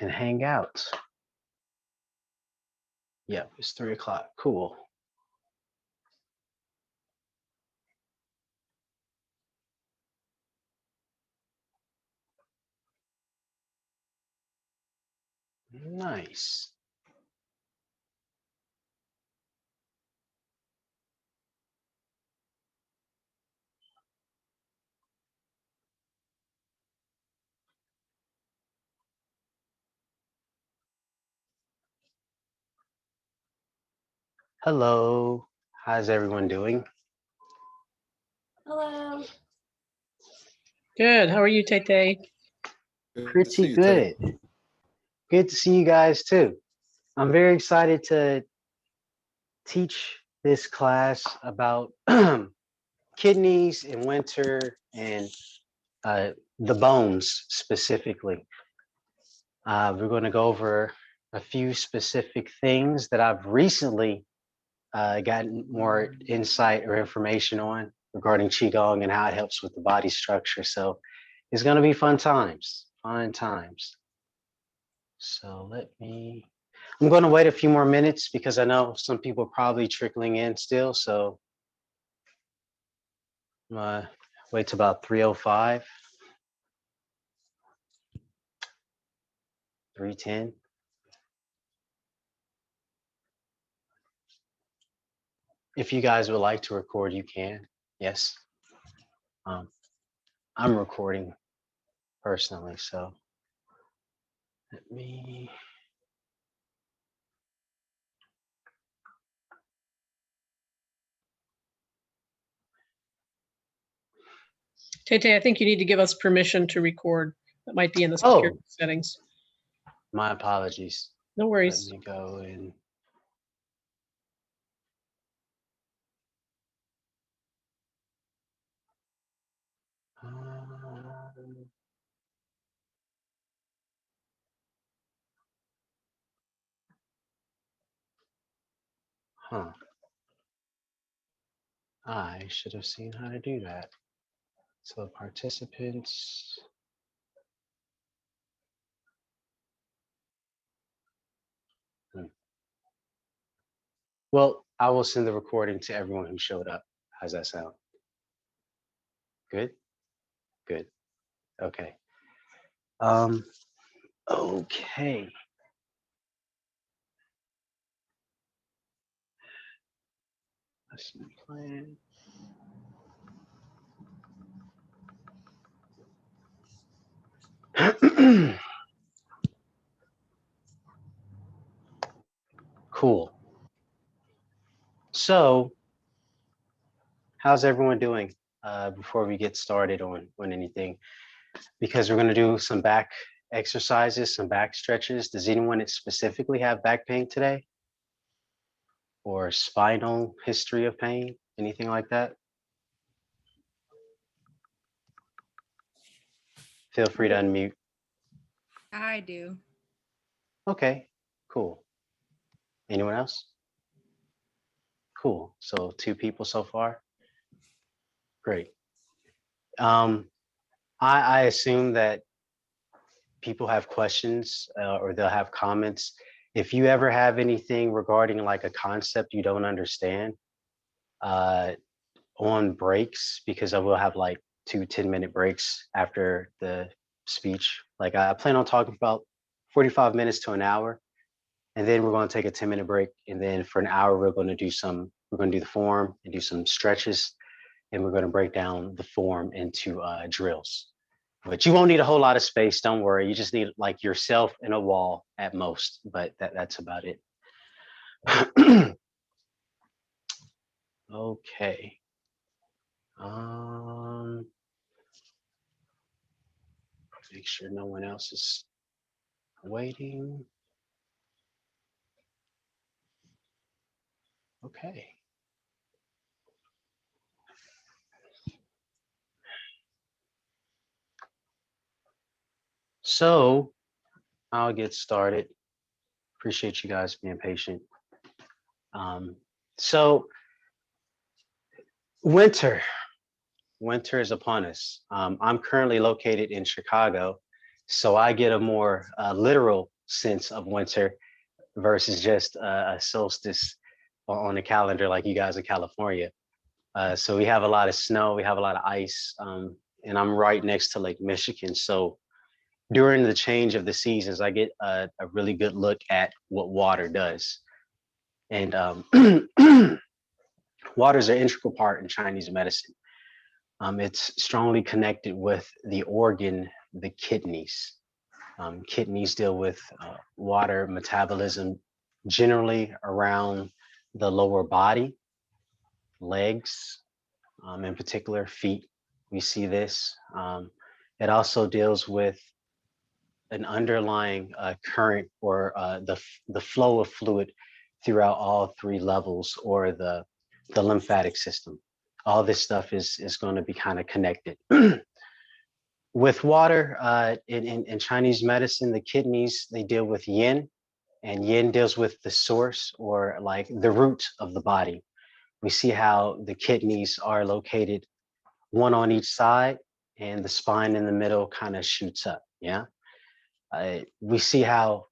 can hang out. Yep, it's 3 o'clock. Cool. Nice. Hello. How's everyone doing? Hello. Good. How are you, Tetteh? Pretty good. Good to see you guys too. I'm very excited to teach this class about kidneys in winter and the bones specifically. We're going to go over a few specific things that I've recently gotten more insight or information on regarding Qigong and how it helps with the body structure. So it's going to be fun times, fun times. So I'm going to wait a few more minutes because I know some people are probably trickling in still. So I'm going to wait till about 3:05, 3:10. If you guys would like to record, you can. Yes. I'm recording personally, so let me. Tetteh, I think you need to give us permission to record. That might be in the security settings. My apologies. No worries. Let me go in. I should have seen how to do that. So participants. Well, I will send the recording to everyone who showed up. How's that sound? Good? Good. Okay. Okay. Lesson plan. Cool. So, how's everyone doing before we get started on anything? Because we're going to do some back exercises, some back stretches. Does anyone specifically have back pain today? Or spinal history of pain? Anything like that? Feel free to unmute. I do. Okay, cool. Anyone else? Cool. So 2 people so far. Great. I assume that people have questions or they'll have comments. If you ever have anything regarding like a concept you don't understand on breaks, because I will have like 2 10-minute breaks after the speech. Like I plan on talking about 45 minutes to an hour. And then we're going to take a 10-minute break. And then for an hour, we're going to do the form and do some stretches. And we're going to break down the form into drills. But you won't need a whole lot of space. Don't worry. You just need like yourself and a wall at most. But that's about it. Okay. Make sure no one else is waiting. Okay. So I'll get started. Appreciate you guys being patient. So winter is upon us. I'm currently located in Chicago, so I get a more literal sense of winter versus just a solstice on the calendar like you guys in California. So we have a lot of snow, we have a lot of ice, and I'm right next to Lake Michigan. So during the change of the seasons, I get a really good look at what water does. And water is an integral part in Chinese medicine. It's strongly connected with the organ, the kidneys. Kidneys deal with water metabolism generally around the lower body, legs, in particular, feet. We see this. It also deals with an underlying current or the flow of fluid throughout all three levels or the lymphatic system. All this stuff is going to be kind of connected. With water, in Chinese medicine, the kidneys, they deal with yin, and yin deals with the source or like the root of the body. We see how the kidneys are located one on each side, and the spine in the middle kind of shoots up. Yeah. We see how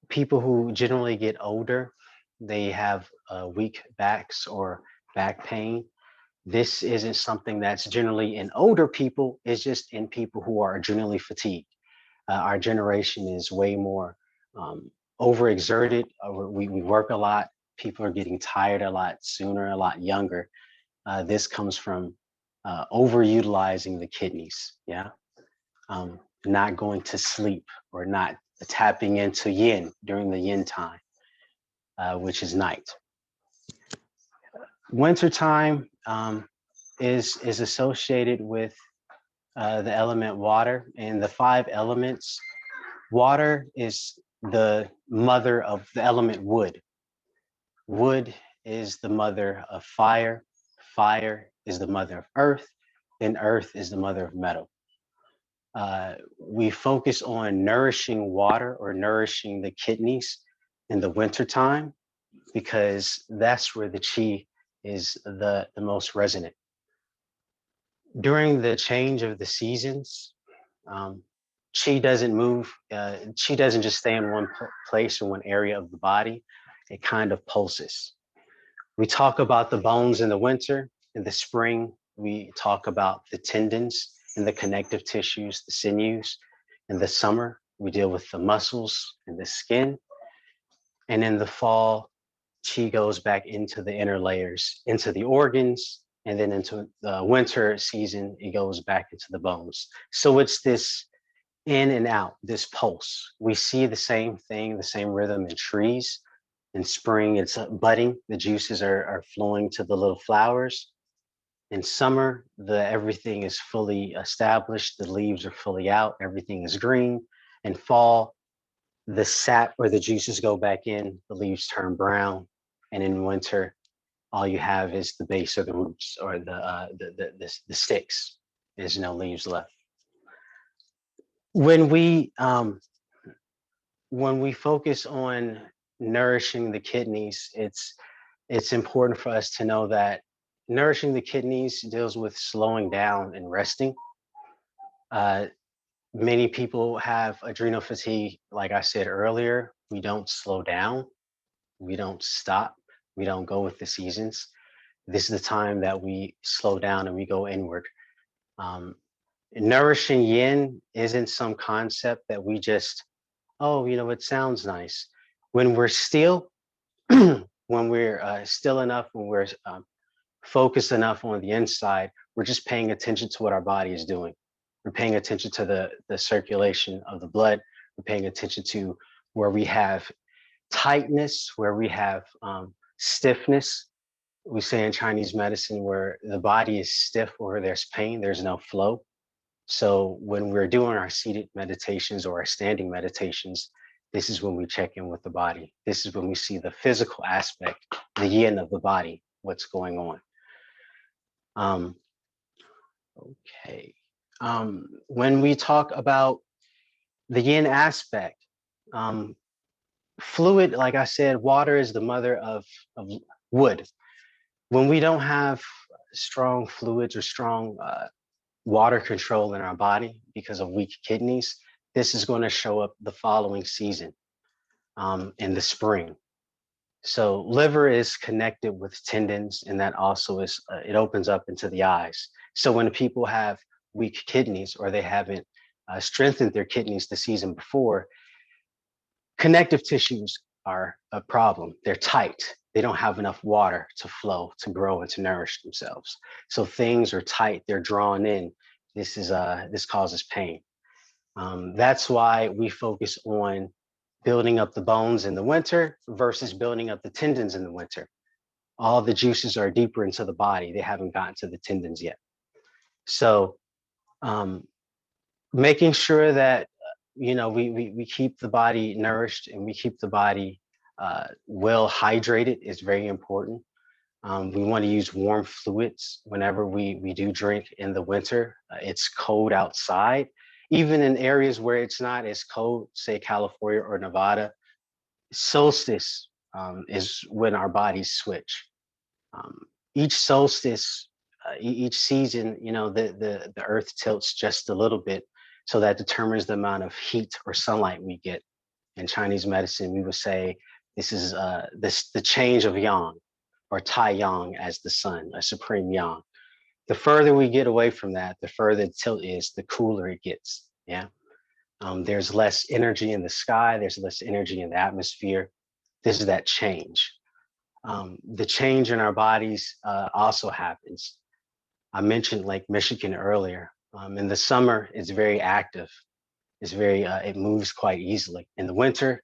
people who generally get older, they have weak backs or back pain. This isn't something that's generally in older people, it's just in people who are adrenally fatigued. Our generation is way more overexerted. We work a lot. People are getting tired a lot sooner, a lot younger. This comes from overutilizing the kidneys. Yeah. Not going to sleep or not tapping into yin during the yin time, which is night. Wintertime is associated with the element water, and the five elements. Water is the mother of the element wood. Wood is the mother of fire. Fire is the mother of earth, and earth is the mother of metal. We focus on nourishing water or nourishing the kidneys in the wintertime because that's where the qi is the most resonant. During the change of the seasons, qi doesn't move. Qi doesn't just stay in one place or one area of the body. It kind of pulses. We talk about the bones in the winter. In the spring, we talk about the tendons and the connective tissues, the sinews. In the summer, we deal with the muscles and the skin. And in the fall, qi goes back into the inner layers, into the organs, and then into the winter season, it goes back into the bones. So it's this in and out, this pulse. We see the same thing, the same rhythm in trees. In spring, it's budding. The juices are flowing to the little flowers. In summer, everything is fully established. The leaves are fully out. Everything is green. In fall, the sap or the juices go back in. The leaves turn brown. And in winter, all you have is the base or the roots or the sticks. There's no leaves left. When we focus on nourishing the kidneys, it's important for us to know that nourishing the kidneys deals with slowing down and resting. Many people have adrenal fatigue. Like I said earlier, we don't slow down, we don't stop, we don't go with the seasons. This is the time that we slow down and we go inward. Nourishing yin isn't some concept that we just, oh, it sounds nice. When we're still, when we're still enough, when we're focused enough on the inside, we're just paying attention to what our body is doing. We're paying attention to the circulation of the blood. We're paying attention to where we have tightness, where we have stiffness. We say in Chinese medicine where the body is stiff or there's pain, there's no flow. So when we're doing our seated meditations or our standing meditations, this is when we check in with the body. This is when we see the physical aspect, the yin of the body, what's going on. Okay. When we talk about the yin aspect, fluid, like I said, water is the mother of wood. When we don't have strong fluids or strong water control in our body because of weak kidneys, this is going to show up the following season in the spring. So liver is connected with tendons, and that also is, it opens up into the eyes. So when people have weak kidneys or they haven't strengthened their kidneys the season before, connective tissues are a problem. They're tight. They don't have enough water to flow, to grow, and to nourish themselves. So things are tight. They're drawn in. This causes pain. That's why we focus on building up the bones in the winter versus building up the tendons in the winter. All the juices are deeper into the body. They haven't gotten to the tendons yet. So making sure that we keep the body nourished and we keep the body well hydrated is very important. We want to use warm fluids whenever we do drink in the winter. It's cold outside. Even in areas where it's not as cold, say California or Nevada, solstice is when our bodies switch. Each solstice, each season, the earth tilts just a little bit. So that determines the amount of heat or sunlight we get. In Chinese medicine, we would say this is the change of yang, or Tai Yang as the sun, a supreme yang. The further we get away from that, the further the tilt is, the cooler it gets. Yeah. There's less energy in the sky. There's less energy in the atmosphere. This is that change. The change in our bodies also happens. I mentioned Lake Michigan earlier. In the summer, it's very active. It's it moves quite easily. In the winter,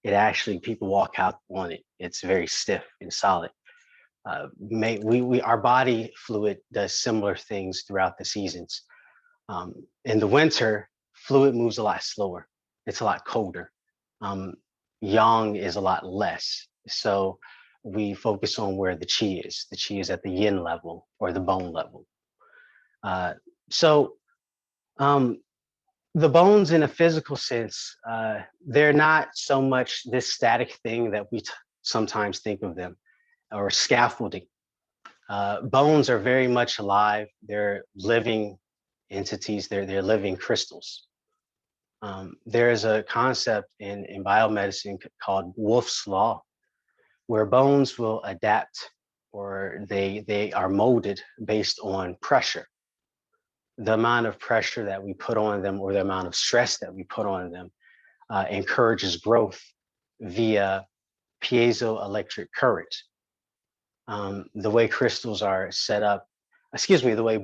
people walk out on it. It's very stiff and solid. Our body fluid does similar things throughout the seasons. In the winter, fluid moves a lot slower. It's a lot colder. Yang is a lot less. So we focus on where the qi is. The qi is at the yin level or the bone level. The bones in a physical sense, they're not so much this static thing that we sometimes think of them, or scaffolding. Bones are very much alive. They're living entities. They're living crystals. There is a concept in biomedicine called Wolff's Law, where bones will adapt, or they are molded based on pressure. The amount of pressure that we put on them, or the amount of stress that we put on them, encourages growth via piezoelectric current. The way crystals are set up, the way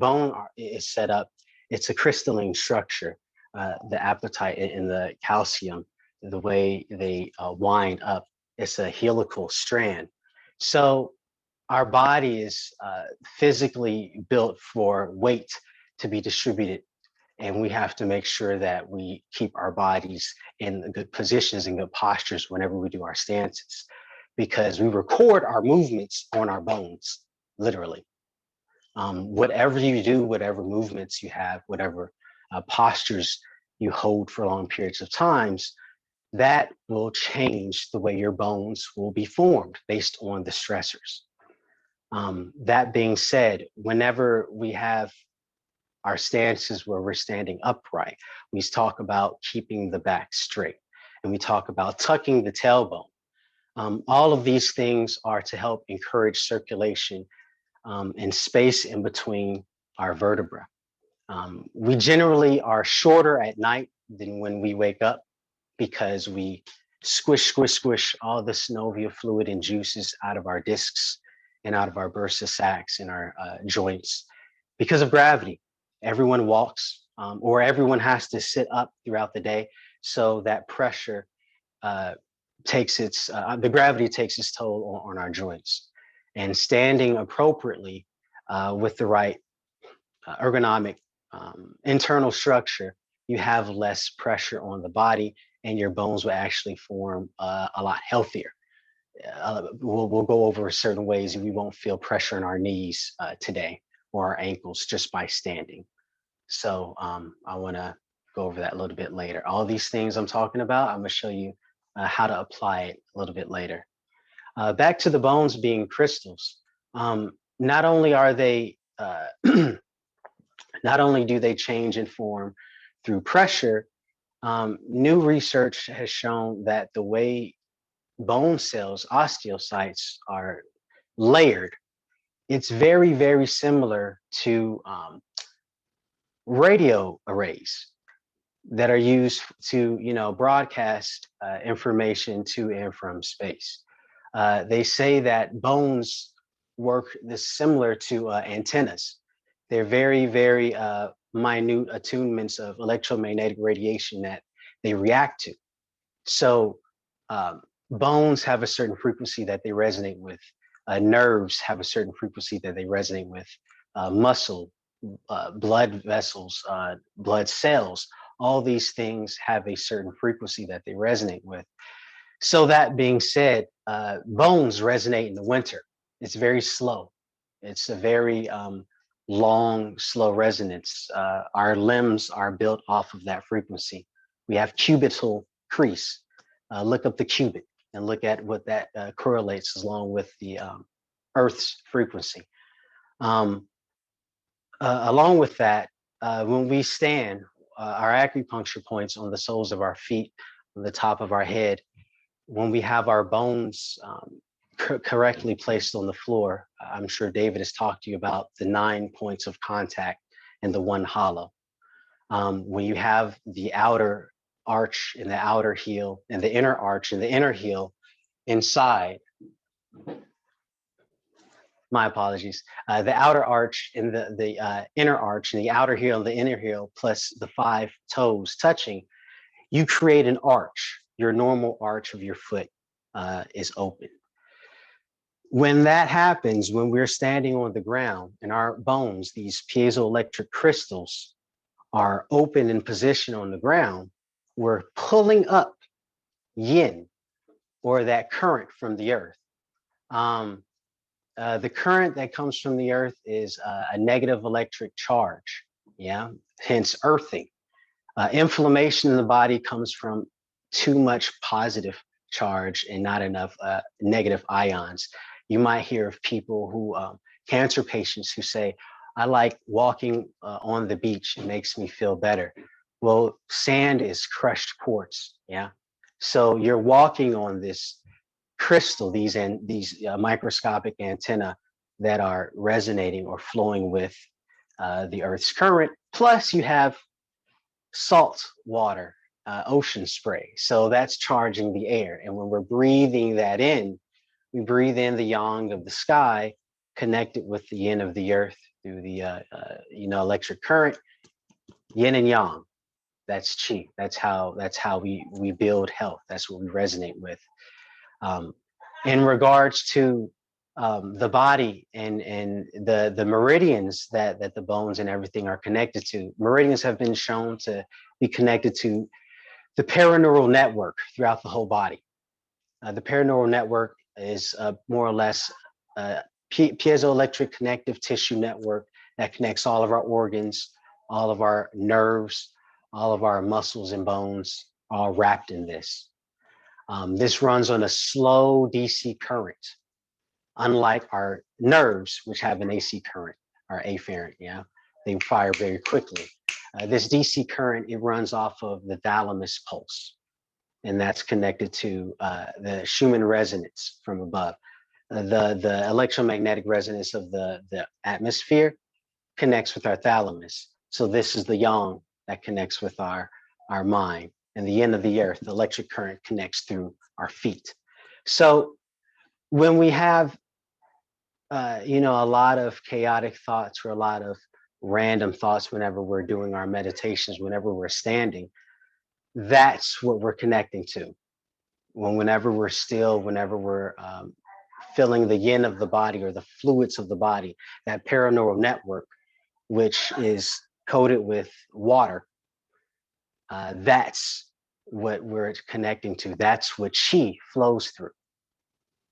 is set up, it's a crystalline structure. The apatite and the calcium, the way they wind up, it's a helical strand. So our body is physically built for weight to be distributed. And we have to make sure that we keep our bodies in good positions and good postures whenever we do our stances, because we record our movements on our bones, literally. Whatever you do, whatever movements you have, whatever postures you hold for long periods of times, that will change the way your bones will be formed based on the stressors. That being said, whenever we have our stances where we're standing upright, we talk about keeping the back straight, and we talk about tucking the tailbone. All of these things are to help encourage circulation and space in between our vertebrae. We generally are shorter at night than when we wake up, because we squish all the synovial fluid and juices out of our discs and out of our bursa sacs and our joints because of gravity. Everyone walks, or everyone has to sit up throughout the day, so that pressure the gravity takes its toll on our joints. And standing appropriately with the right ergonomic internal structure, you have less pressure on the body, and your bones will actually form a lot healthier. We'll go over certain ways we won't feel pressure in our knees today, or our ankles, just by standing. So I want to go over that a little bit later. All these things I'm talking about, I'm going to show you how to apply it a little bit later. Back to the bones being crystals. Not only are they, not only do they change in form through pressure, New research has shown that the way bone cells, osteocytes, are layered, it's very, very similar to radio arrays that are used to, broadcast information to and from space. They say that bones work this similar to antennas. They're very, very minute attunements of electromagnetic radiation that they react to. So bones have a certain frequency that they resonate with. Nerves have a certain frequency that they resonate with. Muscle, blood vessels, blood cells, all these things have a certain frequency that they resonate with. So that being said, bones resonate in the winter. It's very slow. It's a very long, slow resonance. Our limbs are built off of that frequency. We have cubital crease. Look up the cubit and look at what that correlates along with the Earth's frequency. Along with that, when we stand, our acupuncture points on the soles of our feet, on the top of our head, when we have our bones correctly placed on the floor, I'm sure David has talked to you about the 9 points of contact and the one hollow. When you have the outer arch and the outer heel and the inner arch and the inner heel inside, my apologies, the outer arch and the inner arch and the outer heel and the inner heel plus the 5 toes touching, you create an arch. Your normal arch of your foot is open. When that happens, when we're standing on the ground and our bones, these piezoelectric crystals, are open in position on the ground, we're pulling up yin, or that current from the earth. The current that comes from the earth is a negative electric charge, yeah, hence earthing. Inflammation in the body comes from too much positive charge and not enough negative ions. You might hear of people who, cancer patients who say, I like walking on the beach, it makes me feel better. Well, sand is crushed quartz, yeah? So you're walking on this crystal, these microscopic antenna that are resonating or flowing with the Earth's current. Plus you have salt water, ocean spray. So that's charging the air. And when we're breathing that in, we breathe in the yang of the sky, connect it with the yin of the earth through the electric current, yin and yang. That's chi. That's how we build health. That's what we resonate with. In regards to the body and the meridians that the bones and everything are connected to, meridians have been shown to be connected to the paraneural network throughout the whole body. The paraneural network is more or less a piezoelectric connective tissue network that connects all of our organs, all of our nerves, all of our muscles and bones, all wrapped in this. This runs on a slow DC current, unlike our nerves, which have an AC current, or afferent, yeah? They fire very quickly. This DC current, it runs off of the thalamus pulse, and that's connected to the Schumann resonance from above. The electromagnetic resonance of the atmosphere connects with our thalamus. So this is the yang that connects with our mind. And the yin of the earth, the electric current connects through our feet. So when we have a lot of chaotic thoughts or a lot of random thoughts whenever we're doing our meditations, whenever we're standing, that's what we're connecting to. Whenever we're still, whenever we're feeling the yin of the body or the fluids of the body, that paraneural network, which is coated with water, that's what we're connecting to. That's what chi flows through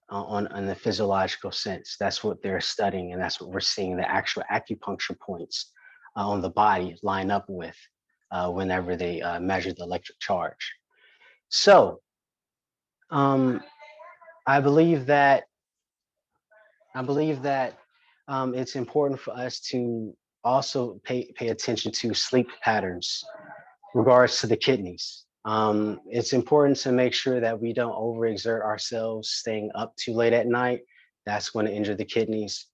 on the physiological sense. That's what they're studying, and that's what we're seeing the actual acupuncture points on the body line up with whenever they measure the electric charge. So I believe that it's important for us to also pay attention to sleep patterns regards to the kidneys. It's important to make sure that we don't overexert ourselves staying up too late at night. That's going to injure the kidneys.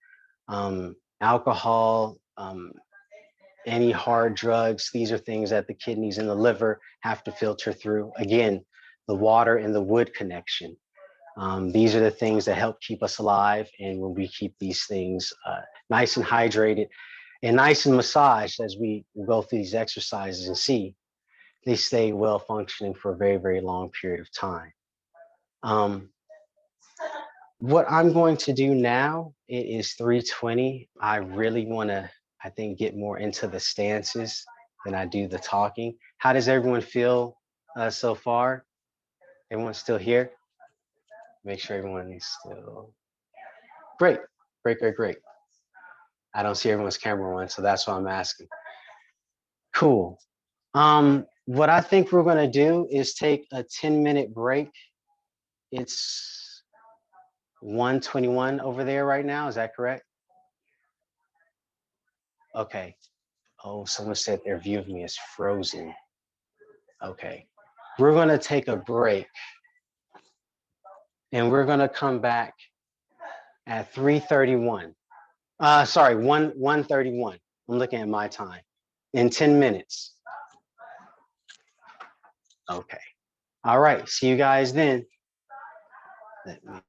Alcohol, any hard drugs, these are things that the kidneys and the liver have to filter through. Again, the water and the wood connection. These are the things that help keep us alive. And when we keep these things nice and hydrated and nice and massaged as we go through these exercises and see, they stay well functioning for a very, very long period of time. What I'm going to do now, it is 3:20. I really want to, I think, get more into the stances than I do the talking. How does everyone feel so far? Everyone's still here? Make sure everyone is still great. Great, great, great. I don't see everyone's camera on, so that's why I'm asking. Cool. What I think we're gonna do is take a 10-minute break. It's 1:21 over there right now, is that correct? Okay. Oh, someone said their view of me is frozen. Okay. We're gonna take a break and we're gonna come back at 3:31. Sorry, 1:31. I'm looking at my time. In 10 minutes. Okay. All right. See you guys then. Let me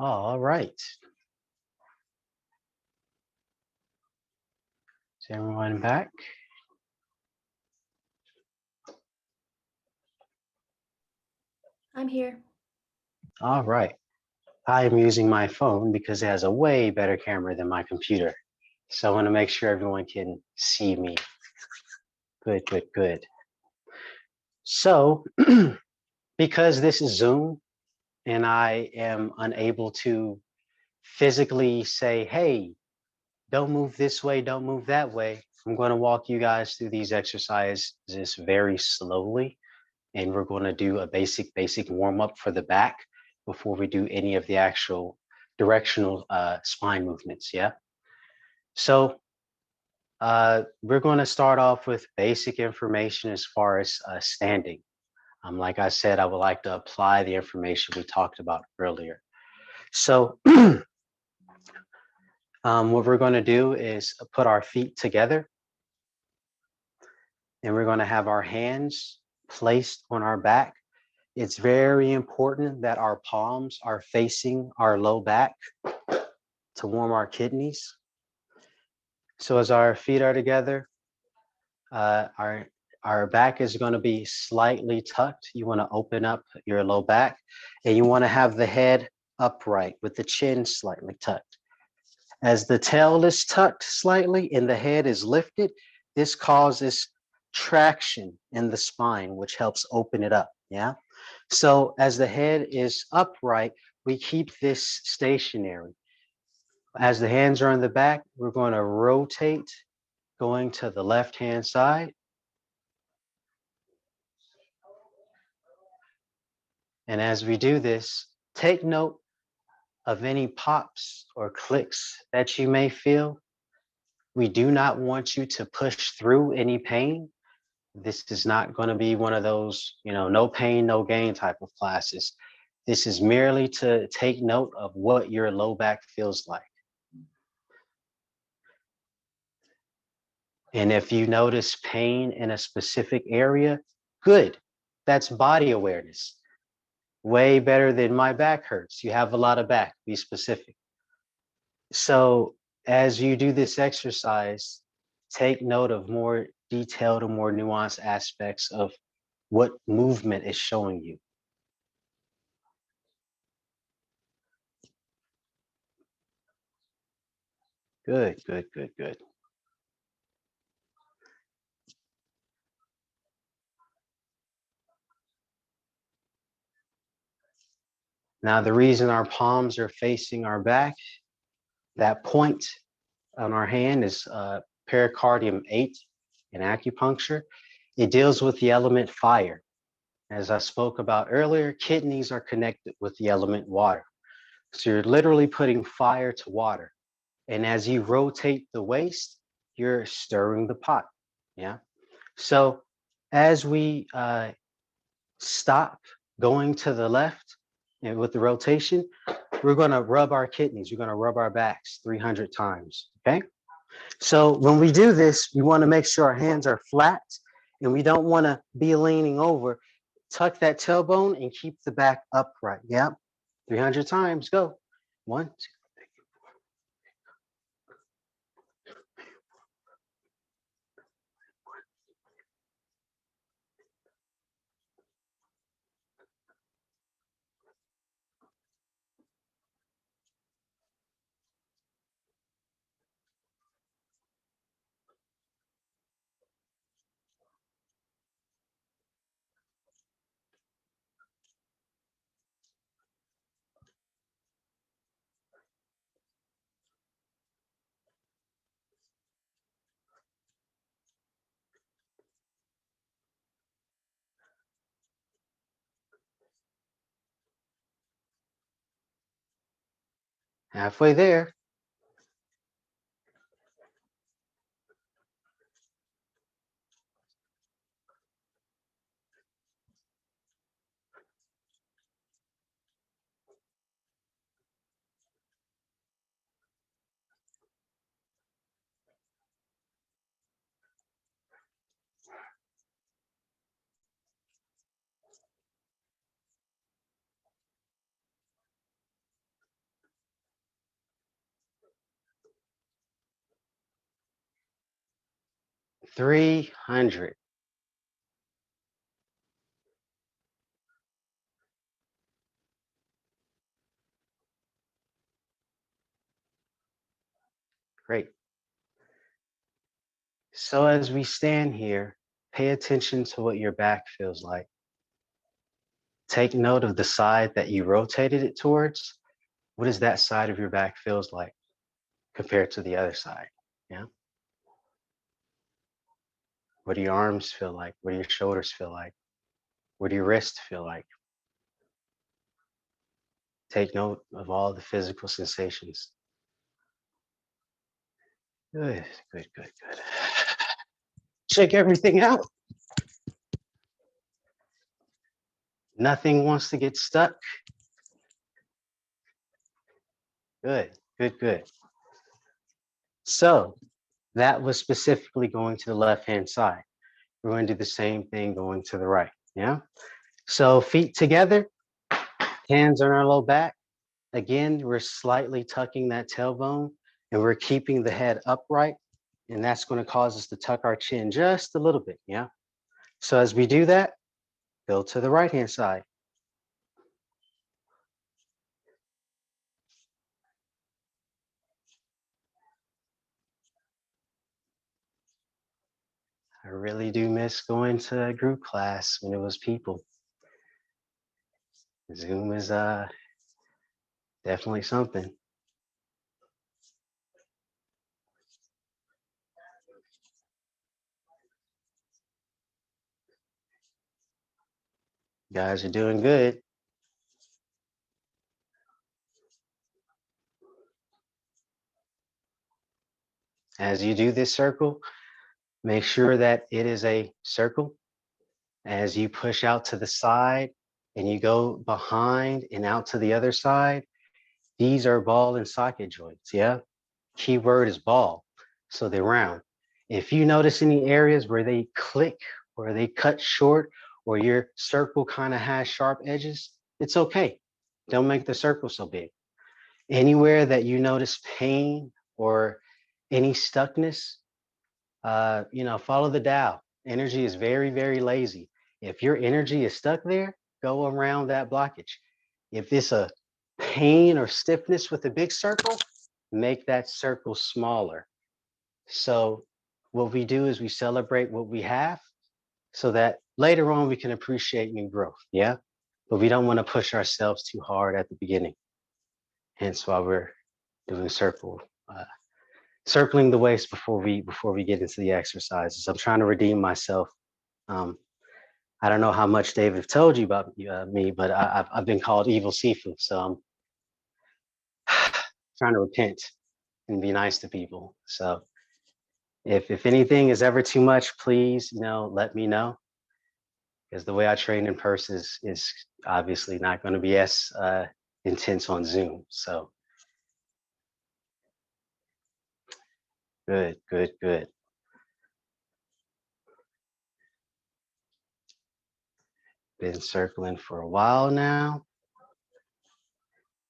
All right. Is everyone back? I'm here. All right. I am using my phone because it has a way better camera than my computer. So I want to make sure everyone can see me. Good, good, good. So because this is Zoom and I am unable to physically say, hey, don't move this way, don't move that way, I'm going to walk you guys through these exercises very slowly. And we're going to do a basic warm up for the back before we do any of the actual directional spine movements. Yeah. So we're going to start off with basic information as far as standing. Like I said, I would like to apply the information we talked about earlier. So what we're going to do is put our feet together, and we're going to have our hands placed on our back. It's very important that our palms are facing our low back to warm our kidneys. So as our feet are together, our back is going to be slightly tucked. You want to open up your low back, and you want to have the head upright with the chin slightly tucked. As the tail is tucked slightly and the head is lifted, this causes traction in the spine, which helps open it up. Yeah. So as the head is upright, we keep this stationary. As the hands are on the back, we're going to rotate going to the left-hand side. And as we do this, take note of any pops or clicks that you may feel. We do not want you to push through any pain. This is not going to be one of those, no pain, no gain type of classes. This is merely to take note of what your low back feels like. And if you notice pain in a specific area, good. That's body awareness. Way better than my back hurts. You have a lot of back, be specific. So as you do this exercise, take note of more detailed or more nuanced aspects of what movement is showing you. Good, good, good, good. Now, the reason our palms are facing our back, that point on our hand is pericardium 8 in acupuncture. It deals with the element fire. As I spoke about earlier, kidneys are connected with the element water. So you're literally putting fire to water. And as you rotate the waist, you're stirring the pot. Yeah. So as we stop going to the left and with the rotation, we're going to rub our kidneys. We're going to rub our backs 300 times. Okay. So when we do this, we want to make sure our hands are flat and we don't want to be leaning over. Tuck that tailbone and keep the back upright. Yep. 300 times. Go. 1, 2. Halfway there. 300. Great. So as we stand here, pay attention to what your back feels like. Take note of the side that you rotated it towards. What does that side of your back feels like compared to the other side? Yeah. What do your arms feel like? What do your shoulders feel like? What do your wrists feel like? Take note of all the physical sensations. Good, good, good, good. Check everything out. Nothing wants to get stuck. Good, good, good. So that was specifically going to the left-hand side. We're going to do the same thing going to the right, yeah? So feet together, hands on our low back. Again, we're slightly tucking that tailbone and we're keeping the head upright, and that's going to cause us to tuck our chin just a little bit, yeah? So as we do that, go to the right-hand side. I really do miss going to a group class when it was people. Zoom is definitely something. You guys are doing good. As you do this circle, make sure that it is a circle. As you push out to the side and you go behind and out to the other side, these are ball and socket joints, yeah? Key word is ball, so they're round. If you notice any areas where they click or they cut short or your circle kind of has sharp edges, it's okay. Don't make the circle so big. Anywhere that you notice pain or any stuckness, follow the Tao. Energy is very, very lazy. If your energy is stuck there, go around that blockage. If it's a pain or stiffness with a big circle, make that circle smaller. So what we do is we celebrate what we have so that later on we can appreciate new growth. Yeah. But we don't want to push ourselves too hard at the beginning. Hence why we're doing circling the waist before we get into the exercises. I'm trying to redeem myself. I don't know how much David told you about me, but I've been called evil Sifu, so I'm trying to repent and be nice to people. So if anything is ever too much, please let me know, because the way I train in person is obviously not going to be as intense on Zoom. So good, good, good. Been circling for a while now.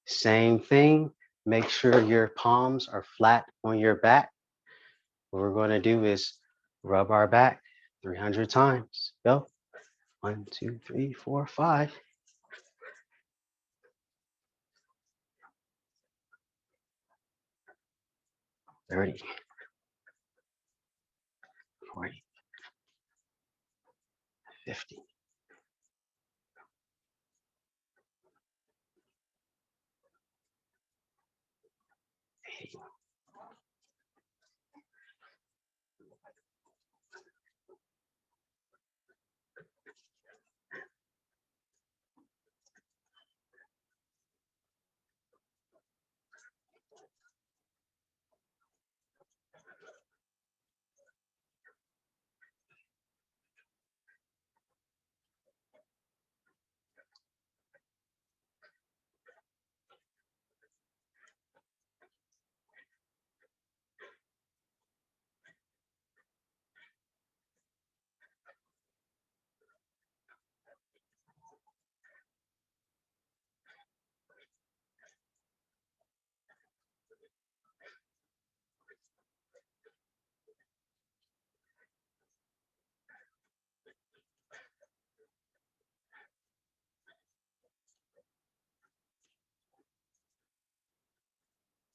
Same thing. Make sure your palms are flat on your back. What we're going to do is rub our back 300 times. Go. 1, 2, 3, 4, 5. 30. 40. 50. 80.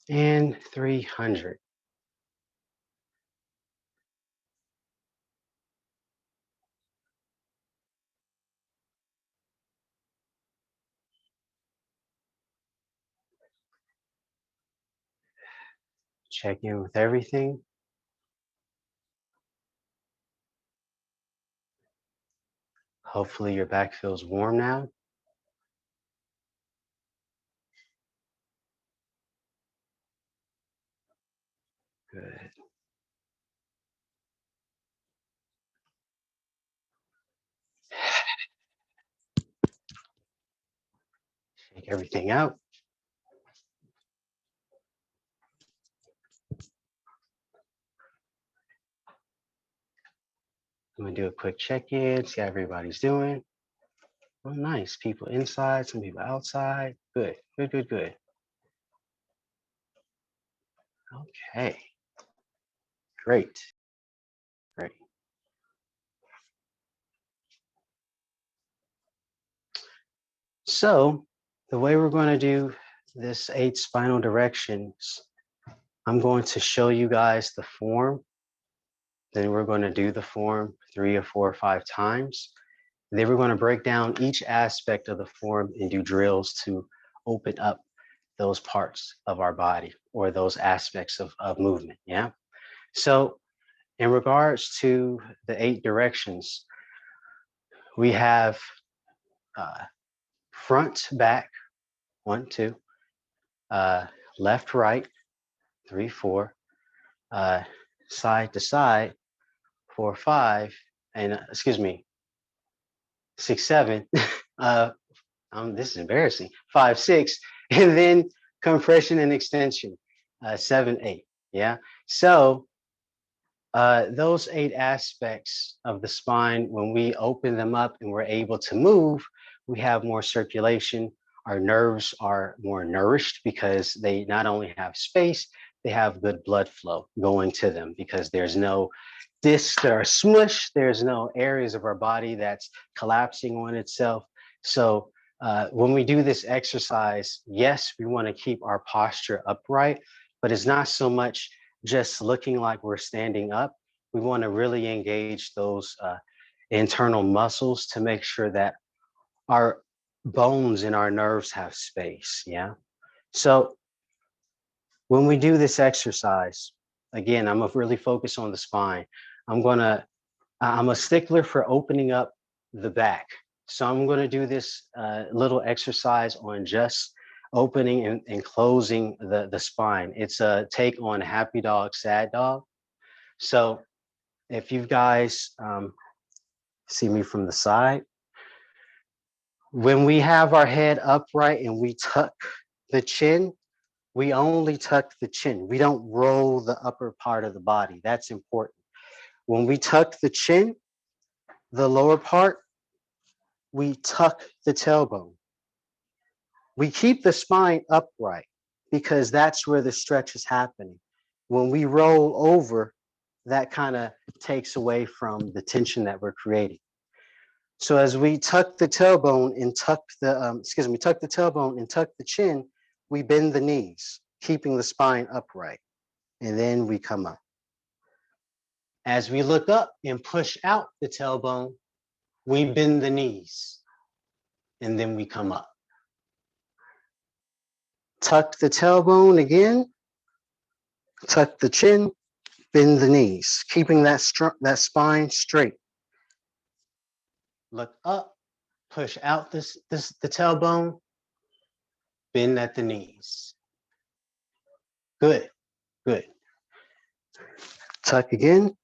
and 300. Check in with everything. Hopefully your back feels warm now. Good. Shake everything out. I'm gonna do a quick check-in, see how everybody's doing. Oh, nice. People inside, some people outside. Good, good, good, good. Okay. Great. Great. So the way we're going to do this 8 spinal directions, I'm going to show you guys the form. Then we're going to do the form 3 or 4 or 5 times. Then we're going to break down each aspect of the form and do drills to open up those parts of our body or those aspects of movement. Yeah. So in regards to the 8 directions, we have front, back, 1, 2, left, right, 3, 4, side to side, 4, 5, and excuse me, 6, 7. This is embarrassing. 5, 6, and then compression and extension, 7, 8. Yeah. So those 8 aspects of the spine, when we open them up and we're able to move, we have more circulation. Our nerves are more nourished because they not only have space, they have good blood flow going to them because there's no discs that are smushed. There's no areas of our body that's collapsing on itself. So when we do this exercise, yes, we want to keep our posture upright, but it's not so much just looking like we're standing up. We want to really engage those internal muscles to make sure that our bones and our nerves have space. Yeah. So when we do this exercise, again, I'm gonna really focus on the spine. I'm a stickler for opening up the back. So I'm going to do this little exercise on just opening and closing the spine. It's a take on happy dog, sad dog. So if you guys see me from the side, when we have our head upright and we tuck the chin, we only tuck the chin. We don't roll the upper part of the body. That's important. When we tuck the chin, the lower part, we tuck the tailbone. We keep the spine upright because that's where the stretch is happening. When we roll over, that kind of takes away from the tension that we're creating. So as we tuck the tailbone and tuck the tailbone and tuck the chin, we bend the knees, keeping the spine upright, and then we come up. As we look up and push out the tailbone, we bend the knees, and then we come up. Tuck the tailbone again, tuck the chin, bend the knees, keeping that spine straight. Look up, push out the tailbone, bend at the knees. Good, good. Tuck again.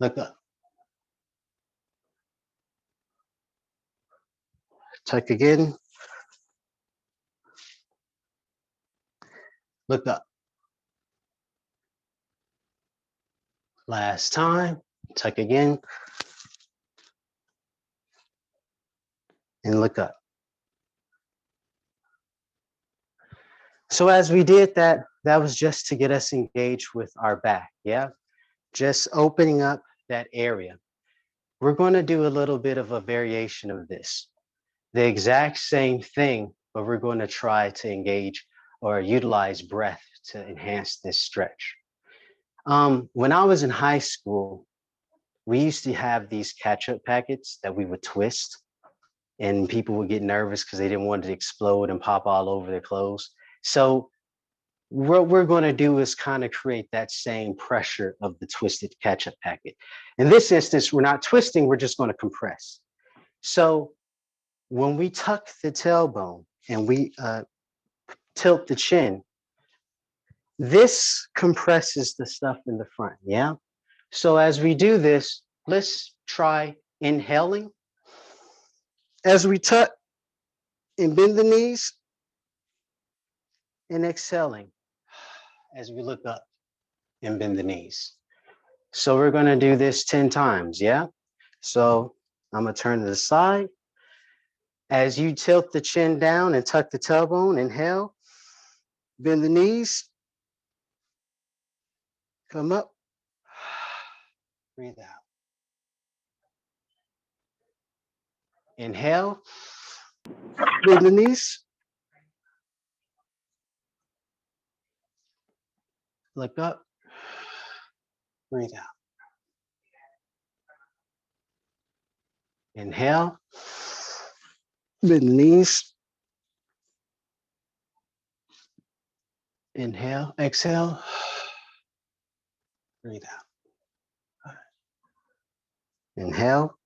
Look up. Tuck again. Look up. Last time. Tuck again. And look up. So as we did that, that was just to get us engaged with our back, yeah? Just opening up that area. We're going to do a little bit of a variation of this. the exact same thing, but we're going to try to engage or utilize breath to enhance this stretch. When I was in high school, we used to have these ketchup packets that we would twist, and people would get nervous because they didn't want it to explode and pop all over their clothes. So what we're going to do is kind of create that same pressure of the twisted ketchup packet. In this instance, we're not twisting, we're just going to compress. So when we tuck the tailbone and we tilt the chin, this compresses the stuff in the front, yeah? So as we do this, let's try inhaling. As we tuck and bend the knees, and exhaling as we look up and bend the knees. So we're gonna do this 10 times, yeah? So I'm gonna turn to the side. As you tilt the chin down and tuck the tailbone, inhale, bend the knees, come up, breathe out. Inhale, bend the knees, look up, breathe out. Inhale, bend the knees, inhale, exhale, breathe out. Inhale,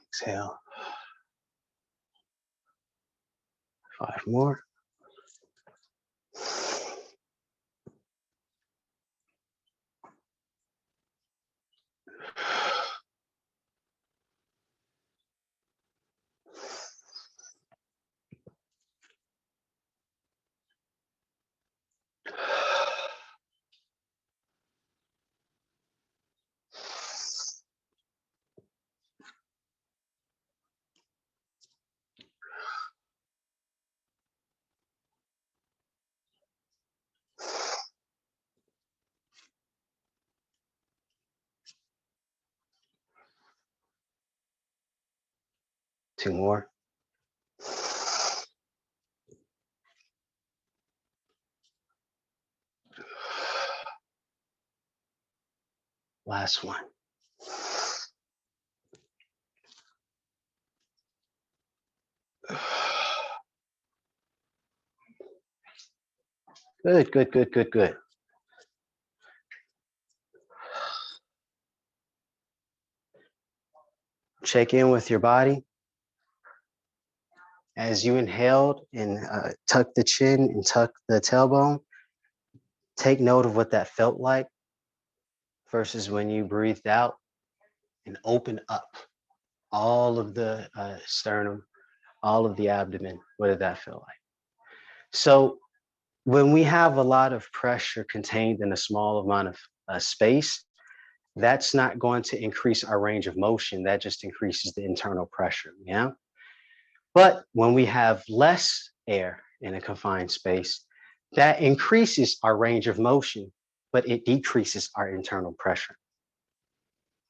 exhale. 5 more. Two more. Last one. Good, good, good, good, good. Check in with your body. As you inhaled and tuck the chin and tuck the tailbone, take note of what that felt like versus when you breathed out and open up all of the sternum, all of the abdomen. What did that feel like? So when we have a lot of pressure contained in a small amount of space, that's not going to increase our range of motion. That just increases the internal pressure, yeah? But when we have less air in a confined space, that increases our range of motion, but it decreases our internal pressure.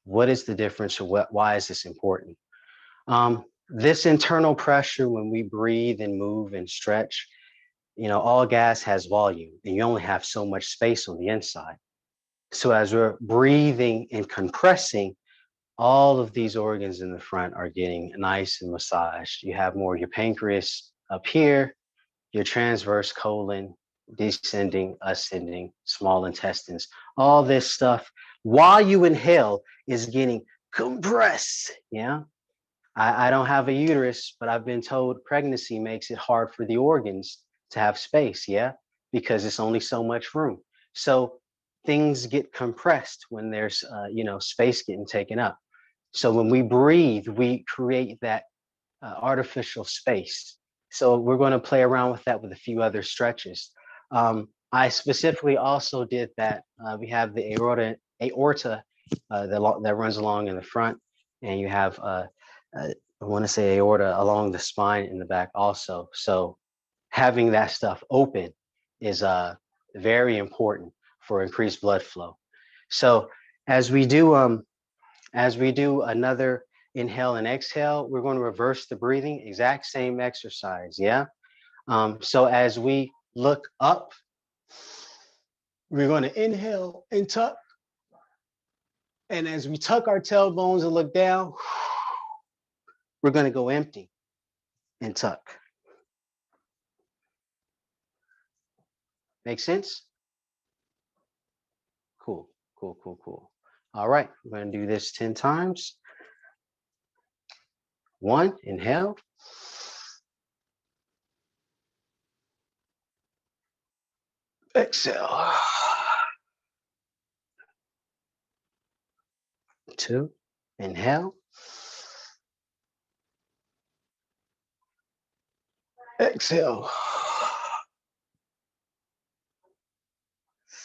What is the difference, or why is this important? This internal pressure, when we breathe and move and stretch, all gas has volume, and you only have so much space on the inside. So as we're breathing and compressing, all of these organs in the front are getting nice and massaged. You have more of your pancreas up here, your transverse colon, descending, ascending, small intestines. All this stuff, while you inhale, is getting compressed. Yeah. I don't have a uterus, but I've been told pregnancy makes it hard for the organs to have space. Yeah. Because it's only so much room. So things get compressed when there's, space getting taken up. So when we breathe, we create that artificial space. So we're going to play around with that with a few other stretches. I specifically also did that. We have the aorta that runs along in the front, and you have, I want to say aorta along the spine in the back also. So having that stuff open is very important for increased blood flow. So As we do another inhale and exhale, we're going to reverse the breathing, exact same exercise, yeah? So as we look up, we're going to inhale and tuck. And as we tuck our tailbones and look down, we're going to go empty and tuck. Make sense? Cool, cool, cool, cool. All right, we're going to do this 10 times. 1, inhale. Exhale. 2, inhale. Exhale.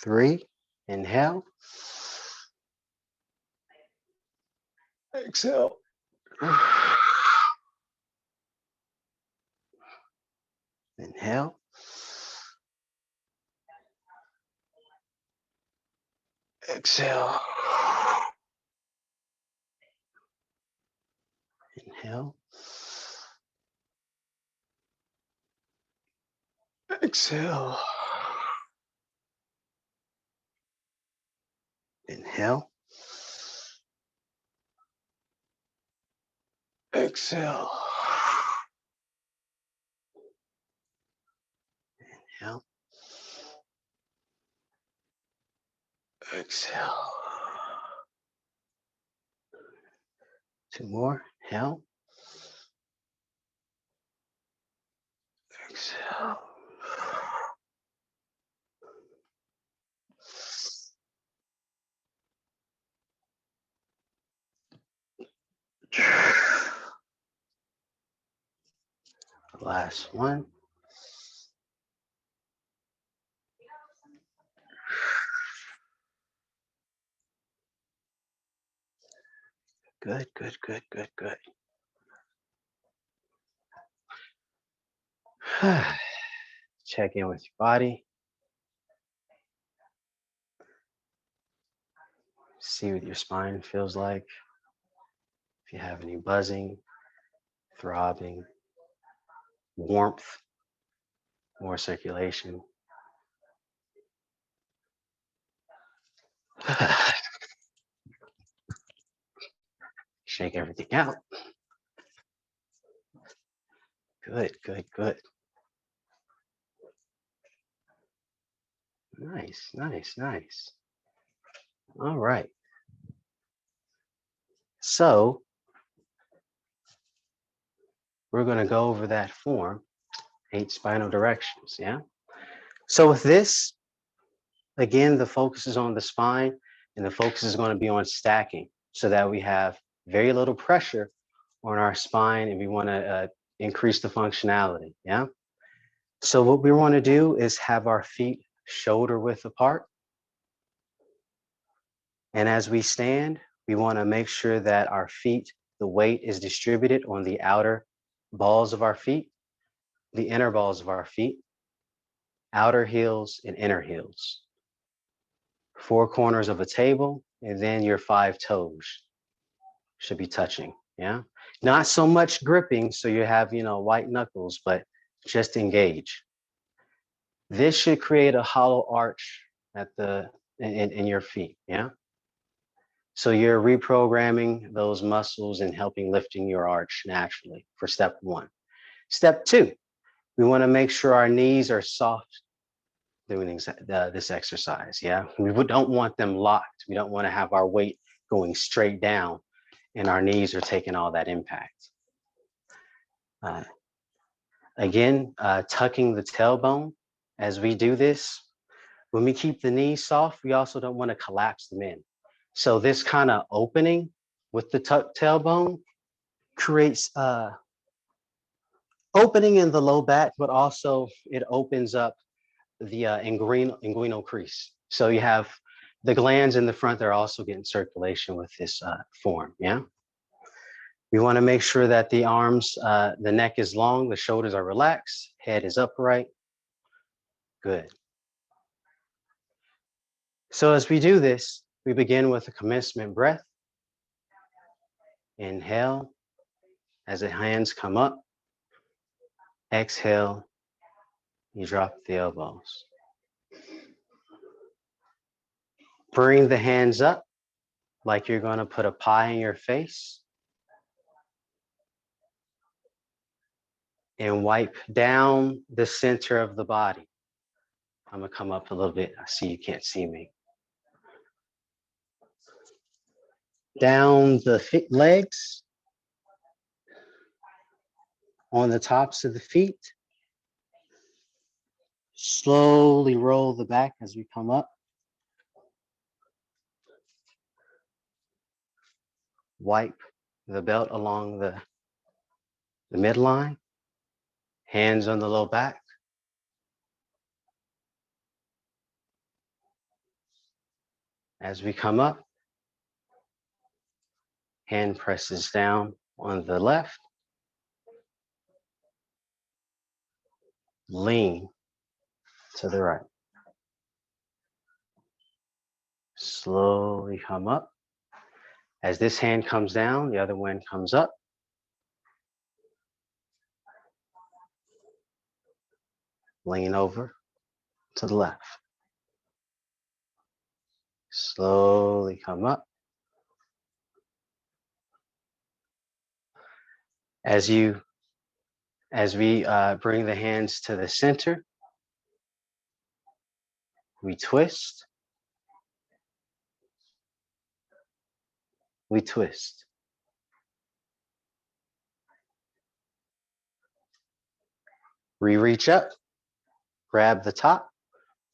3, inhale. Exhale. Inhale. Exhale. Inhale. Exhale. Inhale. Exhale. Inhale. Exhale. 2 more. Inhale. Exhale. Last one. Good, good, good, good, good. Check in with your body. See what your spine feels like. If you have any buzzing, throbbing, warmth, more circulation. Shake everything out. Good, good, good. Nice, nice, nice. All right. So we're going to go over that form, 8 spinal directions, yeah? So with this, again, the focus is on the spine and the focus is going to be on stacking so that we have very little pressure on our spine and we want to increase the functionality, yeah? So what we want to do is have our feet shoulder width apart. And as we stand, we want to make sure that our feet, the weight is distributed on the outer balls of our feet, the inner balls of our feet, outer heels and inner heels. 4 corners of a table, and then your 5 toes should be touching, yeah? Not so much gripping, so you have, white knuckles, but just engage. This should create a hollow arch at in your feet, yeah? So you're reprogramming those muscles and helping lifting your arch naturally for step 1. Step 2, we want to make sure our knees are soft doing this exercise, yeah? We don't want them locked. We don't want to have our weight going straight down and our knees are taking all that impact. Again, tucking the tailbone as we do this. When we keep the knees soft, we also don't want to collapse them in. So this kind of opening with the tucked tailbone creates opening in the low back, but also it opens up the inguinal crease. So you have the glands in the front that are also getting circulation with this form, yeah? We want to make sure that the arms, the neck is long, the shoulders are relaxed, head is upright. Good. So as we do this, We begin with a commencement breath. Inhale as the hands come up. Exhale, you drop the elbows. Bring the hands up like you're going to put a pie in your face. And wipe down the center of the body. I'm going to come up a little bit. I see you can't see me. Down the legs, on the tops of the feet. Slowly roll the back as we come up. Wipe the belt along the midline. Hands on the low back. As we come up, hand presses down on the left. Lean to the right. Slowly come up. As this hand comes down, the other one comes up. Lean over to the left. Slowly come up. As we bring the hands to the center, we twist. We twist. We reach up, grab the top,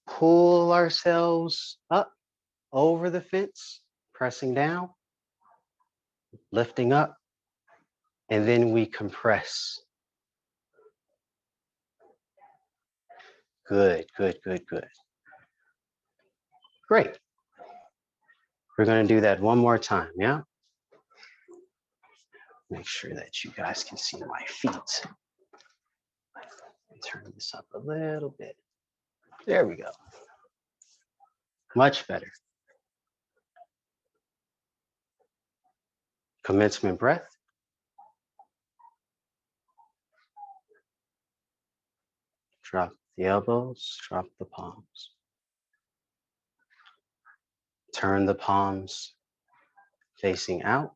pull ourselves up over the fence, pressing down, lifting up, and then we compress. Good, good, good, good. Great. We're going to do that one more time, yeah? Make sure that you guys can see my feet. Turn this up a little bit. There we go. Much better. Commencement breath. Drop the elbows, drop the palms. Turn the palms facing out.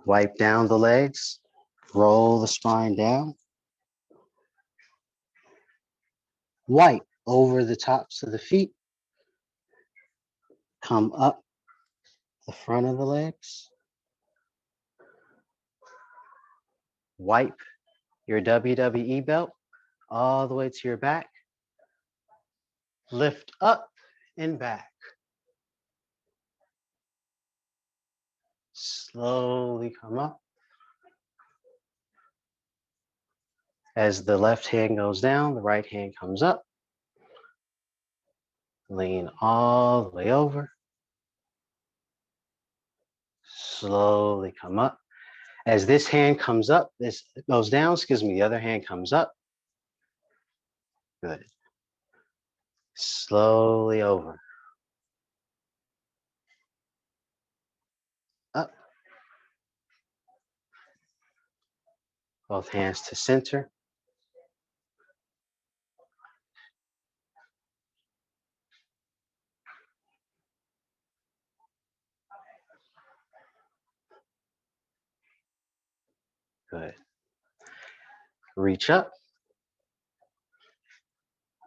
Wipe down the legs, roll the spine down. Wipe over the tops of the feet. Come up the front of the legs. Wipe your WWE belt all the way to your back. Lift up and back. Slowly come up. As the left hand goes down, the right hand comes up. Lean all the way over. Slowly come up. As this hand comes up, this goes down, the other hand comes up. Good. Slowly over. Up. Both hands to center. Good. Reach up.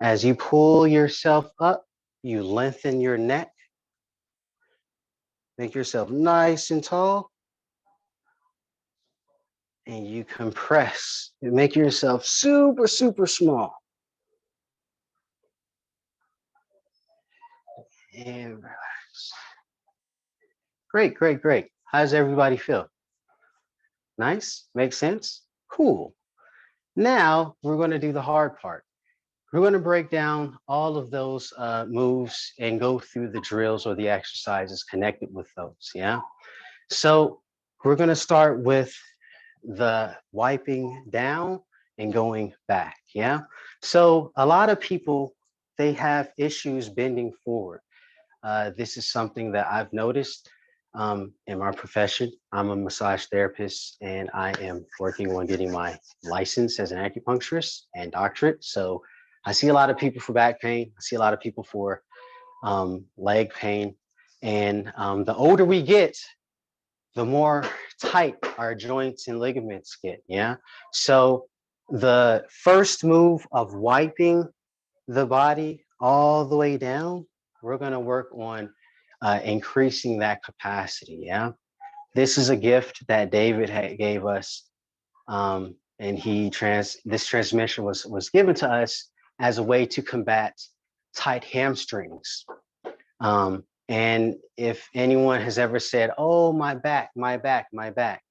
As you pull yourself up, you lengthen your neck. Make yourself nice and tall. And you compress. You make yourself super, super small. And relax. Great, great, great. How does everybody feel? Nice? Makes sense? Cool. Now we're going to do the hard part. We're going to break down all of those moves and go through the drills or the exercises connected with those, yeah? So we're going to start with the wiping down. and going back. Yeah. So a lot of people, they have issues bending forward. This is something that I've noticed in my profession. I'm a massage therapist and I am working on getting my license as an acupuncturist and doctorate. So I see a lot of people for back pain. I see a lot of people for leg pain. And the older we get, the more tight our joints and ligaments get. Yeah. So the first move of wiping the body all the way down, we're going to work on increasing that capacity. Yeah. This is a gift that David gave us. And this transmission was given to us as a way to combat tight hamstrings. And if anyone has ever said, oh, my back, my back, my back,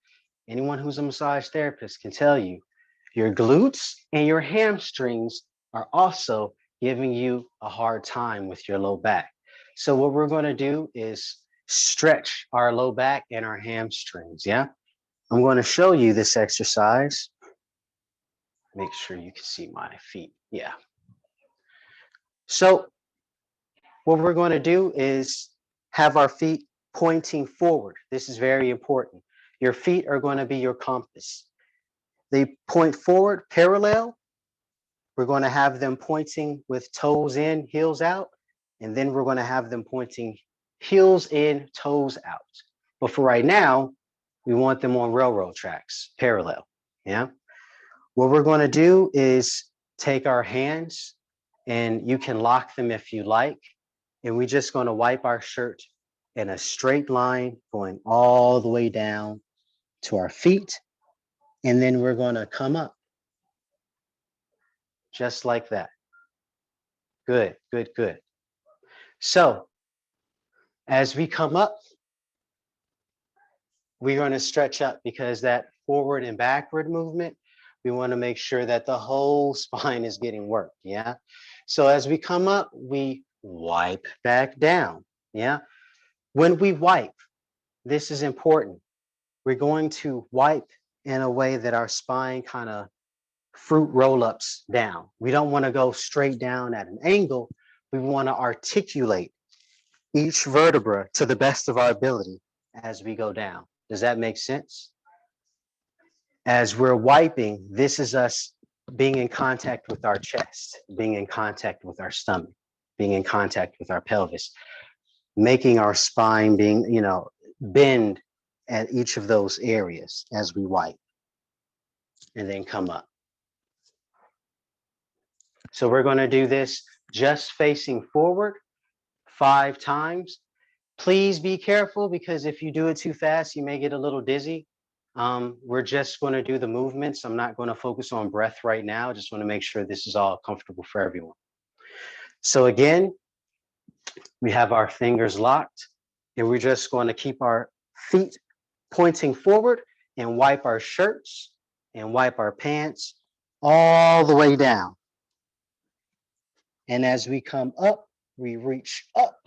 anyone who's a massage therapist can tell you your glutes and your hamstrings are also giving you a hard time with your low back. So what we're going to do is stretch our low back and our hamstrings. Yeah. I'm going to show you this exercise. Make sure you can see my feet. Yeah. So what we're going to do is have our feet pointing forward. This is very important. Your feet are going to be your compass. They point forward parallel. We're going to have them pointing with toes in, heels out. And then we're going to have them pointing heels in, toes out. But for right now, we want them on railroad tracks, parallel. Yeah. What we're going to do is take our hands, and you can lock them if you like. And we're just going to wipe our shirt in a straight line going all the way down to our feet. And then we're going to come up just like that. Good, good, good. So as we come up, we're going to stretch up because that forward and backward movement, we want to make sure that the whole spine is getting worked. Yeah. So as we come up, we wipe back down. Yeah. When we wipe, this is important. We're going to wipe in a way that our spine kind of fruit roll-ups down. We don't want to go straight down at an angle. We want to articulate each vertebra to the best of our ability as we go down. Does that make sense? As we're wiping, this is us being in contact with our chest, being in contact with our stomach, being in contact with our pelvis, making our spine bend at each of those areas as we wipe, and then come up. So we're going to do this just facing forward 5 times. Please be careful, because if you do it too fast, you may get a little dizzy. We're just going to do the movements. I'm not going to focus on breath right now. I just want to make sure this is all comfortable for everyone. So again, we have our fingers locked, and we're just going to keep our feet pointing forward and wipe our shirts and wipe our pants all the way down. And as we come up, we reach up.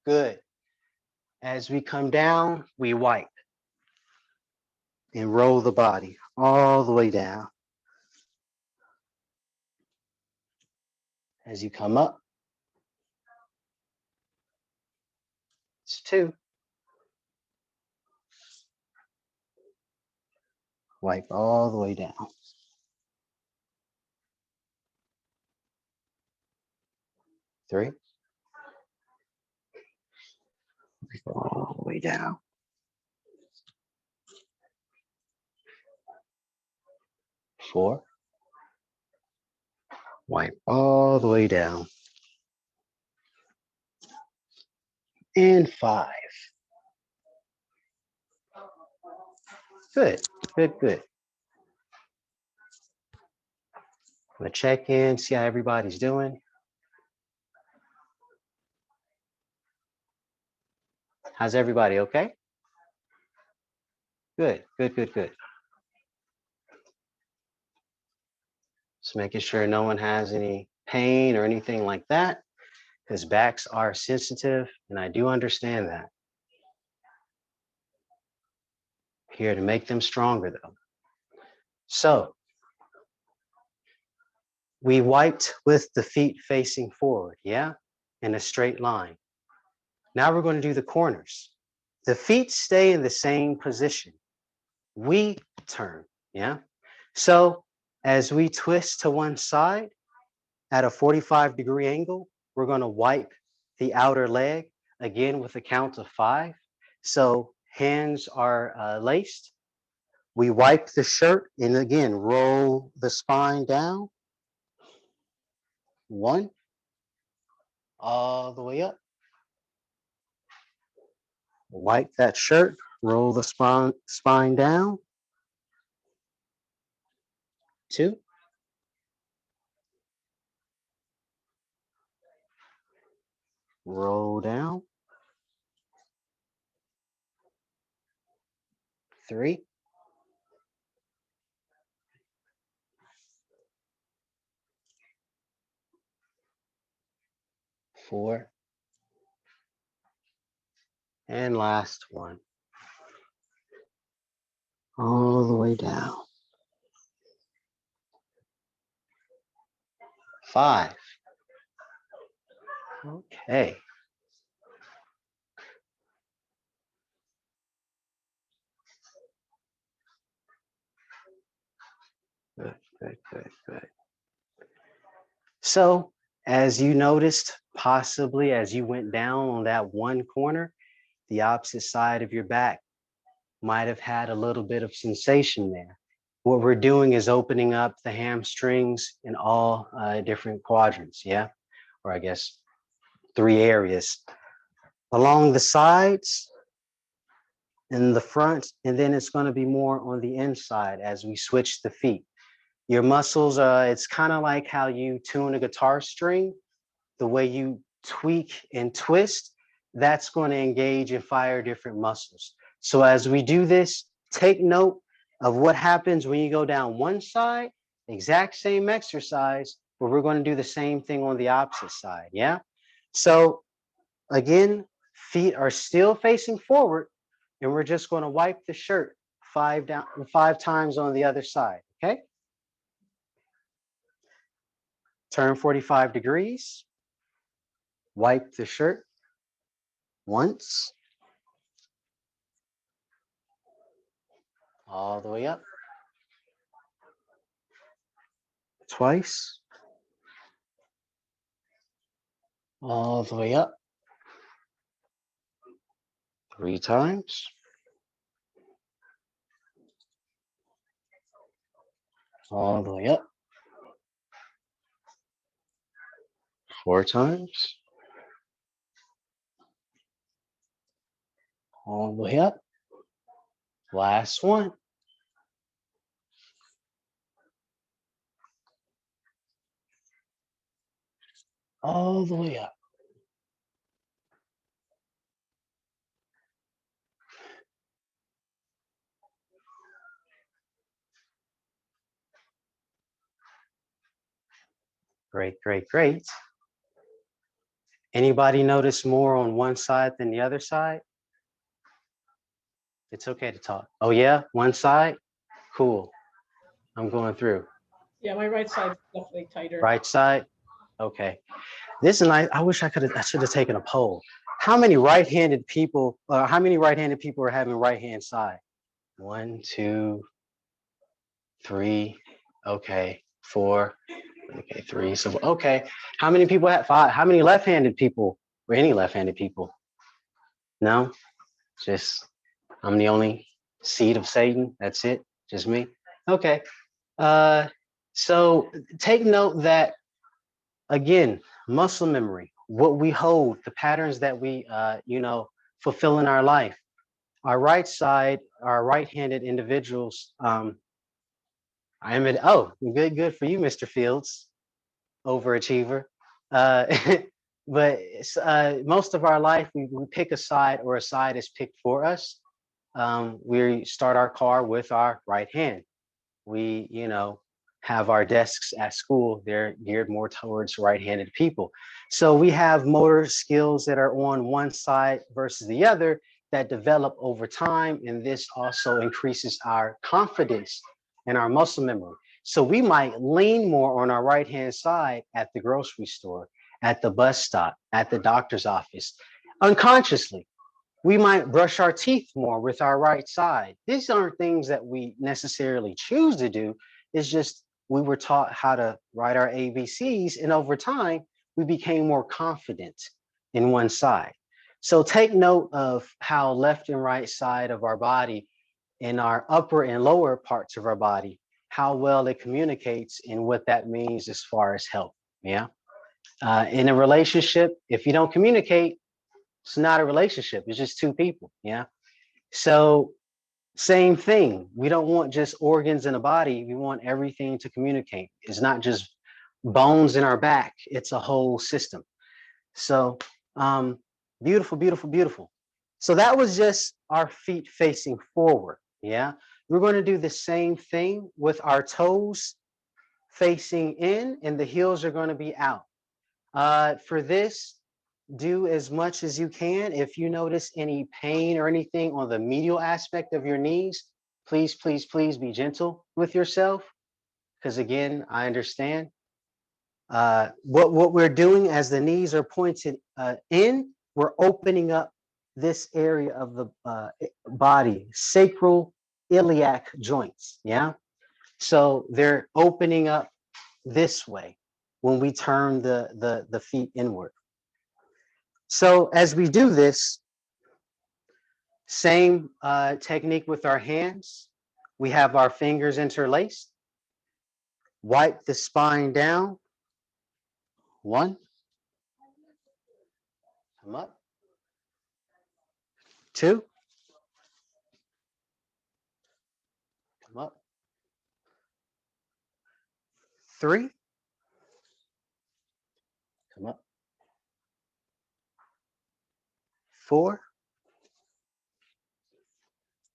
Good. As we come down, we wipe and roll the body all the way down. As you come up, it's 2. Wipe all the way down. 3. Wipe all the way down. 4. Wipe all the way down. And 5. Good, good, good. I'm gonna check in, see how everybody's doing. How's everybody, okay? Good, good, good, good. Just making sure no one has any pain or anything like that, because backs are sensitive, and I do understand that. Here to make them stronger, though. So we wiped with the feet facing forward, yeah, in a straight line. Now we're going to do the corners. The feet stay in the same position. We turn, yeah. So as we twist to one side at a 45-degree angle, we're going to wipe the outer leg again with a count of 5. So hands are laced. We wipe the shirt and again, roll the spine down. 1, all the way up. Wipe that shirt, roll the spine down. 2. Roll down. 3. 4. And last one. All the way down. 5. Okay. Good, good, good, good. So, as you noticed, possibly as you went down on that one corner, the opposite side of your back might have had a little bit of sensation there. What we're doing is opening up the hamstrings in all different quadrants, yeah? Or I guess 3 areas. Along the sides, in the front, and then it's going to be more on the inside as we switch the feet. Your muscles, it's kind of like how you tune a guitar string, the way you tweak and twist, that's going to engage and fire different muscles. So as we do this, take note of what happens when you go down one side, exact same exercise, but we're going to do the same thing on the opposite side, yeah? So again, feet are still facing forward, and we're just going to wipe the shirt 5 times on the other side, okay? Turn 45 degrees, wipe the shirt once, all the way up, twice, all the way up, 3 times, all the way up, 4 times, all the way up, last one. All the way up. Great, great, great. Anybody notice more on one side than the other side? It's okay to talk. Oh yeah, one side? Cool. I'm going through. Yeah, my right side's definitely tighter. Right side? Okay. This is nice. I should have taken a poll. How many right-handed people are having right-hand side? 1, 2, 3, okay, 4, okay, 3. So okay. How many people have 5? How many left-handed people or any left-handed people? No? Just I'm the only seed of Satan. That's it. Just me. Okay. So take note that again, muscle memory, what we hold, the patterns that we fulfill in our life. Our right side, our right-handed good for you, Mr. Fields, overachiever. Uh, but most of our life, we pick a side or a side is picked for us. We start our car with our right hand. We, have our desks at school. They're geared more towards right-handed people. So we have motor skills that are on one side versus the other that develop over time. And this also increases our confidence and our muscle memory. So we might lean more on our right-hand side at the grocery store, at the bus stop, at the doctor's office, unconsciously. We might brush our teeth more with our right side. These aren't things that we necessarily choose to do. It's just we were taught how to write our ABCs, and over time, we became more confident in one side. So take note of how left and right side of our body, in our upper and lower parts of our body, how well it communicates and what that means as far as health. Yeah. In a relationship, if you don't communicate, it's not a relationship. It's just two people. Yeah. So same thing. We don't want just organs in a body. We want everything to communicate. It's not just bones in our back. It's a whole system. So beautiful, beautiful, beautiful. So that was just our feet facing forward. Yeah. We're going to do the same thing with our toes facing in, and the heels are going to be out. For this, do as much as you can. If you notice any pain or anything on the medial aspect of your knees, please, please, please be gentle with yourself. Because again, I understand. What we're doing as the knees are pointed in, we're opening up this area of the body, sacral iliac joints. Yeah. So they're opening up this way when we turn the feet inward. So as we do this, same technique with our hands. We have our fingers interlaced. Wipe the spine down. 1. Come up. 2. Come up. 3. Come up. 4.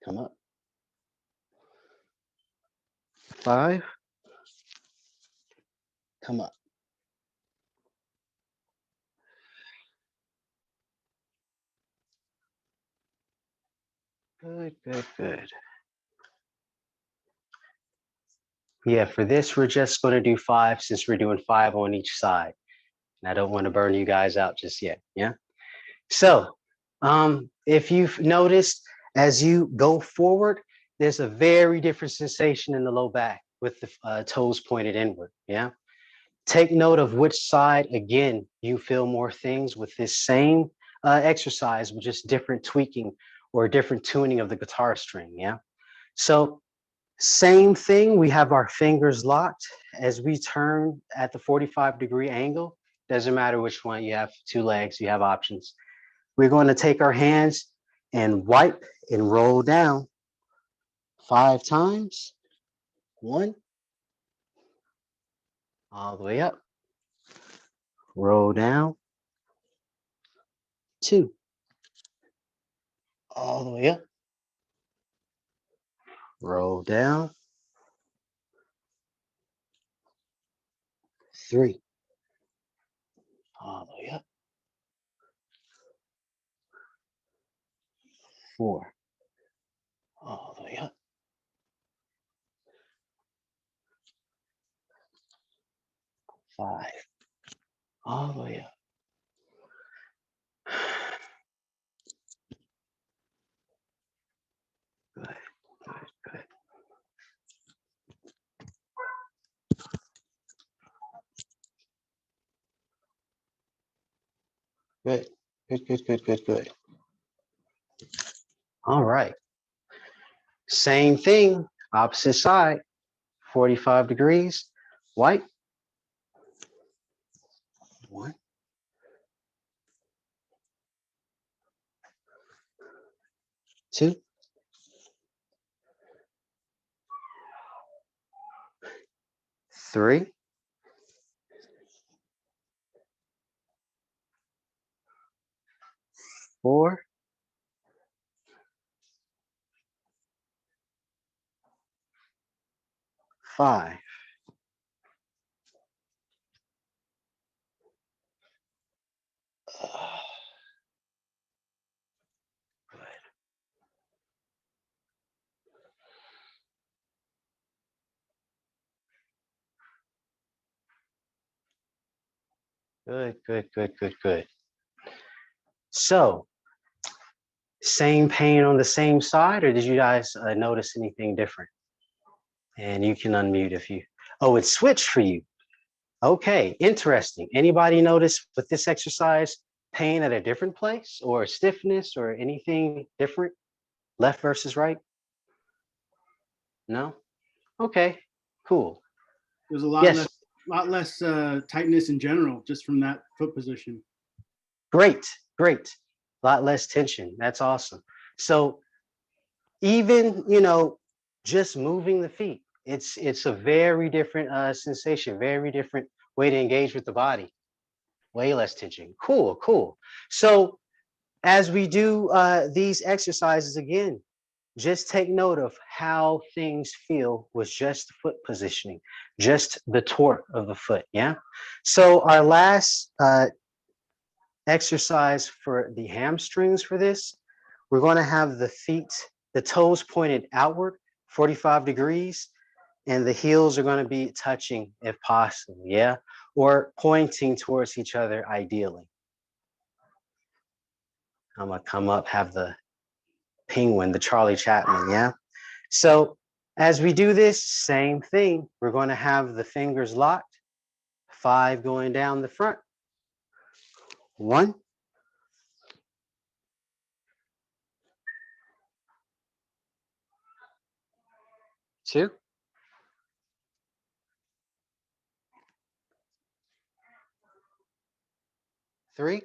Come up. 5. Come up. Good, good, good. Yeah, for this, we're just going to do 5 since we're doing 5 on each side. And I don't want to burn you guys out just yet. Yeah. So if you've noticed, as you go forward, there's a very different sensation in the low back with the toes pointed inward. Yeah. Take note of which side, again, you feel more things with this same exercise, with just different tweaking or different tuning of the guitar string. Yeah. So same thing, we have our fingers locked as we turn at the 45-degree angle. Doesn't matter which one, you have 2 legs, you have options. We're going to take our hands and wipe and roll down 5 times. 1, all the way up. Roll down. 2, all the way up. Roll down. 3, all the way up. 4, all the way up. 5, all the way up. Good, good, good. Good, good, good, good, good, good. All right. Same thing, opposite side, 45 degrees, wipe. 1, 2, 3, 4, 5. Good. Good, good, good, good, good. So, same pain on the same side, or did you guys notice anything different? And you can unmute if you, oh, it switched for you. Okay, interesting. Anybody notice with this exercise, pain at a different place or stiffness or anything different, left versus right? No? Okay, cool. There's a lot Yes. less tightness in general just from that foot position. Great, great. A lot less tension. That's awesome. So even, just moving the feet, it's a very different sensation, very different way to engage with the body. Way less tension. Cool, cool. So as we do these exercises again, just take note of how things feel with just foot positioning, just the torque of the foot, yeah? So our last exercise for the hamstrings for this, we're going to have the feet, the toes pointed outward 45 degrees, and the heels are going to be touching if possible, yeah? Or pointing towards each other ideally. I'm going to come up, have the penguin, the Charlie Chaplin, yeah? So as we do this, same thing. We're going to have the fingers locked, 5 going down the front. 1. 2. 3.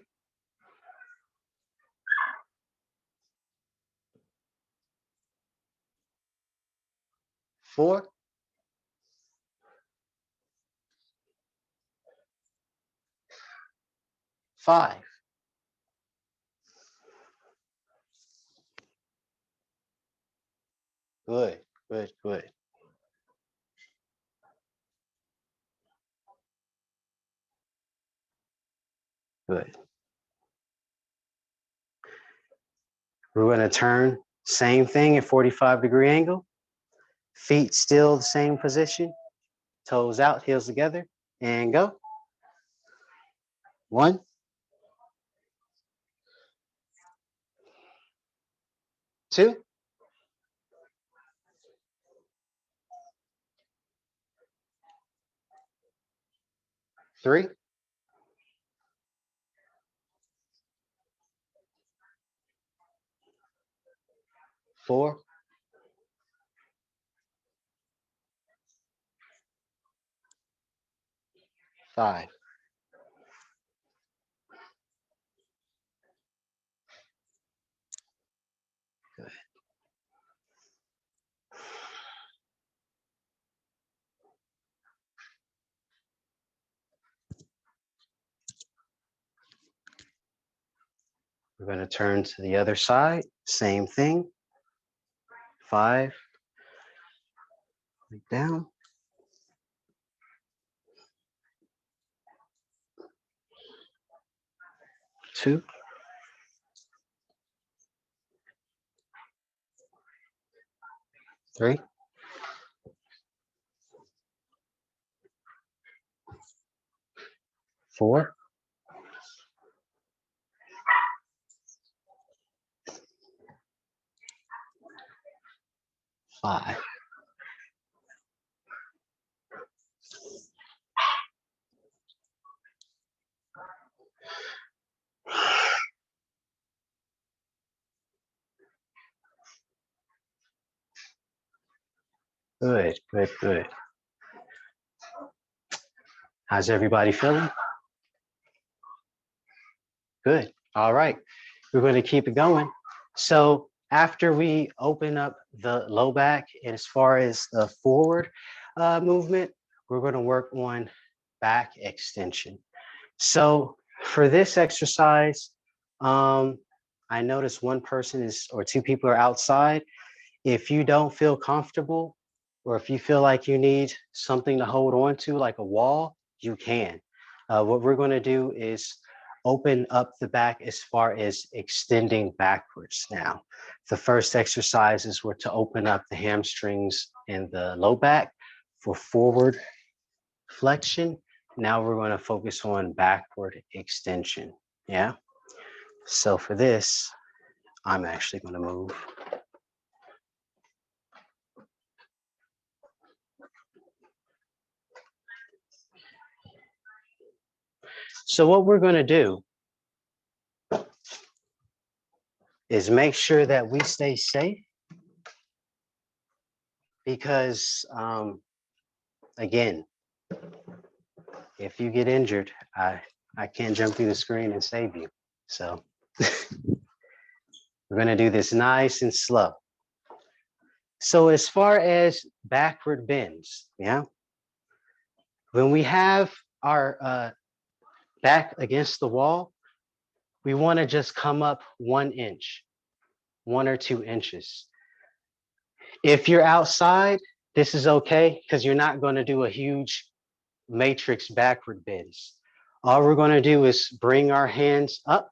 4. 5. Good, good, good. Good. We're going to turn, same thing at 45-degree angle. Feet still the same position. Toes out, heels together, and go. 1. 2. 3. 4. 5. Good. We're going to turn to the other side, same thing. 5. Down. 2. 3. 4. 5. Good, good, good. How's everybody feeling? Good. All right. We're going to keep it going. So after we open up the low back, and as far as the forward movement, we're going to work on back extension. So for this exercise, I noticed one person is, or 2 people are outside. If you don't feel comfortable, or if you feel like you need something to hold on to, like a wall, you can. What we're going to do is open up the back as far as extending backwards now. The first exercises were to open up the hamstrings and the low back for forward flexion. now we're going to focus on backward extension. Yeah. So for this, I'm actually going to move. So what we're going to do is make sure that we stay safe, because again, if you get injured, I can't jump through the screen and save you. So we're going to do this nice and slow. So as far as backward bends, yeah, when we have our back against the wall, we want to just come up 1 inch, 1 or 2 inches. If you're outside, this is okay, because you're not going to do a huge matrix backward bends. All we're going to do is bring our hands up.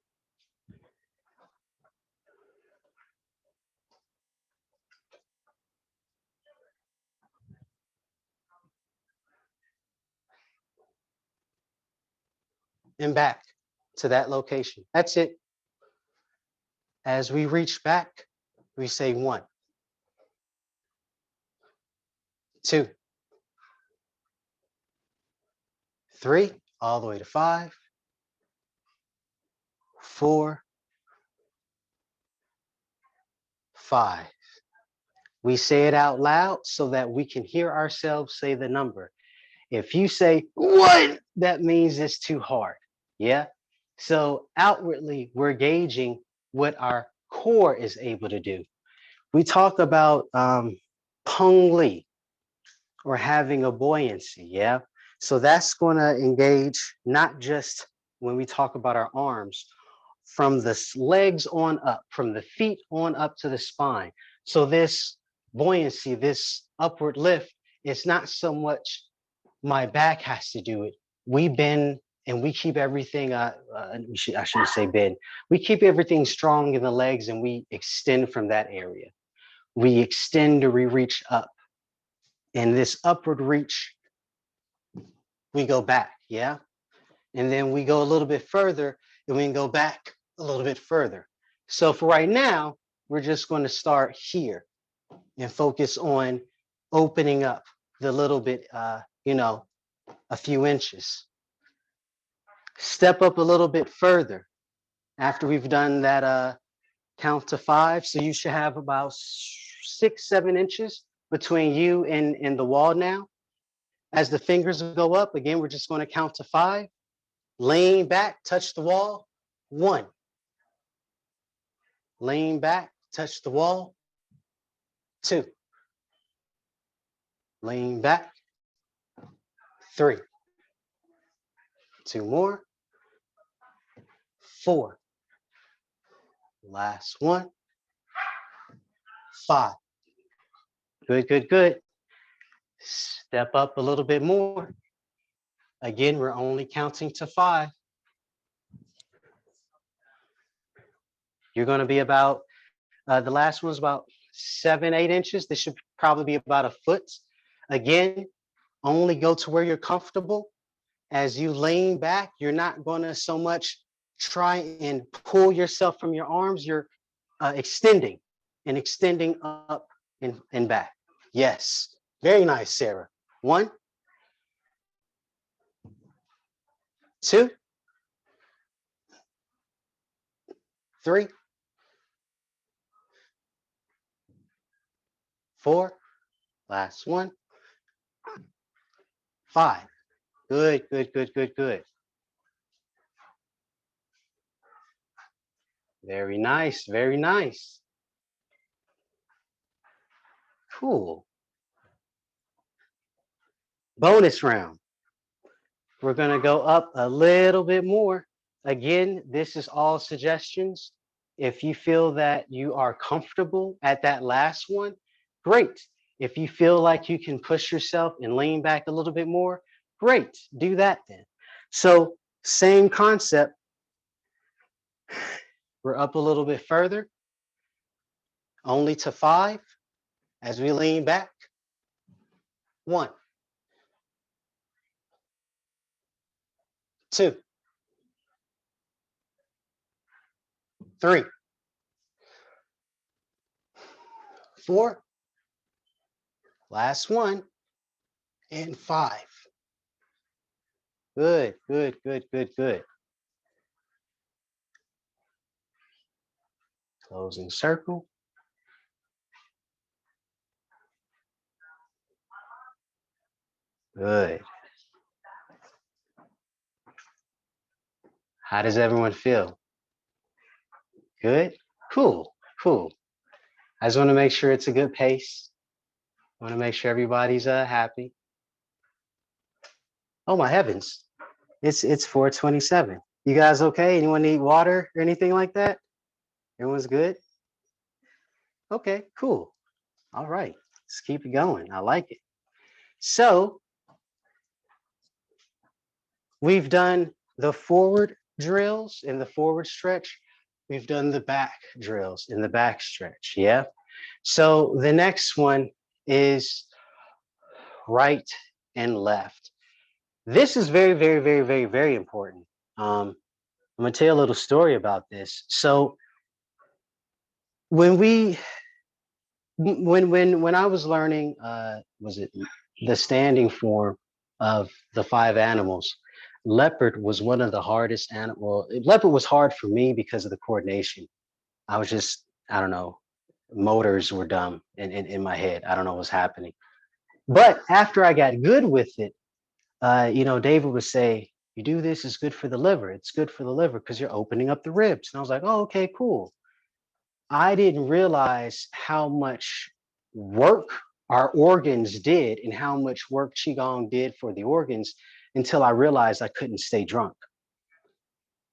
And back to that location. That's it. As we reach back, we say 1, 2, 3, all the way to 5, 4, 5. We say it out loud so that we can hear ourselves say the number. If you say 1, that means it's too hard. Yeah. So outwardly, we're gauging what our core is able to do. We talk about Peng Li, or having a buoyancy. Yeah. So that's going to engage not just when we talk about our arms, from the legs on up, from the feet on up to the spine. So this buoyancy, this upward lift, it's not so much my back has to do it. We bend and we keep everything, I shouldn't say bend. We keep everything strong in the legs and we extend from that area. We extend or we reach up. And this upward reach, we go back, yeah? And then we go a little bit further and we can go back a little bit further. So for right now, we're just going to start here and focus on opening up the little bit, a few inches. Step up a little bit further after we've done that count to 5. So you should have about 6, 7 inches between you and the wall now. As the fingers go up, again, we're just going to count to 5. Lean back, touch the wall. 1. Lean back, touch the wall. 2. Lean back. 3. 2 more. 4. Last one. 5. Good, good, good. Step up a little bit more. Again, we're only counting to 5. You're going to be about, the last one's about 7, 8 inches. This should probably be about a foot. Again, only go to where you're comfortable. As you lean back, you're not going to so much try and pull yourself from your arms. You're extending and extending up and back. Yes. Very nice, Sarah. 1, 2, 3, 4. Last one. 5. Good, good, good, good, good. Very nice, very nice. Cool. Bonus round. We're going to go up a little bit more. Again, this is all suggestions. If you feel that you are comfortable at that last one, great. If you feel like you can push yourself and lean back a little bit more, great. Do that then. So same concept. We're up a little bit further, only to 5 as we lean back. 1, 2, 3, 4, last one, and 5. Good, good, good, good, good. Closing circle. Good. How does everyone feel? Good? Cool, cool. I just want to make sure it's a good pace. I want to make sure everybody's happy. Oh my heavens. It's 4:27. You guys okay? Anyone need water or anything like that? Everyone's good? Okay, cool. All right. Let's keep it going. I like it. So we've done the forward drills in the forward stretch. We've done the back drills in the back stretch. Yeah. So the next one is right and left. This is very, very, very, very, very important. I'm gonna tell you a little story about this. So when I was learning, was it the standing form of the 5 animals? Leopard was one of the hardest animal. Leopard was hard for me because of the coordination. I was just, I don't know, motors were dumb in my head. I don't know what's happening. But after I got good with it, David would say, you do this, it's good for the liver. It's good for the liver because you're opening up the ribs. And I was like, oh, okay, cool. I didn't realize how much work our organs did and how much work Qigong did for the organs until I realized I couldn't stay drunk.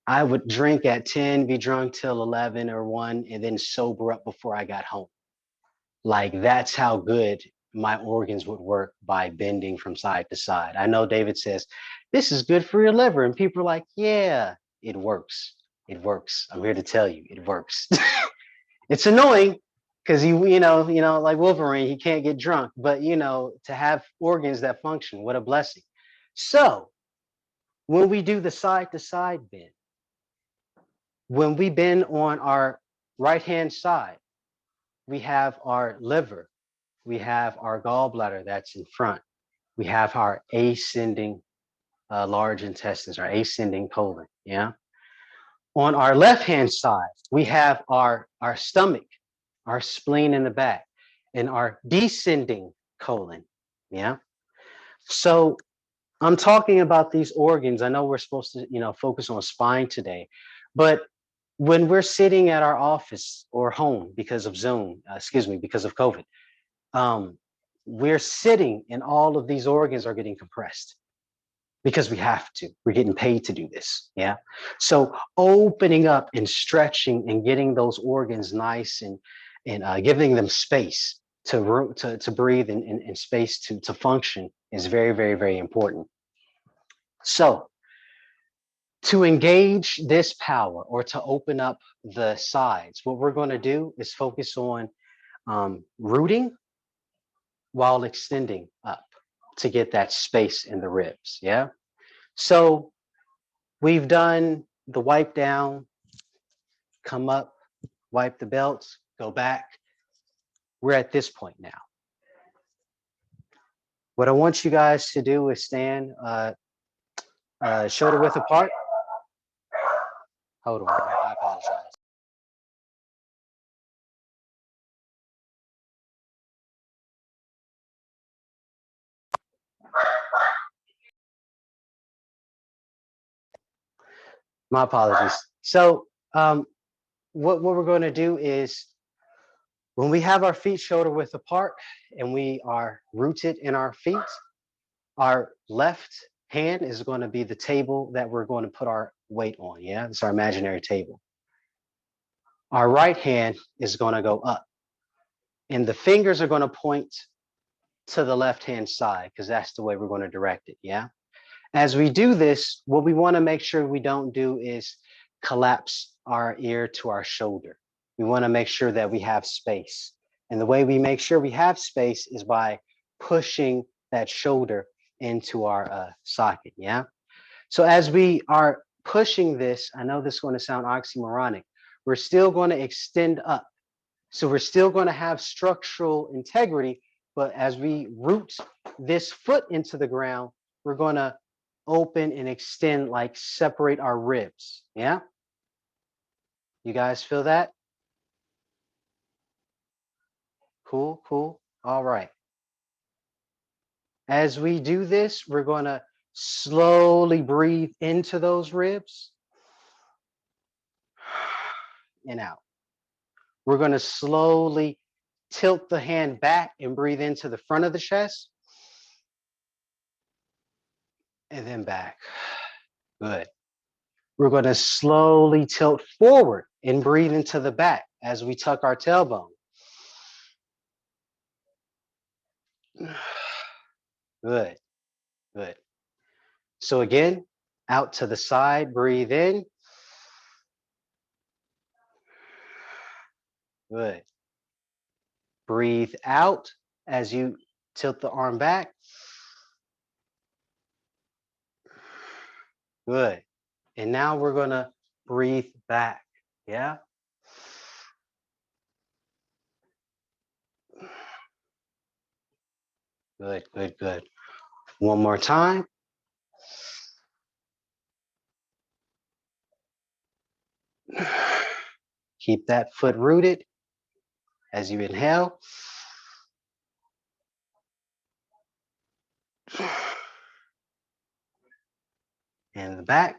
I would drink at 10, be drunk till 11 or 1, and then sober up before I got home. Like that's how good my organs would work by bending from side to side. I know David says, this is good for your liver. And people are like, yeah, it works. It works. I'm here to tell you, it works. It's annoying because like Wolverine, he can't get drunk, but to have organs that function, what a blessing. So when we do the side to side bend, when we bend on our right-hand side, we have our liver, we have our gallbladder that's in front, we have our ascending large intestines, our ascending colon, yeah? On our left-hand side, we have our stomach, our spleen in the back, and our descending colon, yeah? So I'm talking about these organs. I know we're supposed to, focus on spine today, but when we're sitting at our office or home because of Zoom, because of COVID, we're sitting and all of these organs are getting compressed because we have to. We're getting paid to do this. Yeah. So opening up and stretching and getting those organs nice and giving them space to breathe and space to function is very, very, very important. So to engage this power or to open up the sides, what we're going to do is focus on rooting while extending up to get that space in the ribs. Yeah. So we've done the wipe down, come up, wipe the belts, go back. We're at this point now. What I want you guys to do is stand shoulder width apart. Hold on, I apologize. My apologies. So what we're going to do is when we have our feet shoulder width apart and we are rooted in our feet, our left hand is going to be the table that we're going to put our weight on. Yeah, it's our imaginary table. Our right hand is going to go up and the fingers are going to point to the left-hand side because that's the way we're going to direct it. Yeah. As we do this, what we want to make sure we don't do is collapse our ear to our shoulder. We want to make sure that we have space. And the way we make sure we have space is by pushing that shoulder into our socket. Yeah. So as we are pushing this, I know this is going to sound oxymoronic, we're still going to extend up. So we're still going to have structural integrity, but as we root this foot into the ground, we're going to open and extend, like separate our ribs. Yeah? You guys feel that? Cool, cool. All right. As we do this, we're going to slowly breathe into those ribs and out. We're going to slowly tilt the hand back and breathe into the front of the chest and then back. Good. We're going to slowly tilt forward and breathe into the back as we tuck our tailbone. Good, good. So again, out to the side, breathe in. Good. Breathe out as you tilt the arm back. Good. And now we're going to breathe back. Yeah. Good, good, good. One more time. Keep that foot rooted as you inhale. And the back.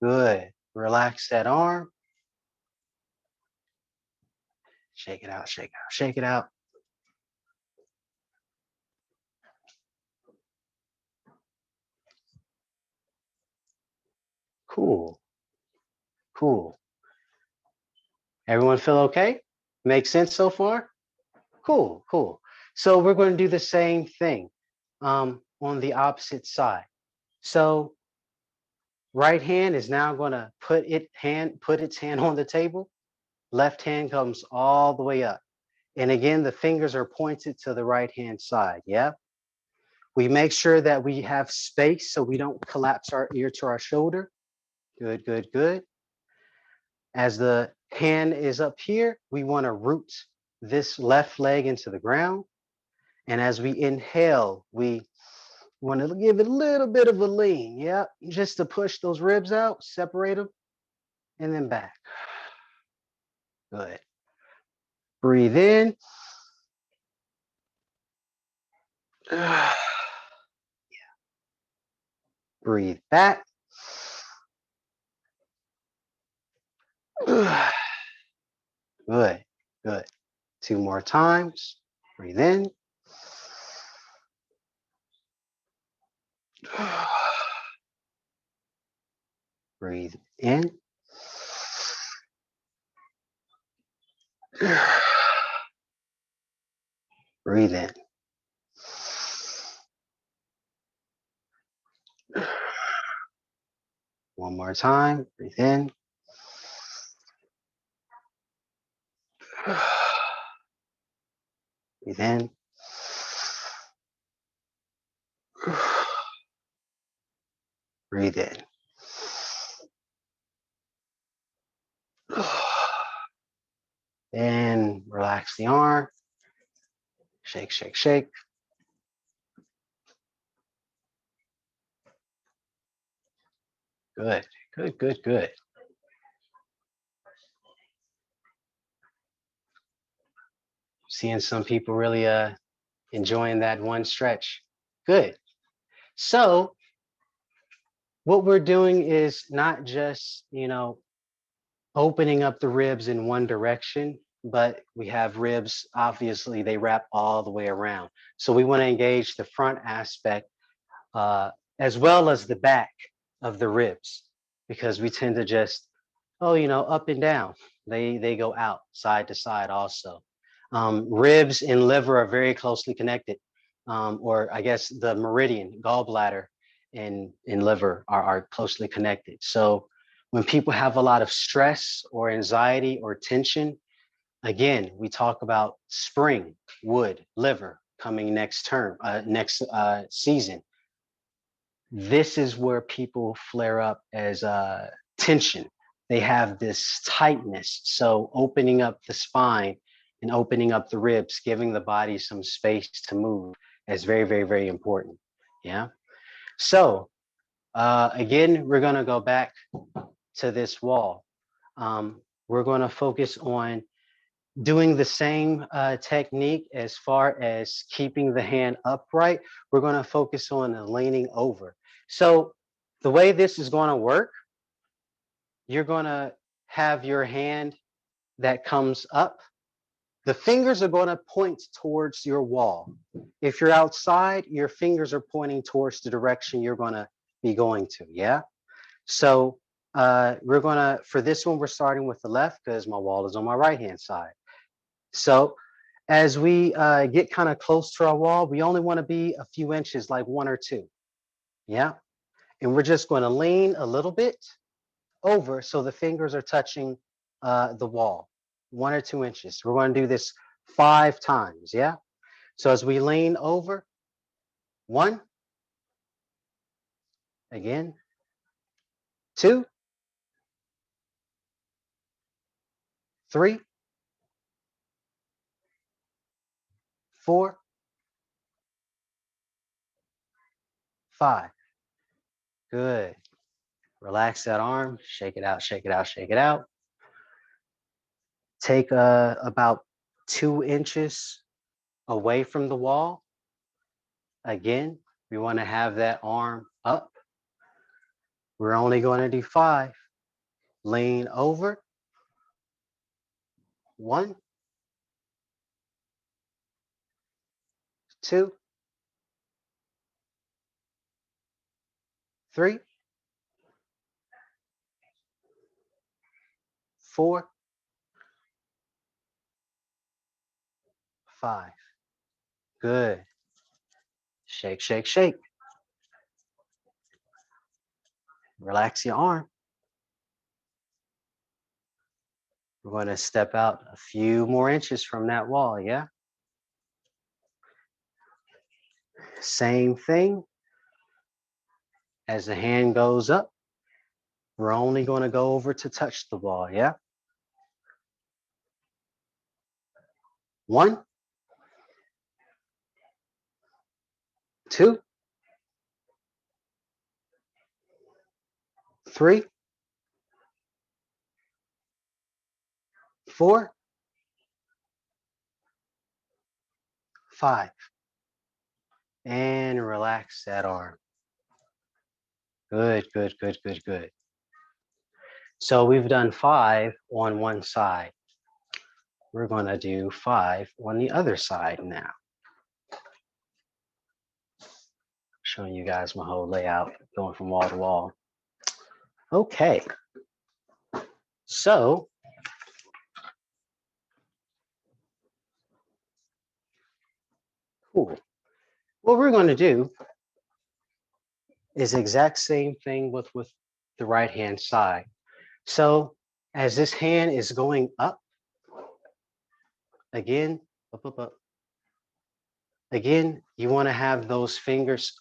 Good. Relax that arm. Shake it out, shake it out, shake it out. Cool. Cool. Everyone feel okay? Makes sense so far? Cool, cool. So we're going to do the same thing on the opposite side. So right hand is now going to put its hand on the table. Left hand comes all the way up. And again, the fingers are pointed to the right hand side. Yeah. We make sure that we have space so we don't collapse our ear to our shoulder. Good, good, good. As the hand is up here, we want to root this left leg into the ground. And as we inhale, we want to give it a little bit of a lean. Yeah, just to push those ribs out, separate them, and then back. Good. Breathe in. Yeah. Breathe back. Good, good. Two more times. Breathe in. Breathe in. Breathe in. One more time. Breathe in. Breathe in. Breathe in. And relax the arm. Shake, shake, shake. Good, good, good, good. Seeing some people really enjoying that one stretch. Good. So what we're doing is not just, opening up the ribs in one direction, but we have ribs, obviously, they wrap all the way around. So we want to engage the front aspect as well as the back of the ribs, because we tend to just, up and down. They go out side to side also. Ribs and liver are very closely connected, or I guess the meridian, gallbladder, and liver are closely connected. So when people have a lot of stress or anxiety or tension, again, we talk about spring, wood, liver, coming next term, next season. This is where people flare up as tension. They have this tightness. So opening up the spine and opening up the ribs, giving the body some space to move is very, very, very important. Yeah. So again, we're going to go back to this wall. We're going to focus on doing the same technique as far as keeping the hand upright. We're going to focus on leaning over. So the way this is going to work, you're going to have your hand that comes up. The fingers are going to point towards your wall. If you're outside, your fingers are pointing towards the direction you're going to be going to. Yeah. So we're going to, for this one, we're starting with the left because my wall is on my right hand side. So as we get kind of close to our wall, we only want to be a few inches, like 1 or 2. Yeah. And we're just going to lean a little bit over so the fingers are touching the wall, 1 or 2 inches. We're going to do this 5 times. Yeah. So as we lean over, 1, again, 2, 3, 4, 5. Good. Relax that arm, shake it out, shake it out, shake it out. Take about 2 inches away from the wall. Again, we want to have that arm up. We're only going to do 5. Lean over. 1, 2, 3, 4, 5. Good. Shake, shake, shake. Relax your arm. We're going to step out a few more inches from that wall, yeah? Same thing. As the hand goes up, we're only going to go over to touch the wall, yeah? 1, 2, 3, 4, 5. And relax that arm. Good, good, good, good, good. So we've done 5 on one side. We're going to do 5 on the other side now. Showing you guys my whole layout, going from wall to wall. Okay. So cool. What we're going to do is exact same thing with the right hand side. So as this hand is going up, again, up, up, up. Again, you want to have those fingers.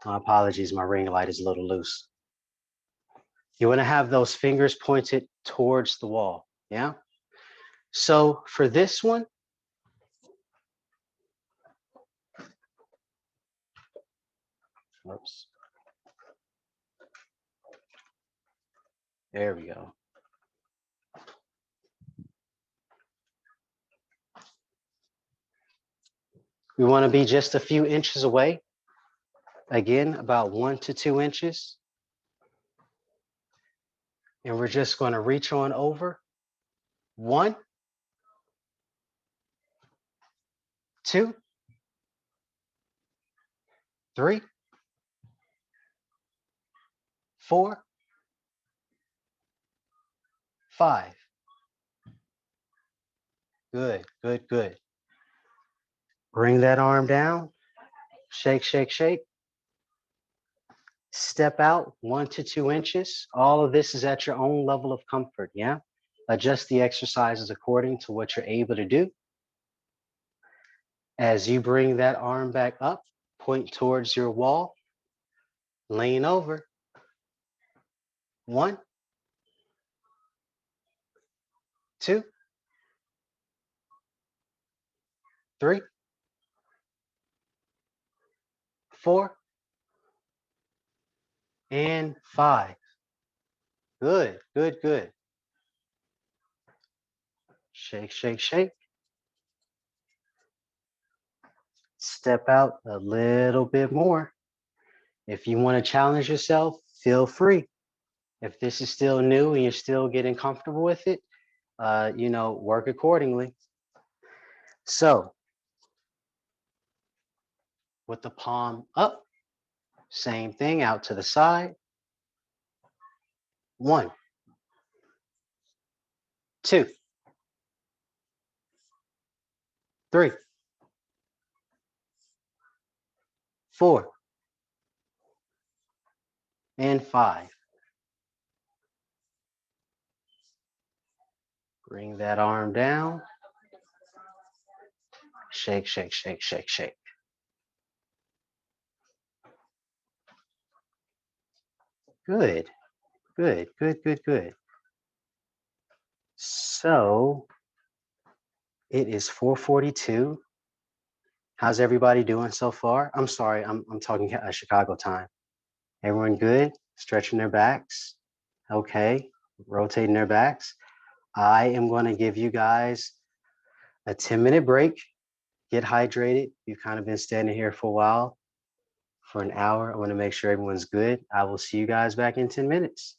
My apologies, my ring light is a little loose. You want to have those fingers pointed towards the wall. Yeah. So for this one, oops. There we go. We want to be just a few inches away. Again, about 1 to 2 inches. And we're just going to reach on over. 1, 2, 3, 4, 5. Good, good, good. Bring that arm down. Shake, shake, shake. Step out 1 to 2 inches. All of this is at your own level of comfort, yeah? Adjust the exercises according to what you're able to do. As you bring that arm back up, point towards your wall, lean over. 1, 2, 3, 4, and 5. Good, good, good. Shake, shake, shake. Step out a little bit more. If you want to challenge yourself, feel free. If this is still new and you're still getting comfortable with it, work accordingly. So, with the palm up, same thing, out to the side. 1, 2, 3, 4, and 5. Bring that arm down. Shake, shake, shake, shake, shake. Good, good, good, good, good. So it is 4:42. How's everybody doing so far? I'm sorry, I'm talking Chicago time. Everyone good? Stretching their backs? Okay, rotating their backs. I am going to give you guys a 10-minute break. Get hydrated. You've kind of been standing here for a while, for an hour. I want to make sure everyone's good. I will see you guys back in 10 minutes.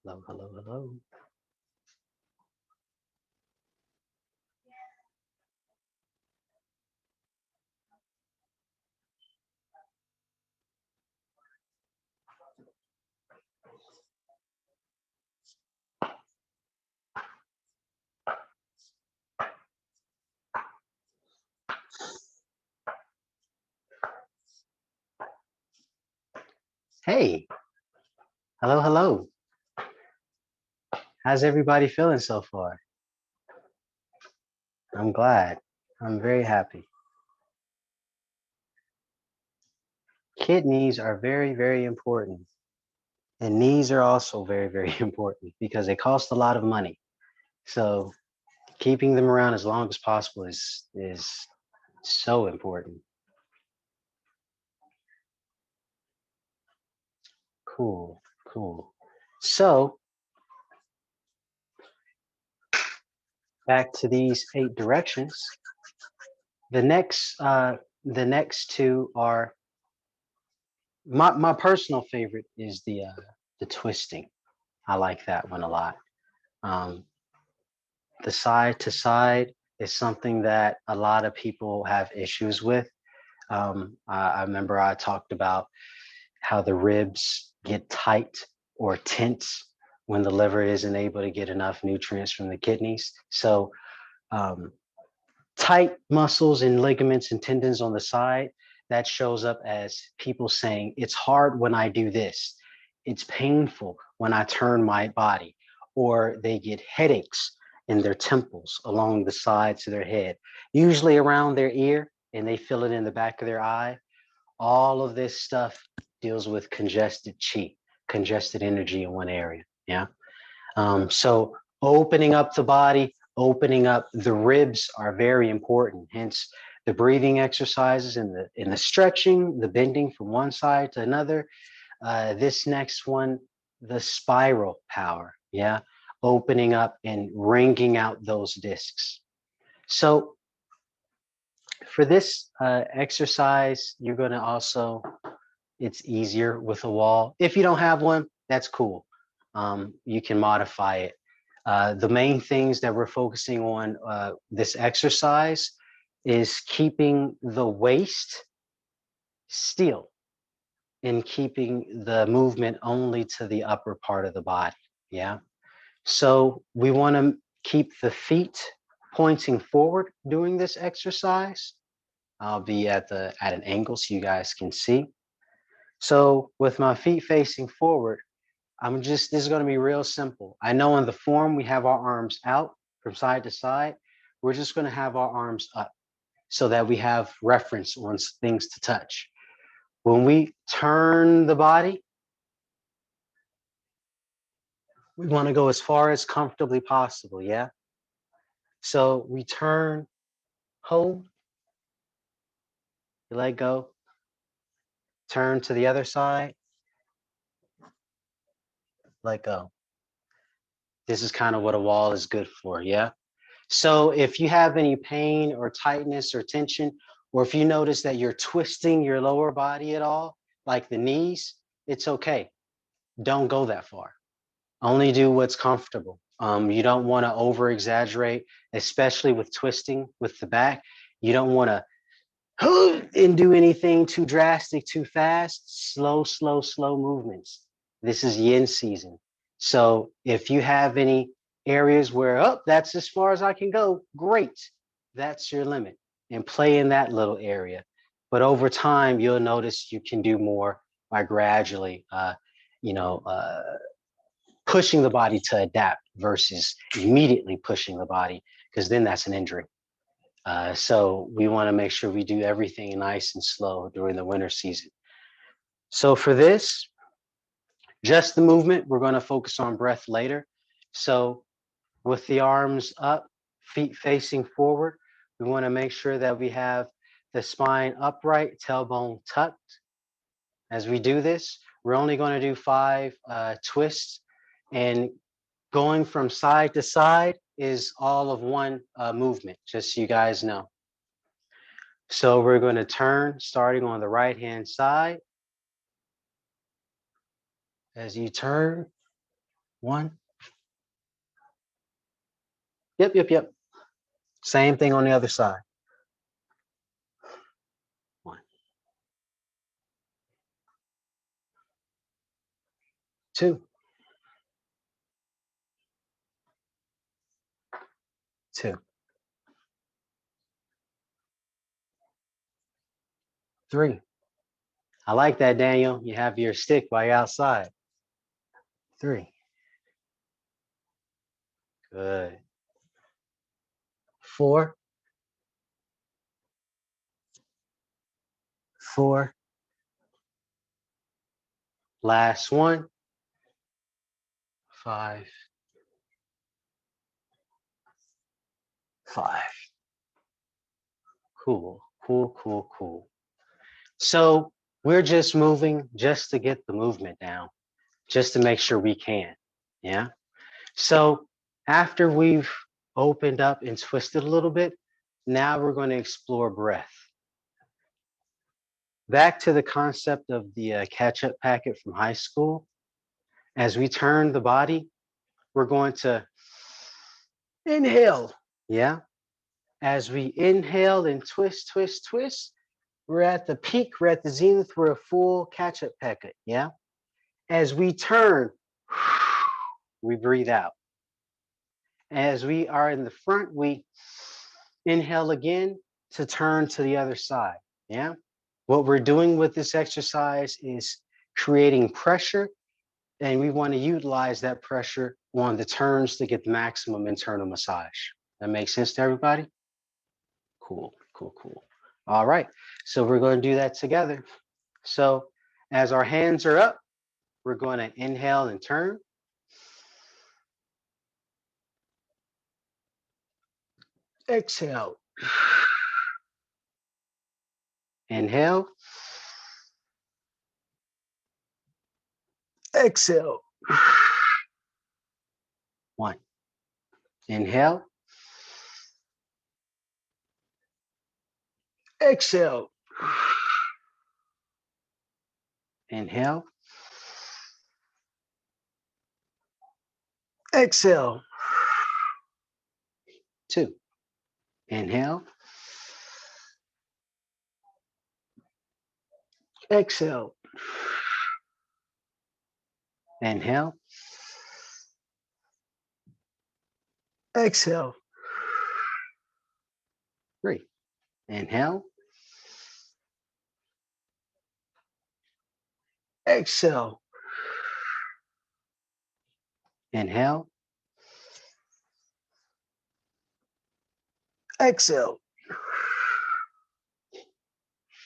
Hello, hello, hello. Hey, hello, hello. How's everybody feeling so far? I'm glad. I'm very happy. Kidneys are very, very important. And knees are also very, very important because they cost a lot of money. So keeping them around as long as possible is so important. Cool, cool. So back to these 8 directions. The next two are my personal favorite is the twisting. I like that one a lot. Um, the side to side is something that a lot of people have issues with. I remember I talked about how the ribs get tight or tense when the liver isn't able to get enough nutrients from the kidneys. So um, tight muscles and ligaments and tendons on the side, that shows up as people saying, it's hard when I do this. It's painful when I turn my body, or they get headaches in their temples along the sides of their head, usually around their ear, and they feel it in the back of their eye. All of this stuff deals with congested chi, congested energy in one area. Yeah. So opening up the body, opening up the ribs are very important. Hence the breathing exercises and the stretching, the bending from one side to another. This next one, the spiral power. Yeah. Opening up and wringing out those discs. So for this exercise, you're going to also, it's easier with a wall. If you don't have one, that's cool. You can modify it. The main things that we're focusing on this exercise is keeping the waist still and keeping the movement only to the upper part of the body. Yeah. So we want to keep the feet pointing forward during this exercise. I'll be at an angle so you guys can see. So with my feet facing forward, this is going to be real simple. I know in the form we have our arms out from side to side. We're just going to have our arms up so that we have reference on things to touch. When we turn the body, we want to go as far as comfortably possible. Yeah. So we turn, hold, let go, turn to the other side, let go. This is kind of what a wall is good for. Yeah. So if you have any pain or tightness or tension, or if you notice that you're twisting your lower body at all, like the knees, it's okay. Don't go that far. Only do what's comfortable. You don't want to over exaggerate, especially with twisting with the back. You don't want to and do anything too drastic, too fast. Slow, slow, slow movements. This is yin season. So if you have any areas where, oh, that's as far as I can go, great. That's your limit. And play in that little area. But over time, you'll notice you can do more by gradually, you know, pushing the body to adapt versus immediately pushing the body, because then that's an injury. So we want to make sure we do everything nice and slow during the winter season. So for this, just the movement, we're going to focus on breath later. So with the arms up, feet facing forward, we want to make sure that we have the spine upright, tailbone tucked. As we do this, we're only going to do 5 twists, and going from side to side is all of one movement, just so you guys know. So we're going to turn starting on the right hand side. As you turn, 1. Yep. Same thing on the other side. 1. 2. 2. 3. I like that, Daniel. You have your stick while you're outside. 3. Good. 4. 4. Last one. 5. 5. Cool. So we're just moving just to get the movement down, just to make sure we can. Yeah. So after we've opened up and twisted a little bit, now we're going to explore breath. Back to the concept of the catch-up packet from high school. As we turn the body, we're going to inhale. Yeah. As we inhale and twist, we're at the peak, we're at the zenith, we're a full catch-up packet. Yeah. As we turn, we breathe out. As we are in the front, we inhale again to turn to the other side. Yeah. What we're doing with this exercise is creating pressure, and we want to utilize that pressure on the turns to get the maximum internal massage. That makes sense to everybody? Cool. All right. So we're going to do that together. So as our hands are up, we're going to inhale and turn. Exhale. Inhale. Exhale. 1. Inhale. Exhale. Inhale. Exhale. 2. Inhale. Exhale. Inhale. Exhale. 3. Inhale. Exhale. Inhale. Exhale.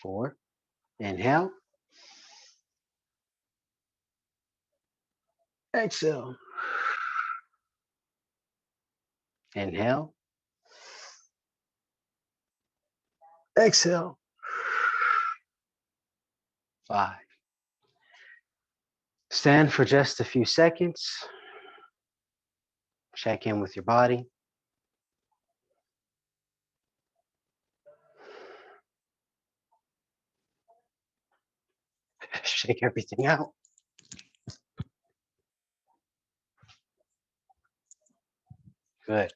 4. Inhale. Exhale. Inhale. Exhale. 5. Stand for just a few seconds. Check in with your body. Shake everything out. Good.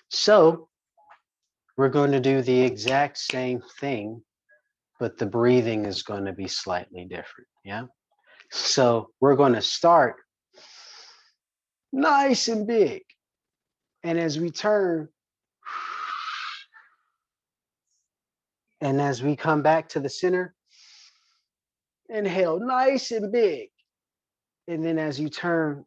So we're going to do the exact same thing, but the breathing is going to be slightly different. Yeah. So we're going to start nice and big. And as we turn, and as we come back to the center, inhale nice and big. And then as you turn,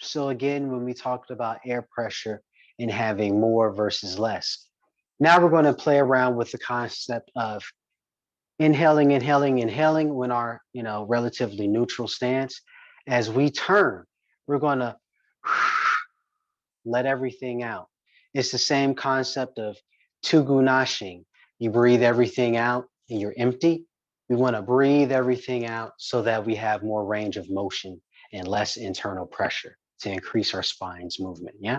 so again, when we talked about air pressure and having more versus less, now we're going to play around with the concept of inhaling when our, relatively neutral stance. As we turn, we're going to let everything out. It's the same concept of tugunashing. You breathe everything out and you're empty. We want to breathe everything out so that we have more range of motion and less internal pressure to increase our spine's movement. Yeah.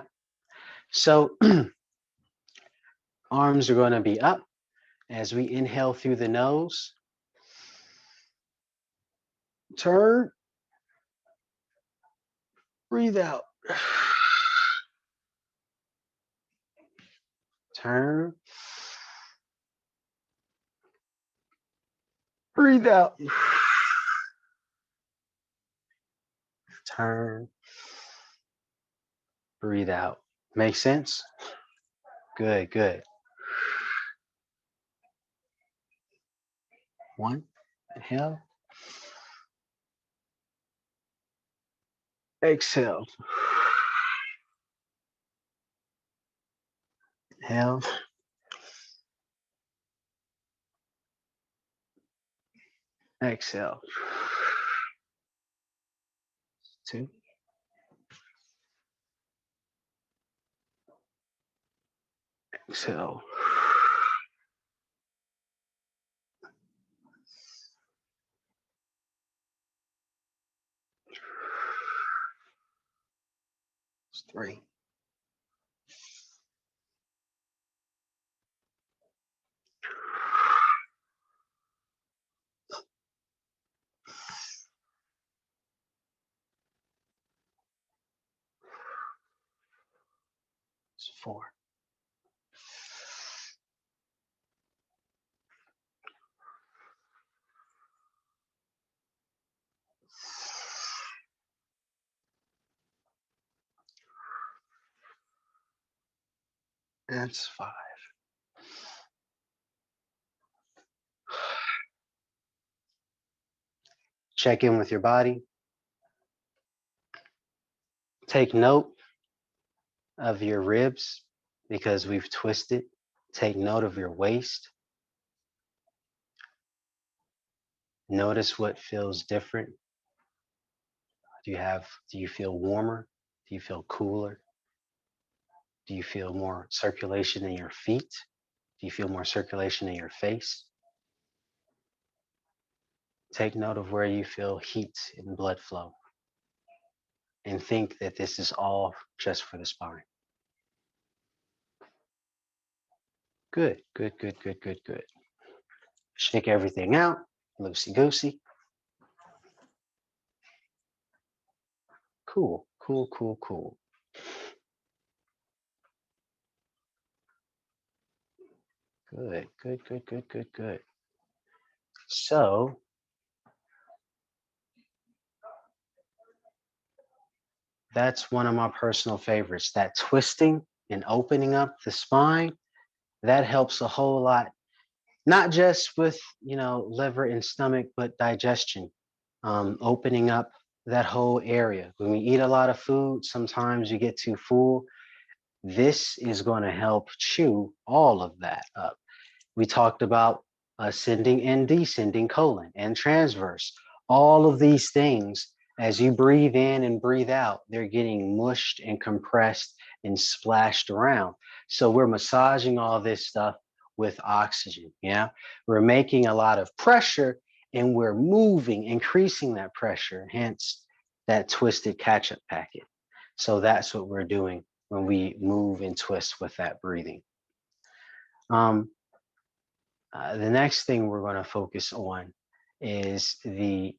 So arms are going to be up as we inhale through the nose. Turn. Breathe out. Turn. Breathe out. Turn. Breathe out. Make sense? Good, good. One. Inhale. Exhale. Inhale. Exhale. 2. Exhale. It's 3. It's 4. That's 5. Check in with your body. Take note of your ribs because we've twisted. Take note of your waist. Notice what feels different. Do you feel warmer? Do you feel cooler? Do you feel more circulation in your feet? Do you feel more circulation in your face? Take note of where you feel heat and blood flow. And think that this is all just for the spine. Good, good, good, good, good, good. Shake everything out, loosey-goosey. Cool, cool, cool, cool. Good, good, good, good, good, good. So, that's one of my personal favorites. That twisting and opening up the spine, that helps a whole lot. Not just with, liver and stomach, but digestion. Opening up that whole area. When we eat a lot of food, sometimes you get too full. This is going to help chew all of that up. We talked about ascending and descending colon and transverse. All of these things, as you breathe in and breathe out, they're getting mushed and compressed and splashed around. So we're massaging all this stuff with oxygen. Yeah, we're making a lot of pressure and we're moving, increasing that pressure, hence that twisted catch-up packet. So that's what we're doing when we move and twist with that breathing. The next thing we're going to focus on is the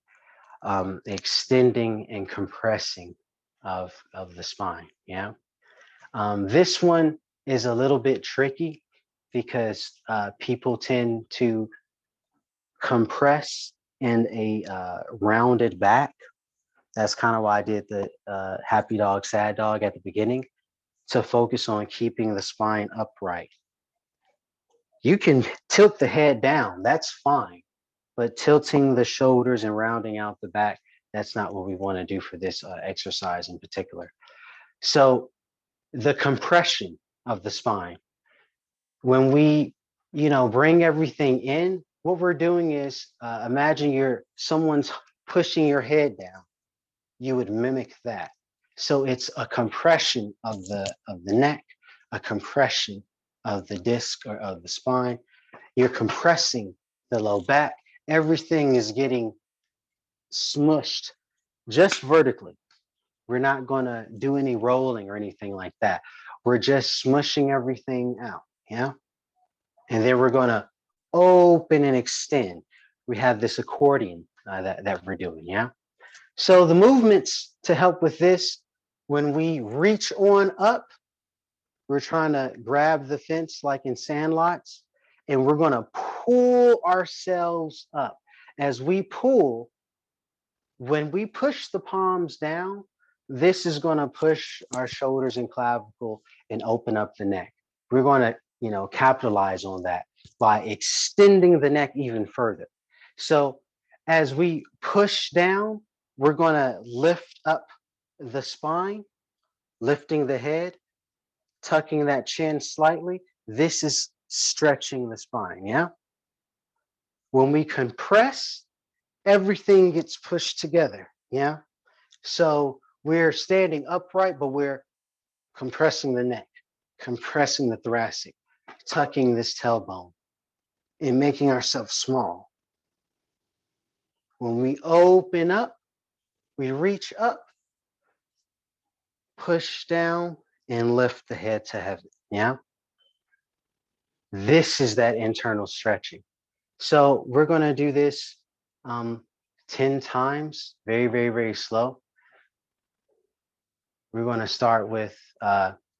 extending and compressing of the spine. Yeah. This one is a little bit tricky because people tend to compress in a rounded back. That's kind of why I did the happy dog, sad dog at the beginning, to focus on keeping the spine upright. You can tilt the head down, that's fine, but tilting the shoulders and rounding out the back, that's not what we want to do for this exercise in particular. So the compression of the spine, when we, bring everything in, what we're doing is imagine someone's pushing your head down. You would mimic that. So it's a compression of the neck, a compression of the disc or of the spine. You're compressing the low back. Everything is getting smushed just vertically. We're not going to do any rolling or anything like that. We're just smushing everything out. Yeah. And then we're going to open and extend. We have this accordion that we're doing. Yeah. So the movements to help with this, when we reach on up, we're trying to grab the fence like in sandlots, and we're going to pull ourselves up. As we pull, when we push the palms down, this is going to push our shoulders and clavicle and open up the neck. We're going to, capitalize on that by extending the neck even further. So as we push down, we're going to lift up the spine, lifting the head, tucking that chin slightly. This is stretching the spine. Yeah. When we compress, everything gets pushed together. Yeah. So we're standing upright, but we're compressing the neck, compressing the thoracic, tucking this tailbone, and making ourselves small. When we open up, we reach up, push down, and lift the head to heaven. Yeah. This is that internal stretching. So we're going to do this 10 times, very, very, very slow. We're going to start with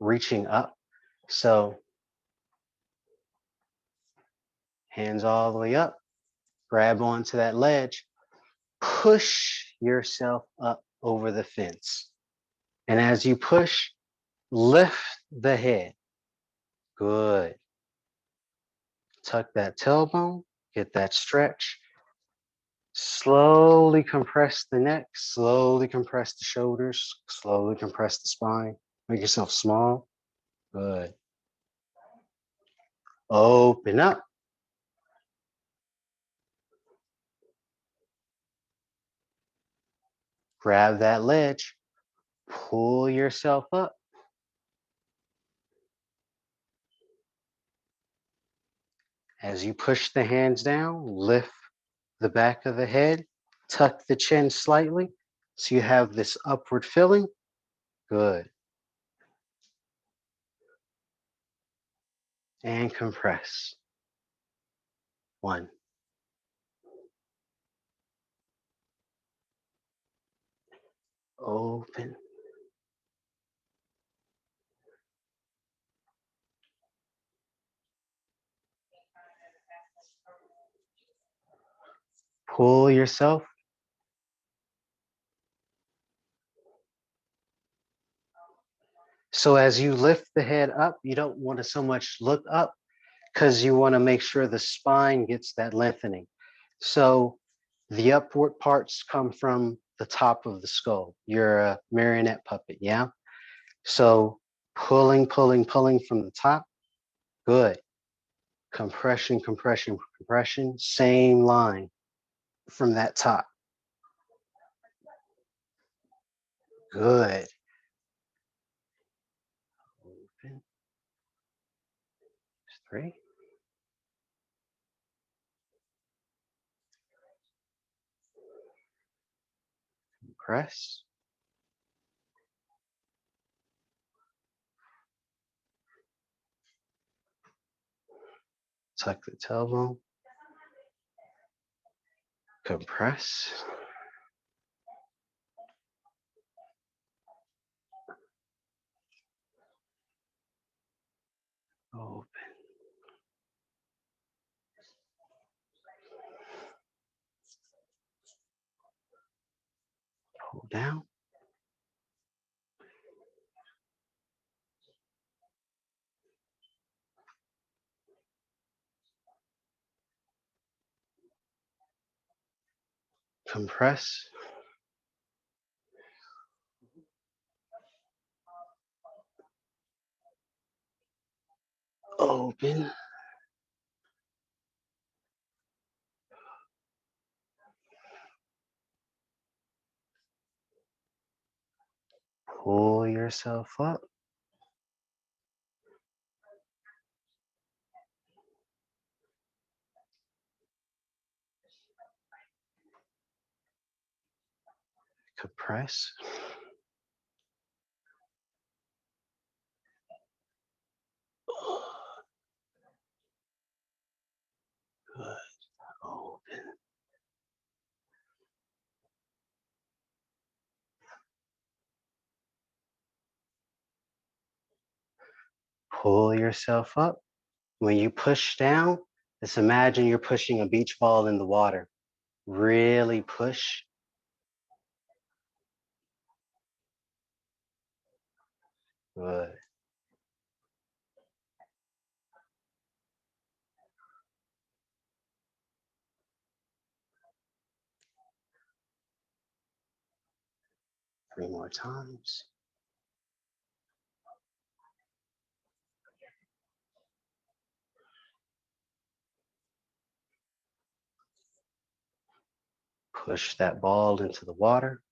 reaching up. So hands all the way up, grab onto that ledge, push yourself up over the fence. And as you push, lift the head. Good. Tuck that tailbone, get that stretch. Slowly compress the neck, slowly compress the shoulders, slowly compress the spine. Make yourself small. Good. Open up. Grab that ledge, pull yourself up. As you push the hands down, lift the back of the head, tuck the chin slightly so you have this upward filling. Good. And compress. 1. Open. Pull yourself. So as you lift the head up, you don't want to so much look up because you want to make sure the spine gets that lengthening. So the upward parts come from the top of the skull. You're a marionette puppet, yeah? So pulling, pulling, pulling from the top. Good. Compression, compression, compression. Same line from that top. Good. Open. 3. Press. Tuck the tailbone. Compress. Open. Pull down. Compress. Open. Pull yourself up. Compress. Good. Open. Pull yourself up. When you push down, just imagine you're pushing a beach ball in the water. Really push. Good. Three more times. Push that ball into the water.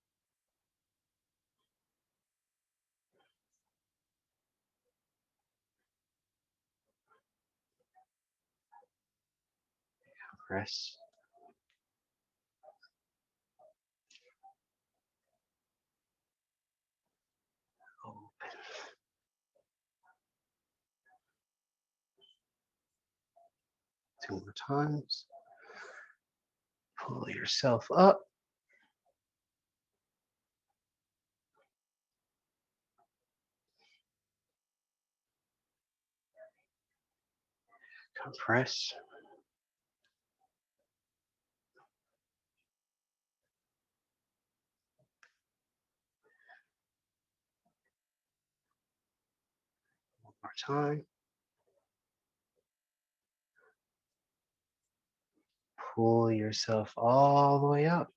Press. Open. Two more times. Pull yourself up. Compress. One more time. Pull yourself all the way up.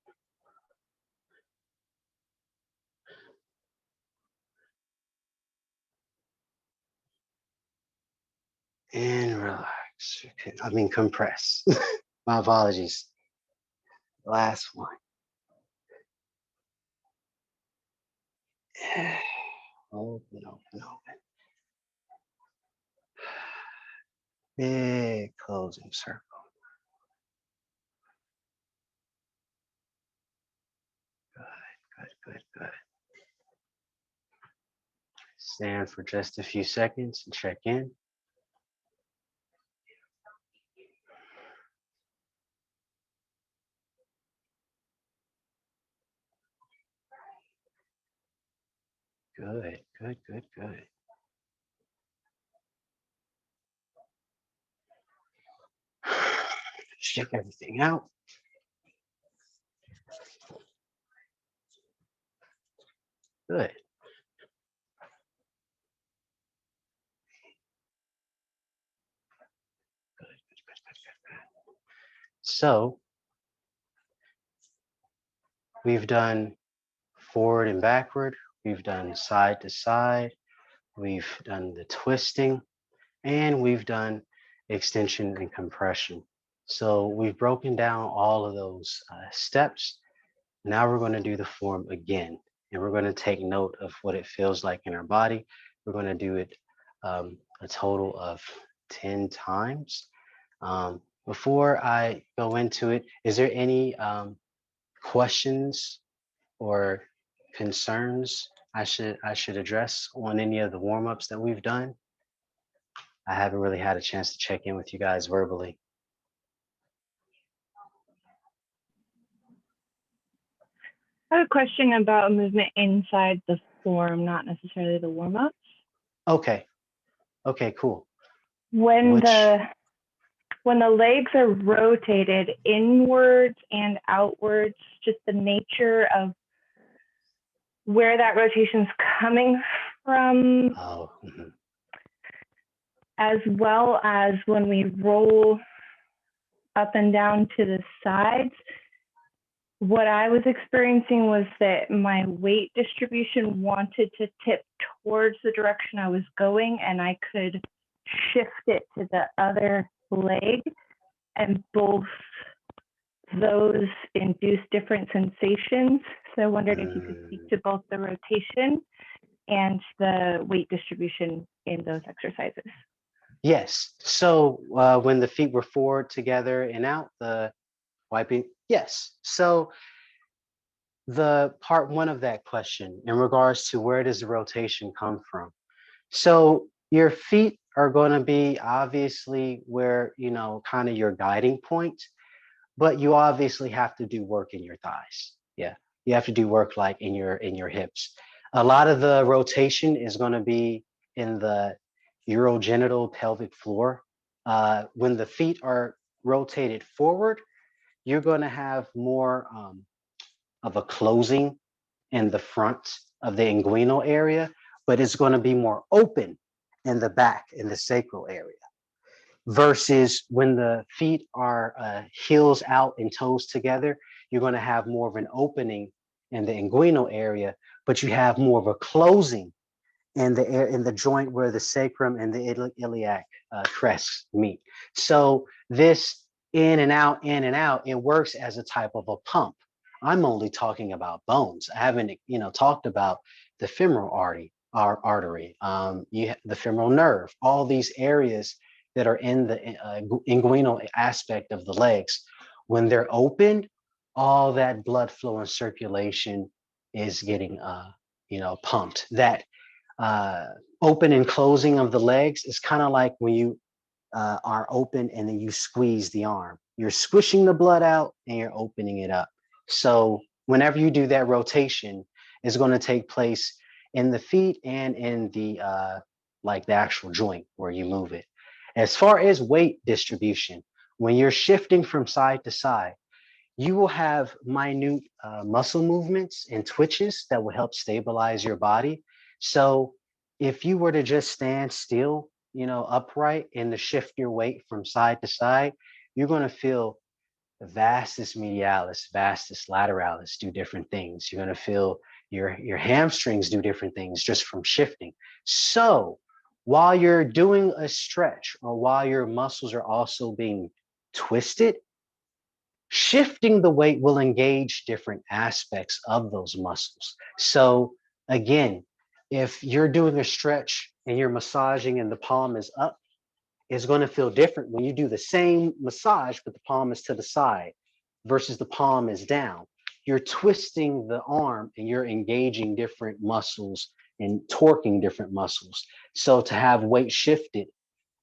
And relax. Okay, I mean, compress. My apologies. Last one. Open, open, open. Big closing circle. Good, good, good. Stand for just a few seconds and check in. Good, good, good, good. Check everything out. Good. Good, good, good, good, good, good. So we've done forward and backward. We've done side to side. We've done the twisting, and we've done extension and compression. So we've broken down all of those steps. Now we're going to do the form again, and we're going to take note of what it feels like in our body. We're going to do it a total of 10 times. Before I go into it, is there any questions or concerns I should address on any of the warm-ups that we've done? I haven't really had a chance to check in with you guys verbally. I have a question about movement inside the form, not necessarily the warm-ups. Okay. Okay, cool. When the legs are rotated inwards and outwards, just the nature of where that rotation's coming from, Oh, as well as when we roll up and down to the sides, what I was experiencing was that my weight distribution wanted to tip towards the direction I was going, and I could shift it to the other leg, and both those induce different sensations. So I wondered if you could speak to both the rotation and the weight distribution in those exercises. yes. So when the feet were forward, together, and out, the wiping, yes. So the part one of that question in regards to where does the rotation come from? So your feet are going to be obviously where, you know, kind of your guiding point, but you obviously have to do work in your thighs. Yeah. You have to do work like in your hips. A lot of the rotation is going to be in the urogenital pelvic floor. When the feet are rotated forward, you're going to have more of a closing in the front of the inguinal area, but it's going to be more open in the back in the sacral area. Versus when the feet are heels out and toes together, you're going to have more of an opening in the inguinal area, but you have more of a closing in the joint where the sacrum and the iliac crests meet. So this in and out, it works as a type of a pump. I'm only talking about bones. I haven't, talked about the femoral artery, the femoral nerve, all these areas that are in the inguinal aspect of the legs. When they're opened, all that blood flow and circulation is getting, pumped. That open and closing of the legs is kind of like when you are open and then you squeeze the arm. You're squishing the blood out and you're opening it up. So whenever you do that rotation, it's going to take place in the feet and in the like the actual joint where you move it. As far as weight distribution, when you're shifting from side to side, you will have minute muscle movements and twitches that will help stabilize your body. So if you were to just stand still, upright and to shift your weight from side to side, you're going to feel vastus medialis, vastus lateralis do different things. You're going to feel your hamstrings do different things just from shifting. So while you're doing a stretch or while your muscles are also being twisted, shifting the weight will engage different aspects of those muscles. So again, if you're doing a stretch and you're massaging and the palm is up, it's going to feel different when you do the same massage, but the palm is to the side versus the palm is down. You're twisting the arm and you're engaging different muscles and torquing different muscles. So to have weight shifted,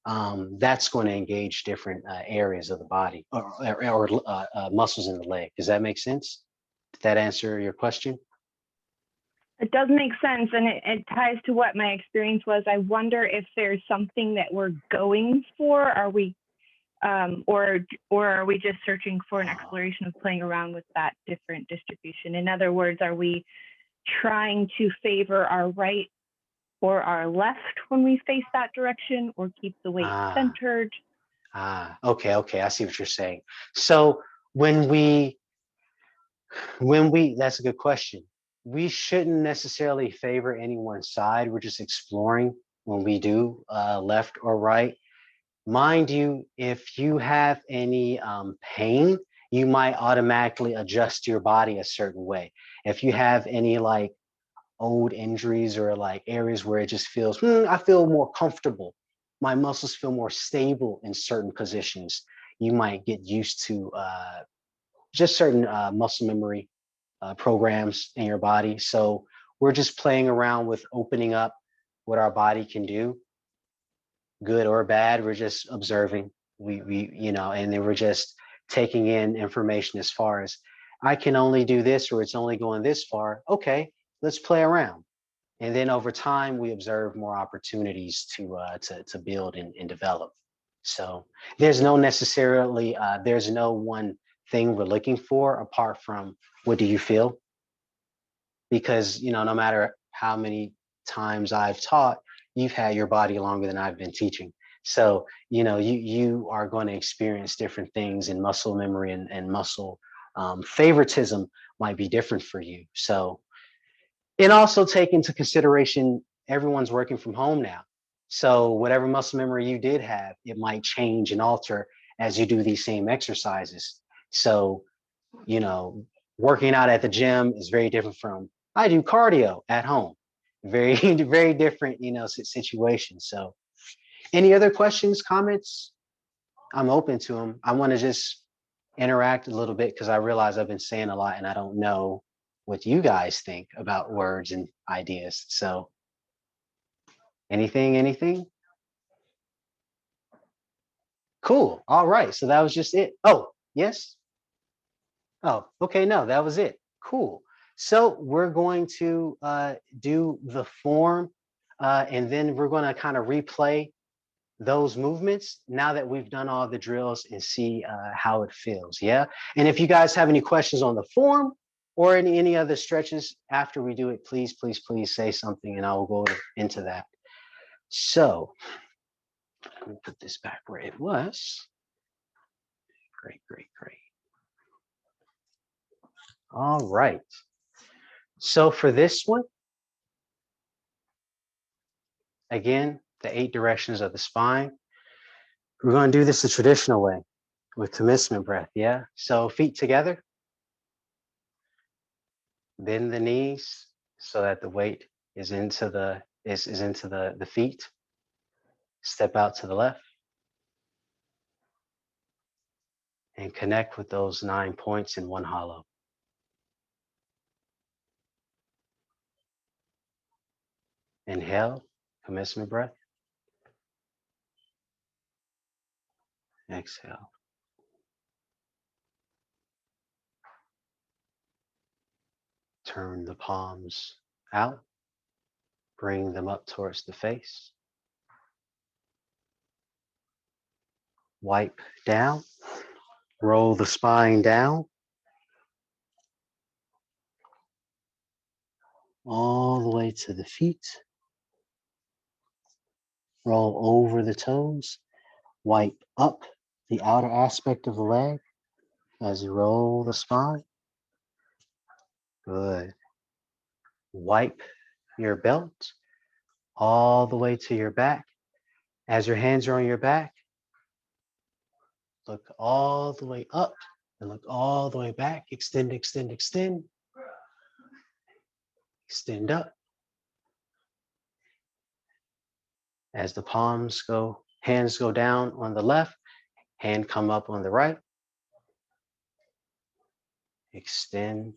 that's going to engage different areas of the body or muscles in the leg. Does that make sense? Did that answer your question? It does make sense, and it ties to what my experience was. I wonder if there's something that we're going for. Are we, or are we just searching for an exploration of playing around with that different distribution? In other words, are we trying to favor our right or our left when we face that direction, or keep the weight centered? Okay. I see what you're saying. So when we, that's a good question. We shouldn't necessarily favor any one side. We're just exploring when we do left or right. Mind you, if you have any pain, you might automatically adjust your body a certain way. If you have any like old injuries or like areas where it just feels, I feel more comfortable. My muscles feel more stable in certain positions. You might get used to just certain muscle memory programs in your body. So we're just playing around with opening up what our body can do, good or bad. We're just observing. And then we're just taking in information as far as I can only do this or it's only going this far. Okay, let's play around. And then over time, we observe more opportunities to build and develop. So there's no necessarily, there's no one thing we're looking for apart from what do you feel? Because, no matter how many times I've taught, you've had your body longer than I've been teaching. So, you are going to experience different things in muscle memory and muscle favoritism might be different for you. So, and also take into consideration, everyone's working from home now. So whatever muscle memory you did have, it might change and alter as you do these same exercises. So, working out at the gym is very different from I do cardio at home. Very, very different, situation. So any other questions, comments? I'm open to them. I want to just interact a little bit because I realize I've been saying a lot and I don't know what you guys think about words and ideas. So anything? Cool. All right. So that was just it. Oh, yes. Oh, okay. No, that was it. Cool. So we're going to do the form And then we're going to kind of replay those movements now that we've done all the drills and see how it feels. Yeah. And if you guys have any questions on the form or any other stretches after we do it, please, please, please say something and I will go into that. So let me put this back where it was. Great, great, great. All right. So for this one, again, the 8 directions of the spine. We're going to do this the traditional way with commencement breath. Yeah. So feet together. Bend the knees so that the weight is into the into the feet. Step out to the left and connect with those 9 points in one hollow. Inhale, commencement breath. Exhale. Turn the palms out. Bring them up towards the face. Wipe down. Roll the spine down. All the way to the feet. Roll over the toes. Wipe up the outer aspect of the leg as you roll the spine. Good. Wipe your belt all the way to your back. As your hands are on your back, look all the way up and look all the way back. Extend, extend, extend. Extend up. As the palms go, hands go down on the left, hand come up on the right. Extend.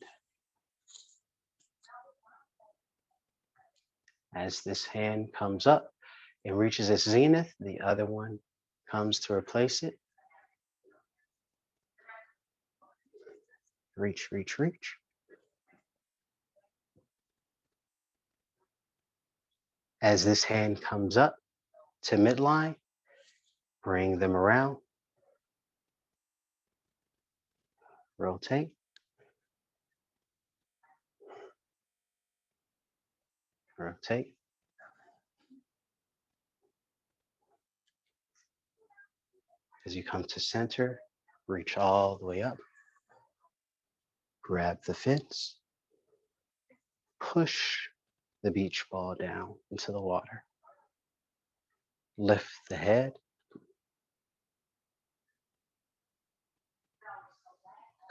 As this hand comes up and reaches its zenith, the other one comes to replace it. Reach, reach, reach. As this hand comes up to midline, bring them around. Rotate. Rotate. As you come to center, reach all the way up. Grab the fins. Push the beach ball down into the water. Lift the head.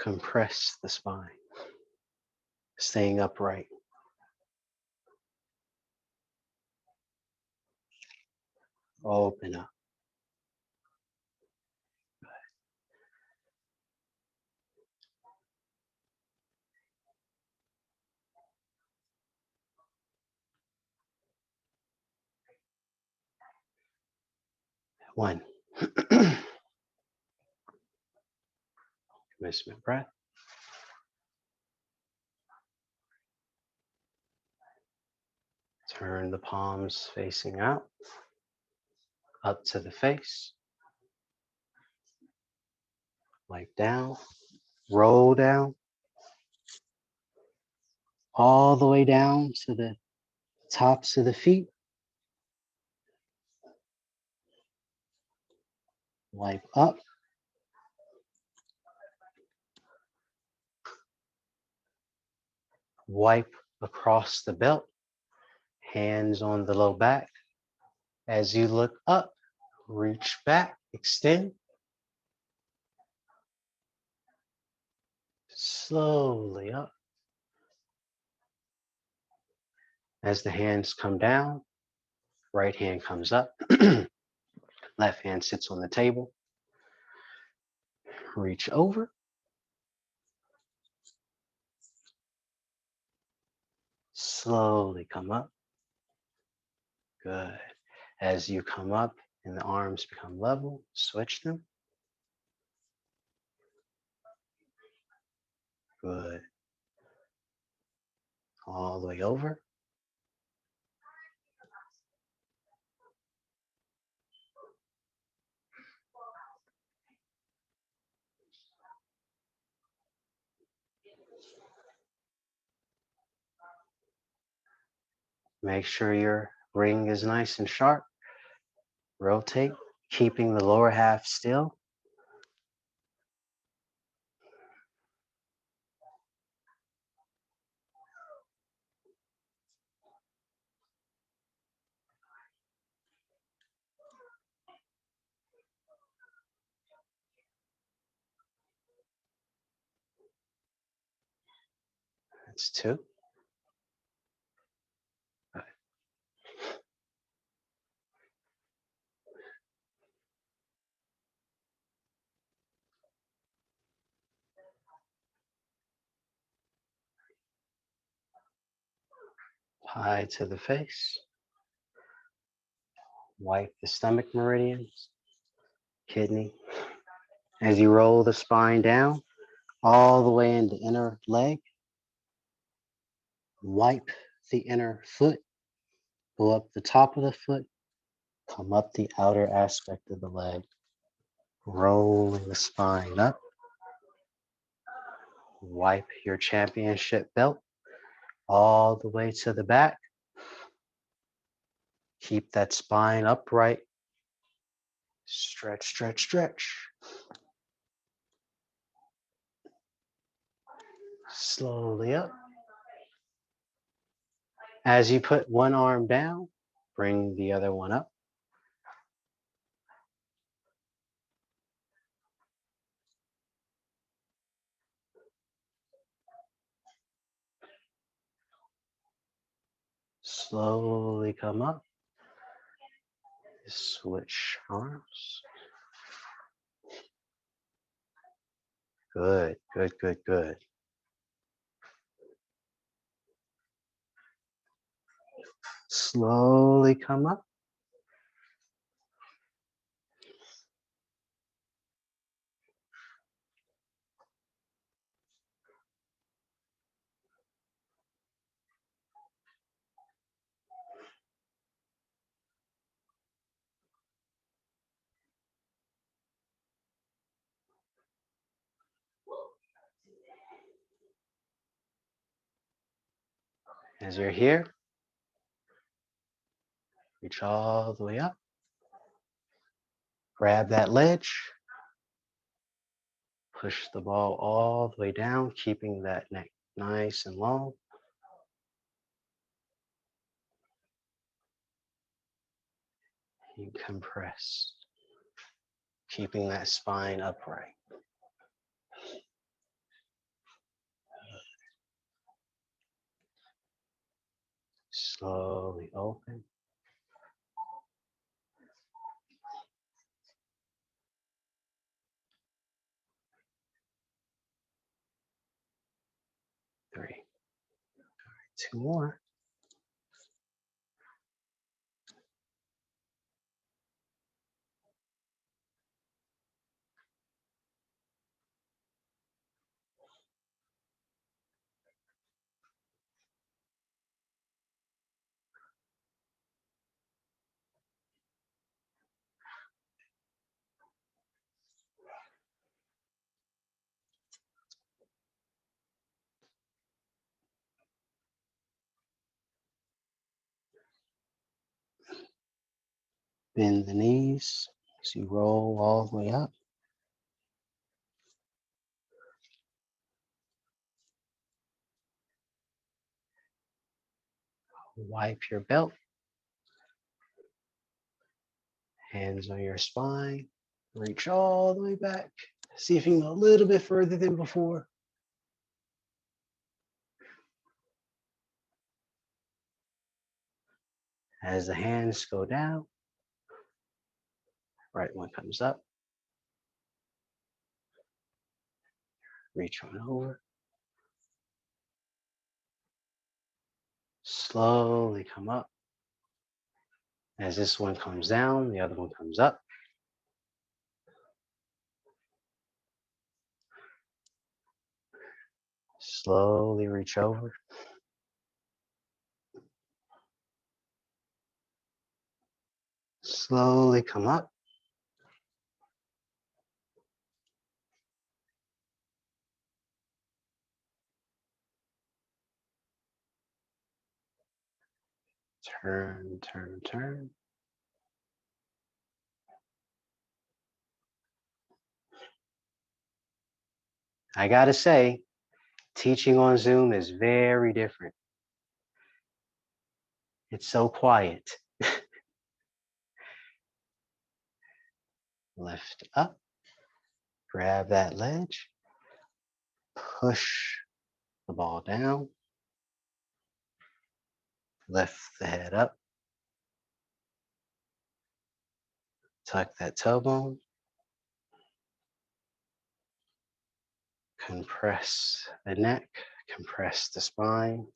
Compress the spine. Staying upright. Open up. One. Commencement breath. Turn the palms facing out, up to the face. Wipe down, roll down, all the way down to the tops of the feet. Wipe up. Wipe across the belt, hands on the low back. As you look up, reach back, extend. Slowly up. As the hands come down, right hand comes up. Left hand sits on the table. Reach over. Slowly come up. Good. As you come up and the arms become level, switch them. Good. All the way over. Make sure your ring is nice and sharp. Rotate, keeping the lower half still. That's 2. High to the face. Wipe the stomach meridians, kidney. As you roll the spine down, all the way into inner leg. Wipe the inner foot, go up the top of the foot, come up the outer aspect of the leg, rolling the spine up. Wipe your championship belt all the way to the back. Keep that spine upright. Stretch, stretch, stretch. Slowly up. As you put one arm down, bring the other one up. Slowly come up. Switch arms. Good, good, good, good. Slowly come up. As you're here, reach all the way up. Grab that ledge. Push the ball all the way down, keeping that neck nice and long. You compress, keeping that spine upright. Slowly open. Three. 2 more. Bend the knees as you roll all the way up. Wipe your belt. Hands on your spine. Reach all the way back. See if you can go a little bit further than before. As the hands go down, right one comes up. Reach on over. Slowly come up. As this one comes down, the other one comes up. Slowly reach over. Slowly come up. Turn, turn, turn. I gotta say, teaching on Zoom is very different. It's so quiet. Lift up, grab that ledge, push the ball down, lift the head up, tuck that tailbone, compress the neck, compress the spine.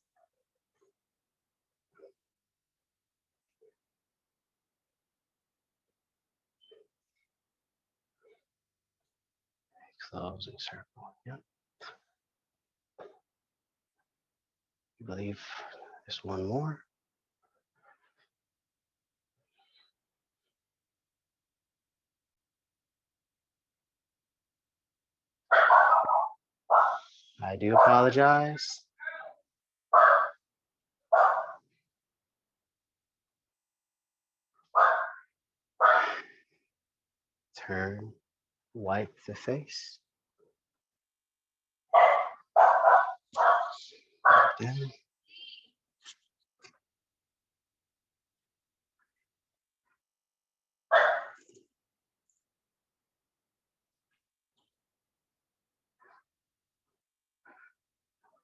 Closing circle. Yep. I believe there's one more. I do apologize. Turn, wipe the face. Down.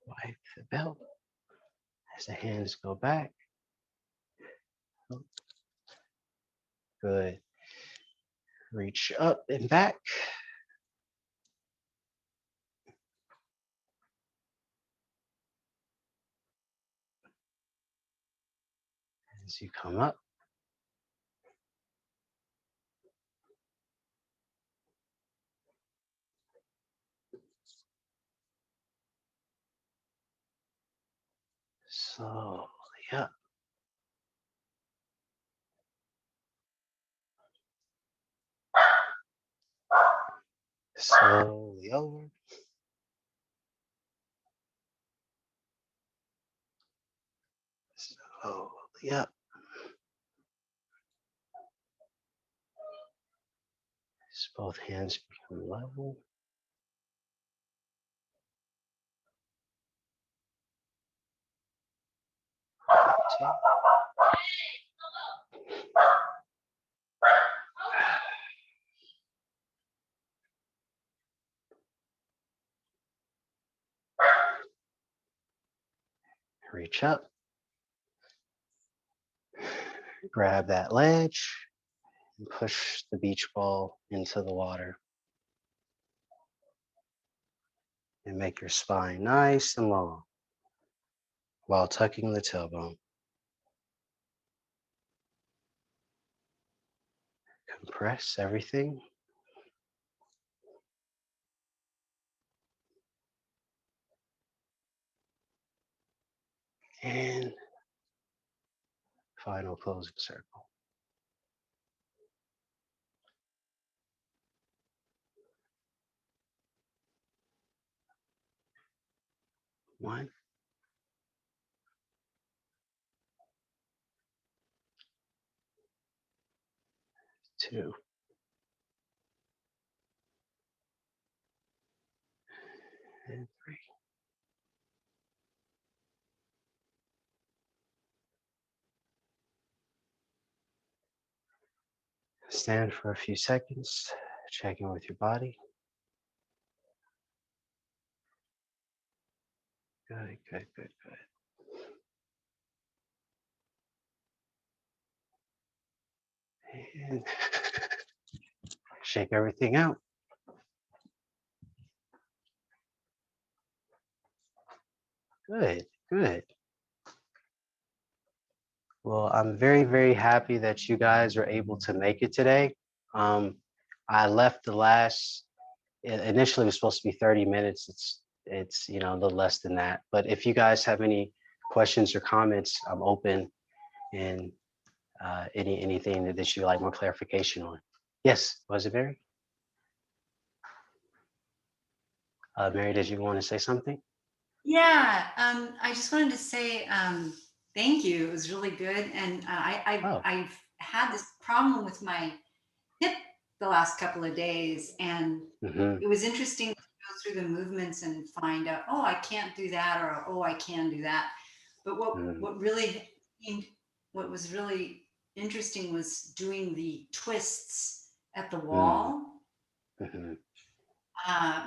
Wipe the belt as the hands go back. Good. Reach up and back. As you come up. Slowly up. Slowly over. Slowly up. As both hands become level. Rotate. Reach up. Grab that ledge and push the beach ball into the water. And make your spine nice and long while tucking the tailbone. Compress everything. And final closing circle. One, two, and three. Stand for a few seconds, check in with your body. Good, good, good, good. And shake everything out. Good, good. Well, I'm very, very happy that you guys are able to make it today. I left the last, initially it was supposed to be 30 minutes. It's a little less than that. But if you guys have any questions or comments, I'm open, and anything that you'd like more clarification on. Yes, was it Mary? Mary, did you want to say something? Yeah, I just wanted to say Thank you. It was really good. And Oh. I've had this problem with my hip the last couple of days. And Mhm. it was interesting to go through the movements and find out, oh, I can't do that, or oh, I can do that. But Mhm. what was really interesting was doing the twists at the Mhm. wall, Mhm.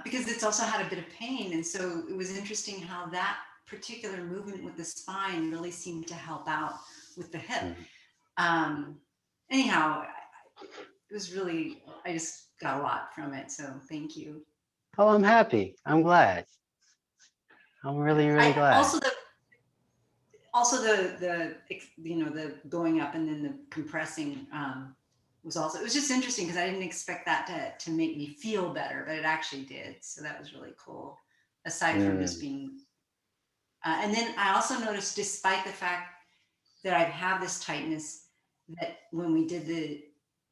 because it's also had a bit of pain. And so it was interesting how that particular movement with the spine really seemed to help out with the hip. Mhm. Um, anyhow, it was really, I just got a lot from it. So thank you. Oh, I'm happy. I'm glad. I'm really, really I glad. also the going up and then the compressing, was also, it was just interesting because I didn't expect that to make me feel better, but it actually did. So that was really cool, aside from just Mm. being, and then I also noticed, despite the fact that I have this tightness, that when we did the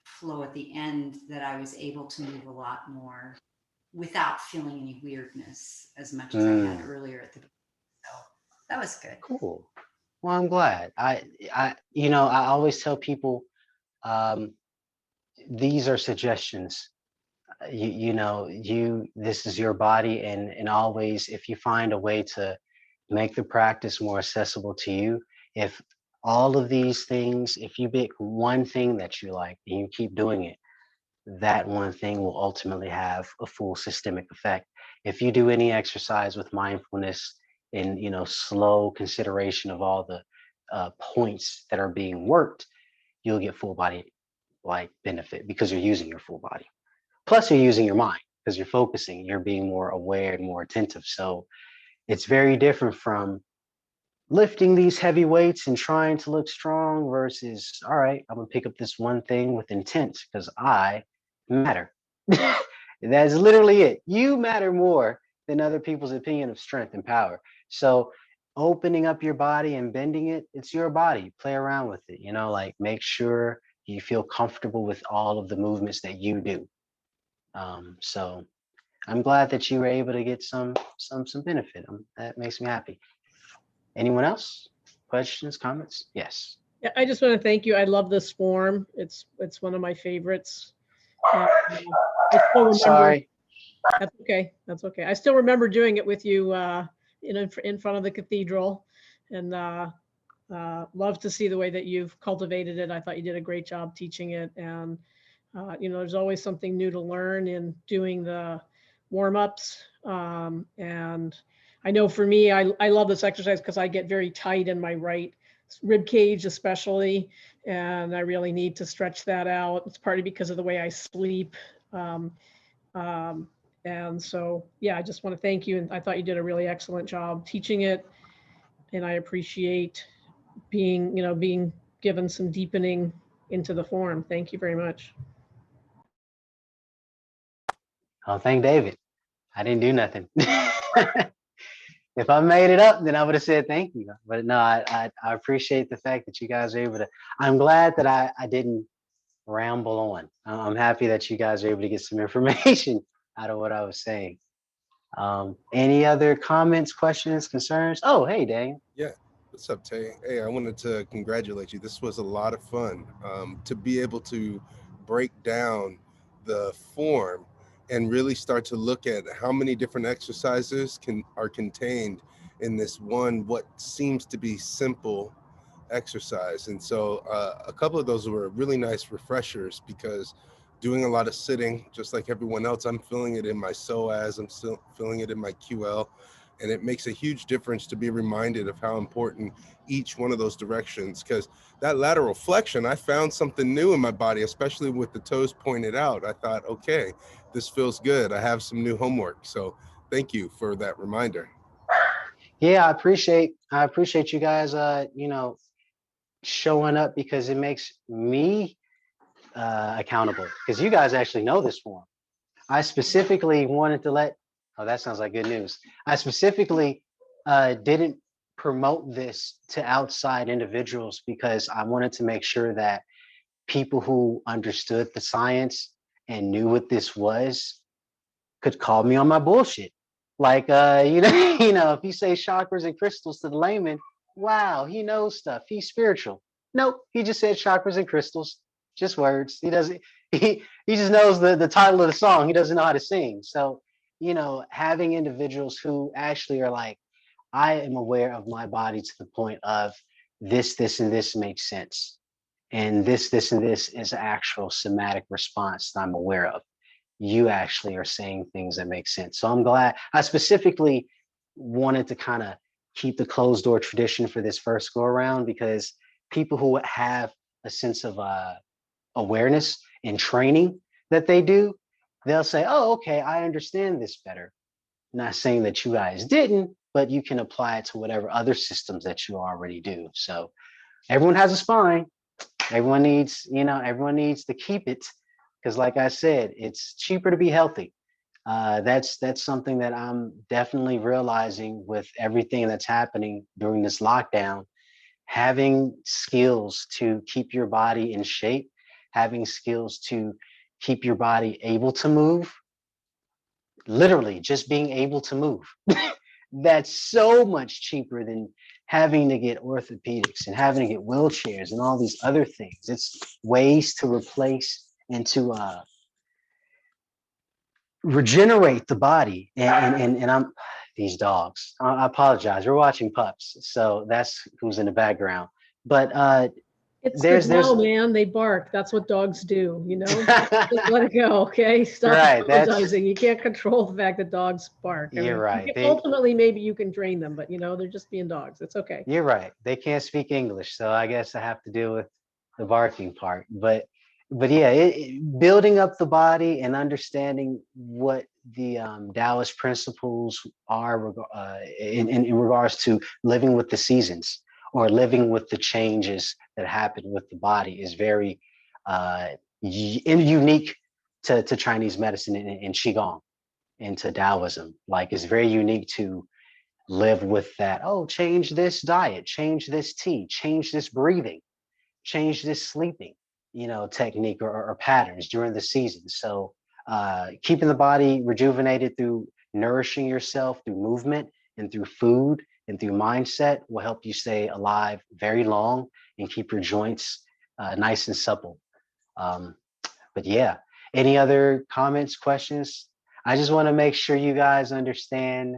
flow at the end, that I was able to move a lot more without feeling any weirdness as much as I had Mm. earlier at the beginning. So that was good. Cool. Well, I'm glad. I always tell people, um, these are suggestions. This is your body, and always, if you find a way to make the practice more accessible to you, if all of these things, if you pick one thing that you like and you keep doing it, that one thing will ultimately have a full systemic effect. If you do any exercise with mindfulness and slow consideration of all the points that are being worked, you'll get full body like benefit because you're using your full body. Plus, you're using your mind because you're focusing, you're being more aware and more attentive. So it's very different from lifting these heavy weights and trying to look strong versus, all right, I'm gonna pick up this one thing with intent because I matter. That's literally it. You matter more than other people's opinion of strength and power. So opening up your body and bending it, it's your body. Play around with it, like make sure you feel comfortable with all of the movements that you do. So I'm glad that you were able to get some benefit. That makes me happy. Anyone else? Questions, comments? Yes. Yeah, I just want to thank you. I love this form. It's one of my favorites. And, I still remember. Sorry. That's okay. That's okay. I still remember doing it with you in front of the cathedral, and love to see the way that you've cultivated it. I thought you did a great job teaching it, and there's always something new to learn in doing the warm ups. And I know for me, I love this exercise because I get very tight in my right rib cage, especially, and I really need to stretch that out. It's partly because of the way I sleep. Um, um, and so, yeah, I just want to thank you. And I thought you did a really excellent job teaching it. And I appreciate being given some deepening into the form. Thank you very much. Oh, thank David. I didn't do nothing. If I made it up, then I would have said thank you. But no, I appreciate the fact that you guys are able to. I'm glad that I didn't ramble on. I'm happy that you guys are able to get some information out of what I was saying. Any other comments, questions, concerns? Oh, hey, Daniel. Yeah. What's up, Tay? Hey, I wanted to congratulate you. This was a lot of fun to be able to break down the form and really start to look at how many different exercises are contained in this one, what seems to be simple exercise. And so a couple of those were really nice refreshers because doing a lot of sitting, just like everyone else, I'm feeling it in my psoas, I'm still feeling it in my QL. And it makes a huge difference to be reminded of how important each one of those directions, because that lateral flexion, I found something new in my body, especially with the toes pointed out. I thought, okay, this feels good. I have some new homework. So thank you for that reminder. Yeah, I appreciate you guys showing up because it makes me accountable because you guys actually know this form. I specifically wanted to oh, that sounds like good news. I specifically didn't promote this to outside individuals because I wanted to make sure that people who understood the science and knew what this was could call me on my bullshit. Like, if you say chakras and crystals to the layman, wow, he knows stuff. He's spiritual. Nope, he just said chakras and crystals, just words. He doesn't. He just knows the title of the song. He doesn't know how to sing. So, having individuals who actually are like, I am aware of my body to the point of this, and this makes sense, and this, and this is actual somatic response that I'm aware of. You actually are saying things that make sense. So I'm glad. I specifically wanted to kind of keep the closed door tradition for this first go around, because people who have a sense of awareness and training that they do, they'll say, oh, okay, I understand this better. Not saying that you guys didn't, but you can apply it to whatever other systems that you already do. So everyone has a spine. Everyone needs to keep it, because like I said, it's cheaper to be healthy. That's something that I'm definitely realizing with everything that's happening during this lockdown. Having skills to keep your body in shape, having skills to keep your body able to move, literally just being able to move. That's so much cheaper than having to get orthopedics and having to get wheelchairs and all these other things. It's ways to replace and to regenerate the body. And I'm these dogs. I apologize. We're watching pups, so that's who's in the background. But It's there's the smell, man. They bark. That's what dogs do, Just let it go, okay? Stop Right, that's- apologizing. You can't control the fact that dogs bark. You're right. Ultimately, maybe you can train them, but they're just being dogs. It's okay. You're right. They can't speak English, so I guess I have to deal with the barking part. But yeah, building up the body and understanding what the Taoist principles are in regards to living with the seasons or living with the changes that happen with the body is very unique to Chinese medicine and Qigong and to Taoism. Like it's very unique to live with that. Oh, change this diet, change this tea, change this breathing, change this sleeping, technique or patterns during the season. So keeping the body rejuvenated through nourishing yourself through movement and through food and through mindset will help you stay alive very long and keep your joints nice and supple. But yeah, any other comments, questions? I just want to make sure you guys understand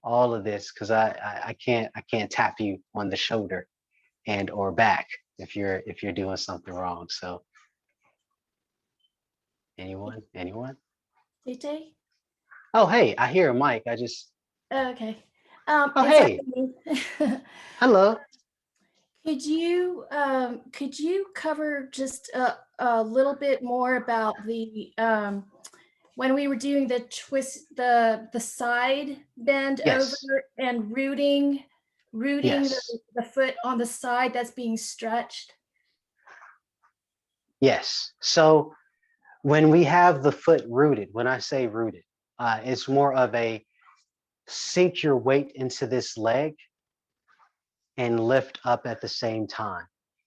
all of this, because I can't tap you on the shoulder and or back if you're doing something wrong. So anyone? Tetteh? Oh, hey, I hear a mic. I just Okay. Oh, it's hey. Irene. Hello. Could you cover just a little bit more about the when we were doing the twist, the side bend Yes. over and rooting Yes. the foot on the side that's being stretched? Yes. So when we have the foot rooted, when I say rooted, it's more of a sink your weight into this leg and lift up at the same time.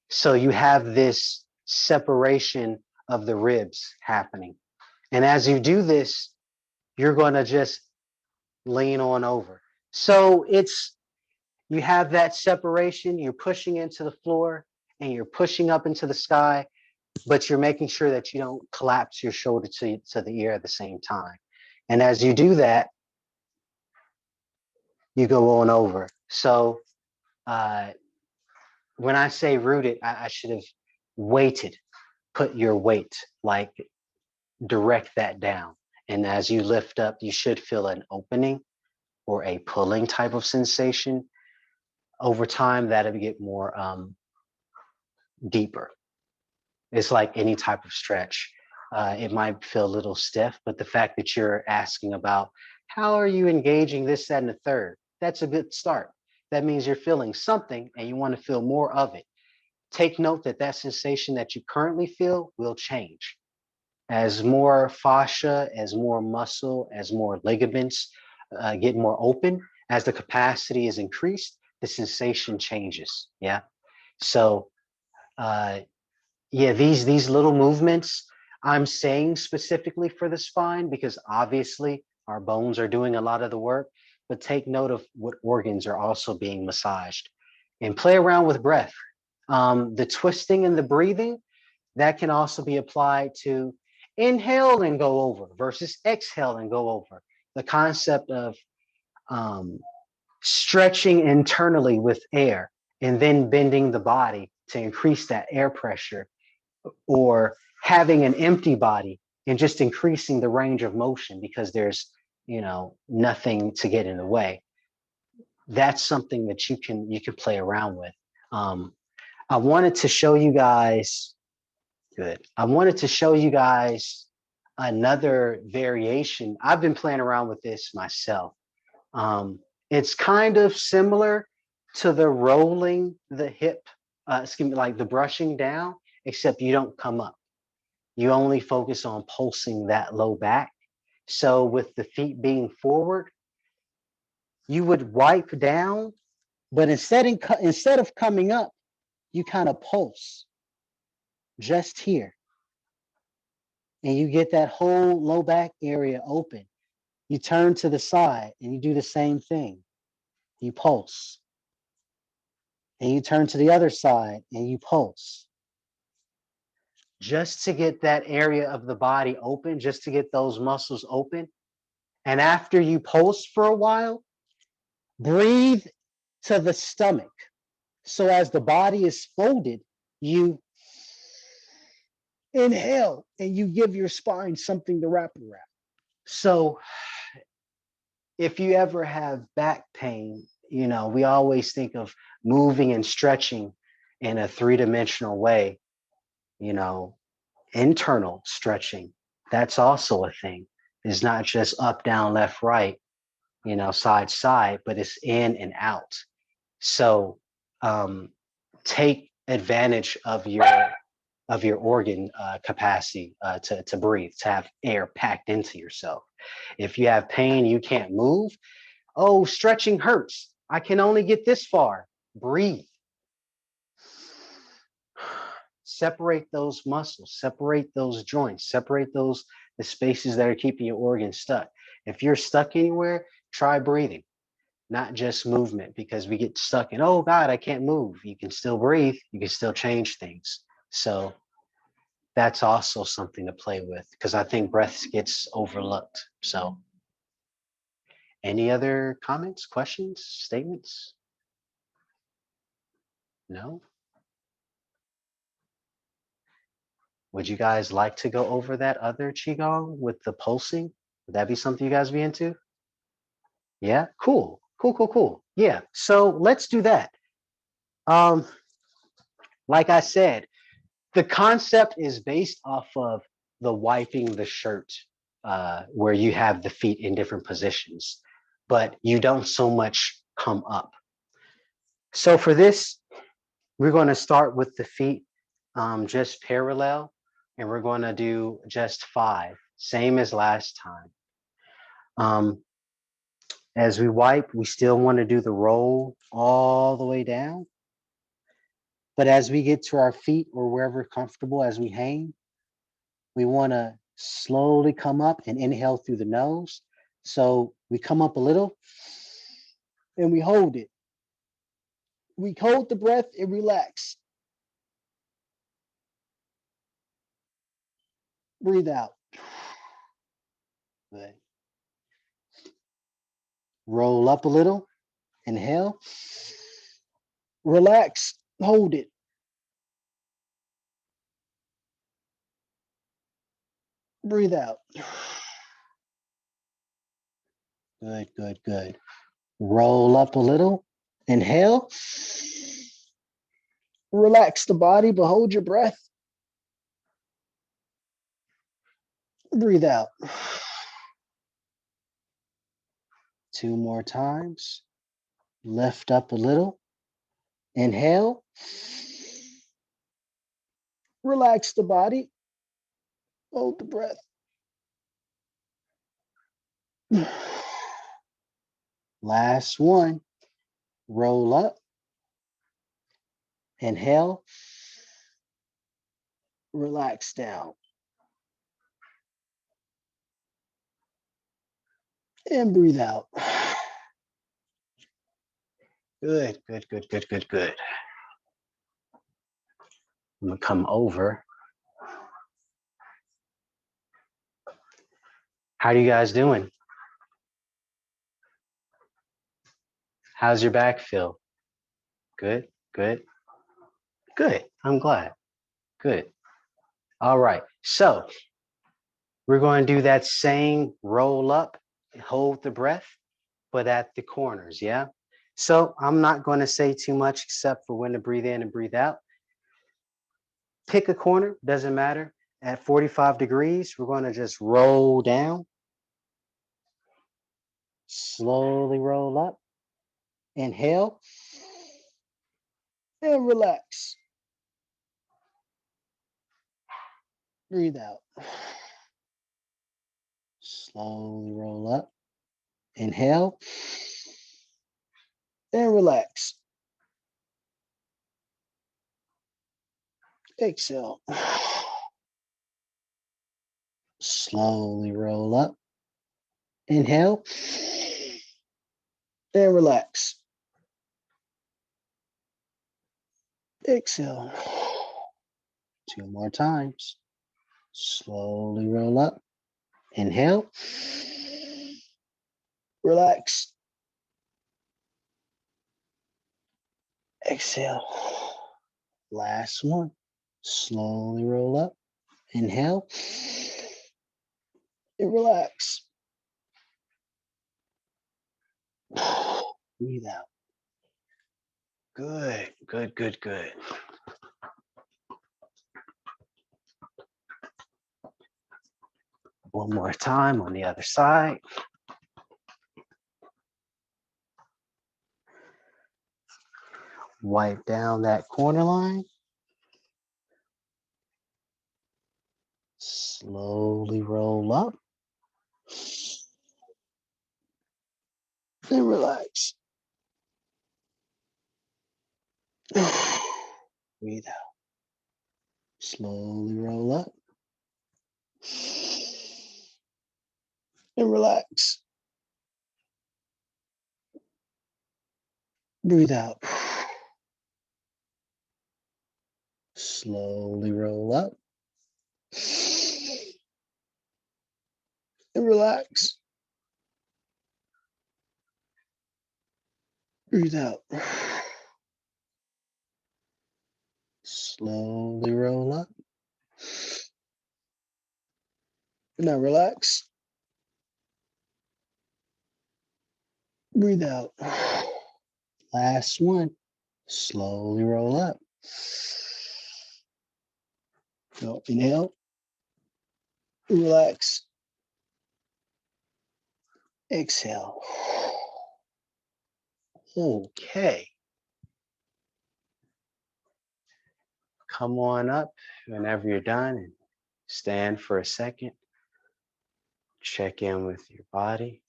So you have this separation of the ribs happening. And as you do this, you're going to just lean on over. So you have that separation, you're pushing into the floor and you're pushing up into the sky, but you're making sure that you don't collapse your shoulder to the ear at the same time. And as you do that, you go on over. So when I say rooted, I should have weighted, put your weight, like direct that down. And as you lift up, you should feel an opening or a pulling type of sensation. Over time, that'll get more deeper. It's like any type of stretch. It might feel a little stiff, but the fact that you're asking about how are you engaging this, that, and the third, that's a good start. That means you're feeling something and you want to feel more of it. Take note that that sensation that you currently feel will change. As more fascia, as more muscle, as more ligaments get more open, as the capacity is increased, the sensation changes. Yeah. So yeah, these little movements I'm saying specifically for the spine because obviously our bones are doing a lot of the work, but take note of what organs are also being massaged. and play around with breath. The twisting and the breathing, that can also be applied to inhale and go over versus exhale and go over. The concept of stretching internally with air and then bending the body to increase that air pressure, or having an empty body and just increasing the range of motion because there's, nothing to get in the way. That's something that you can play around with. I wanted to show you guys, good. I wanted to show you guys another variation. I've been playing around with this myself. It's kind of similar to the rolling the hip, excuse me, like the brushing down, except you don't come up. You only focus on pulsing that low back. So with the feet being forward, you would wipe down, but instead of coming up, you kind of pulse just here. And you get that whole low back area open. You turn to the side and you do the same thing. You pulse. And you turn to the other side and you pulse. Just to get that area of the body open, just to get those muscles open. And after you pulse for a while, breathe to the stomach. So as the body is folded, you inhale and you give your spine something to wrap around. So if you ever have back pain, we always think of moving and stretching in a three-dimensional way, internal stretching. That's also a thing. It's not just up, down, left, right, side, side, but it's in and out. So take advantage of your organ capacity to breathe, to have air packed into yourself. If you have pain, you can't move. Oh, stretching hurts. I can only get this far. Breathe. Separate those muscles, separate those joints, separate the spaces that are keeping your organs stuck. If you're stuck anywhere, try breathing, not just movement, because we get stuck in, oh God, I can't move. You can still breathe. You can still change things. So that's also something to play with, because I think breath gets overlooked. So any other comments, questions, statements? No? Would you guys like to go over that other Qigong with the pulsing? Would that be something you guys be into? Yeah, cool. Yeah, so let's do that. Like I said, the concept is based off of the wiping the shirt, where you have the feet in different positions, but you don't so much come up. So for this, we're going to start with the feet just parallel, and we're going to do just 5, same as last time. As we wipe, we still want to do the roll all the way down. But as we get to our feet or wherever comfortable as we hang, we want to slowly come up and inhale through the nose. So we come up a little and we hold it. We hold the breath and relax. Breathe out. Good. Roll up a little. Inhale. Relax. Hold it. Breathe out. Good. Roll up a little. Inhale. Relax the body, but hold your breath. Breathe out. 2 more times. Lift up a little. Inhale. Relax the body. Hold the breath. Last one. Roll up. Inhale. Relax down. And breathe out. Good, good, good, good, good, good. I'm gonna come over. How are you guys doing? How's your back feel? Good, good, good. I'm glad. Good. All right. So we're going to do that same roll up, hold the breath, but at the corners. Yeah. So I'm not going to say too much except for when to breathe in and breathe out. Pick a corner, doesn't matter. At 45 degrees, we're going to just roll down, slowly roll up, inhale, and relax. Breathe out. Slowly roll up, inhale, and relax. Exhale. Slowly roll up, inhale, and relax. Exhale. 2 more times. Slowly roll up, inhale, relax. Exhale. Last one. Slowly roll up, inhale, and relax. Breathe out. Good, good, good, good. One more time on the other side. Wipe down that corner line. Slowly roll up. And relax. Breathe out. Slowly roll up. And relax. Breathe out. Slowly roll up. And relax. Breathe out. Slowly roll up. Now relax. Breathe out. Last one. Slowly roll up. Go, inhale. Relax. Exhale. Okay. Come on up whenever you're done and stand for a second. Check in with your body.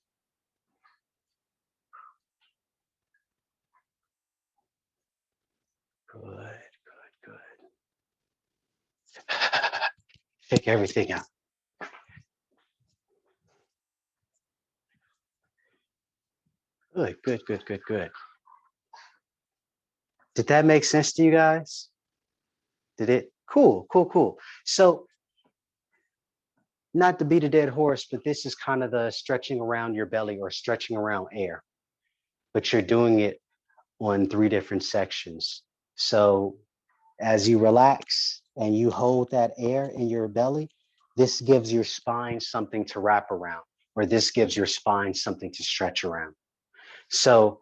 Good, good, good. Pick everything up. Good, good, good, good, good. Did that make sense to you guys? Did it? Cool, cool, cool. So, not to beat a dead horse, but this is kind of the stretching around your belly or stretching around air, but you're doing it on 3 different sections. So, as you relax and you hold that air in your belly, this gives your spine something to wrap around, or this gives your spine something to stretch around. So,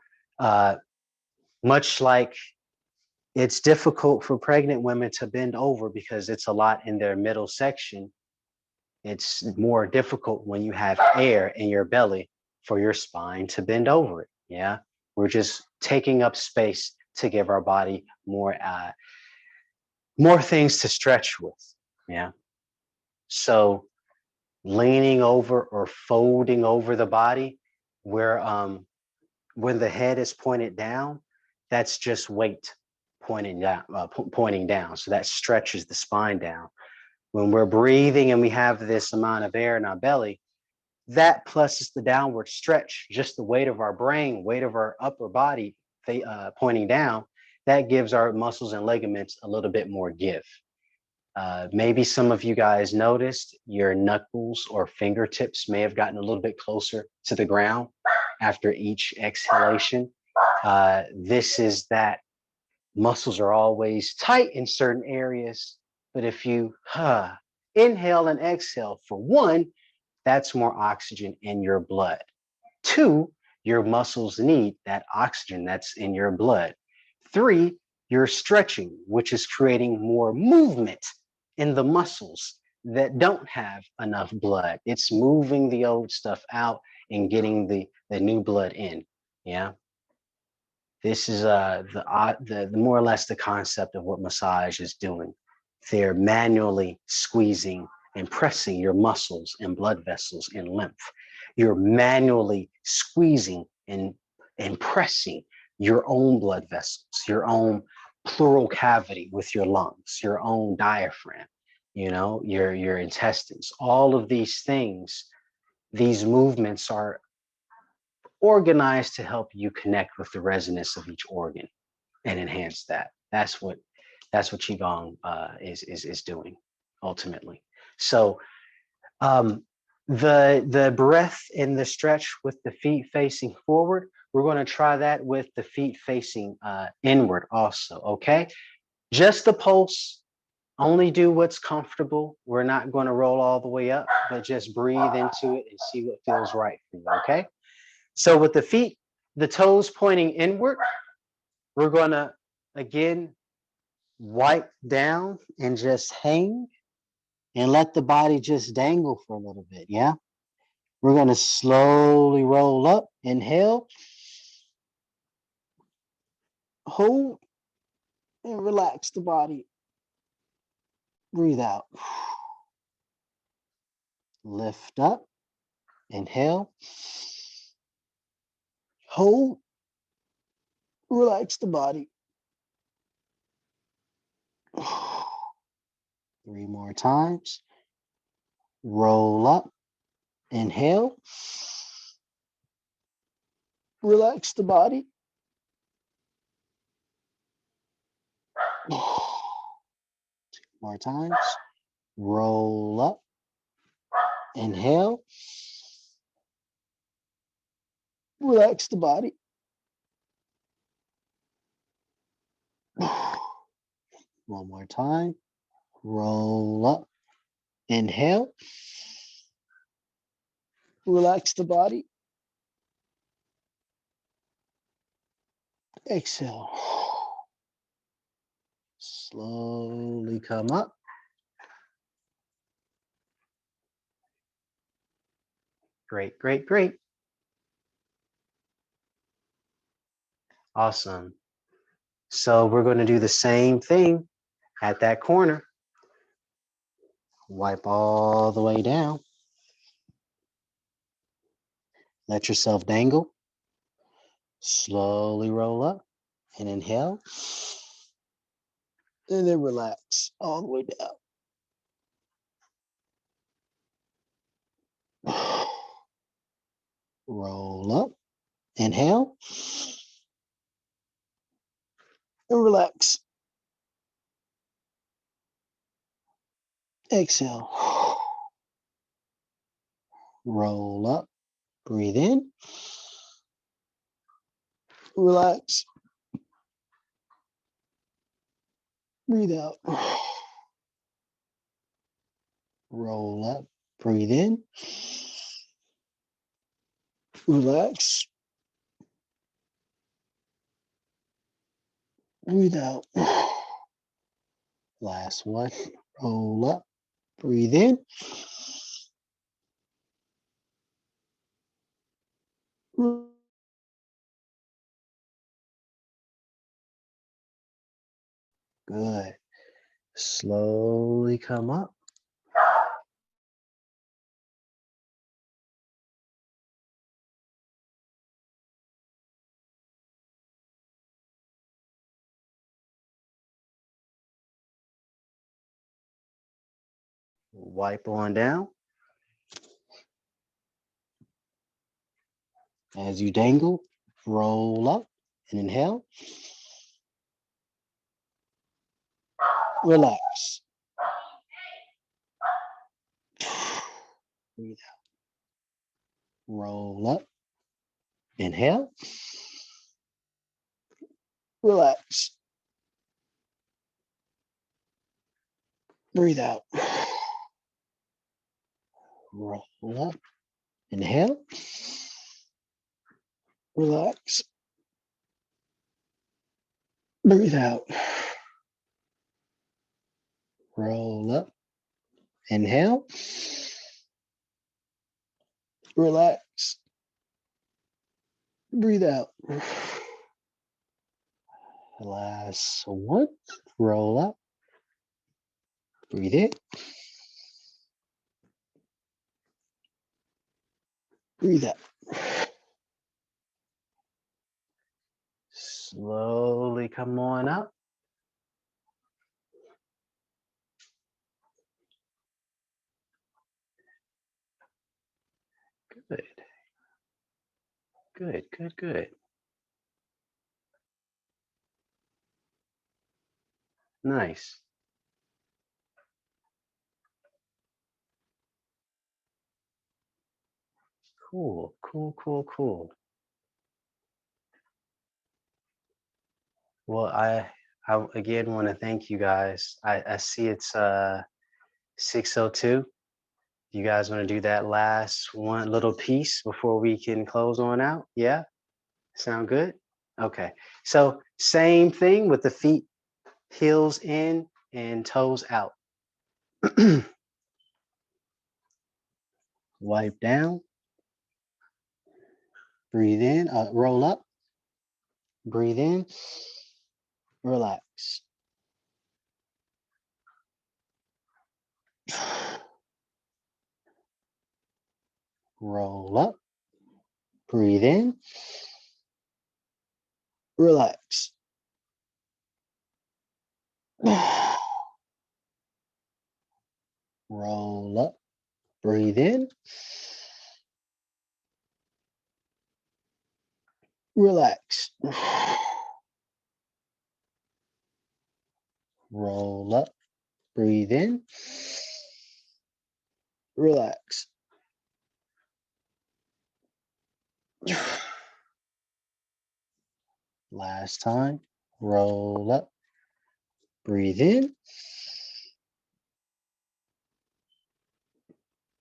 much like it's difficult for pregnant women to bend over because it's a lot in their middle section, it's more difficult when you have air in your belly for your spine to bend over it. Yeah, we're just taking up space to give our body more things to stretch with. Yeah. So leaning over or folding over the body where when the head is pointed down, that's just weight pointing down. So that stretches the spine down. When we're breathing and we have this amount of air in our belly, that plus the downward stretch, just the weight of our brain, weight of our upper body pointing down, that gives our muscles and ligaments a little bit more give. Maybe some of you guys noticed your knuckles or fingertips may have gotten a little bit closer to the ground after each exhalation. This is that muscles are always tight in certain areas, but if you inhale and exhale, for one, that's more oxygen in your blood. Two, your muscles need that oxygen that's in your blood. Three, you're stretching, which is creating more movement in the muscles that don't have enough blood. It's moving the old stuff out and getting the new blood in. Yeah. This is the more or less the concept of what massage is doing. They're manually squeezing and pressing your muscles and blood vessels and lymph. You're manually squeezing and pressing your own blood vessels, your own pleural cavity with your lungs, your own diaphragm, you know, your intestines. All of these things, these movements are organized to help you connect with the resonance of each organ and enhance that. That's what qigong is doing ultimately. So the breath in the stretch with the feet facing forward, we're going to try that with the feet facing inward also. Okay, just the pulse. Only do what's comfortable. We're not going to roll all the way up, but just breathe into it and see what feels right for you. Okay. So with the feet, the toes pointing inward, we're going to, again, wipe down and just hang and let the body just dangle for a little bit, yeah? We're going to slowly roll up, inhale, hold, and relax the body. Breathe out. Lift up, inhale, hold, relax the body. 3 more times. Roll up, inhale, relax the body. 2 more times. Roll up, inhale, relax the body. 1 more time. Roll up, inhale, relax the body. Exhale. Slowly come up. Great, great, great. Awesome. So we're going to do the same thing at that corner. Wipe all the way down. Let yourself dangle. Slowly roll up and inhale. And then relax all the way down. Roll up, inhale, and relax. Exhale. Roll up, breathe in, relax, breathe out. Roll up, breathe in, relax, breathe out. Last one. Roll up, breathe in. Good. Slowly come up. Wipe on down. As you dangle, roll up and inhale. Relax. Breathe out. Roll up. Inhale. Relax. Breathe out. Roll up. Inhale. Relax. Breathe out. Roll up. Inhale. Relax. Breathe out. Last one. Roll up. Breathe in. Breathe out. Slowly come on up. Good. Good, good, good. Nice. Cool, cool, cool, cool. Well, I again want to thank you guys. I see it's 6:02. You guys want to do that last one little piece before we can close on out? Yeah? Sound good? Okay. So same thing with the feet, heels in and toes out. Wipe down. Breathe in, roll up. Breathe in. Relax. Roll up. Breathe in. Relax. Roll up. Breathe in. Relax. Roll up. Breathe in. Relax. Last time. Roll up. Breathe in.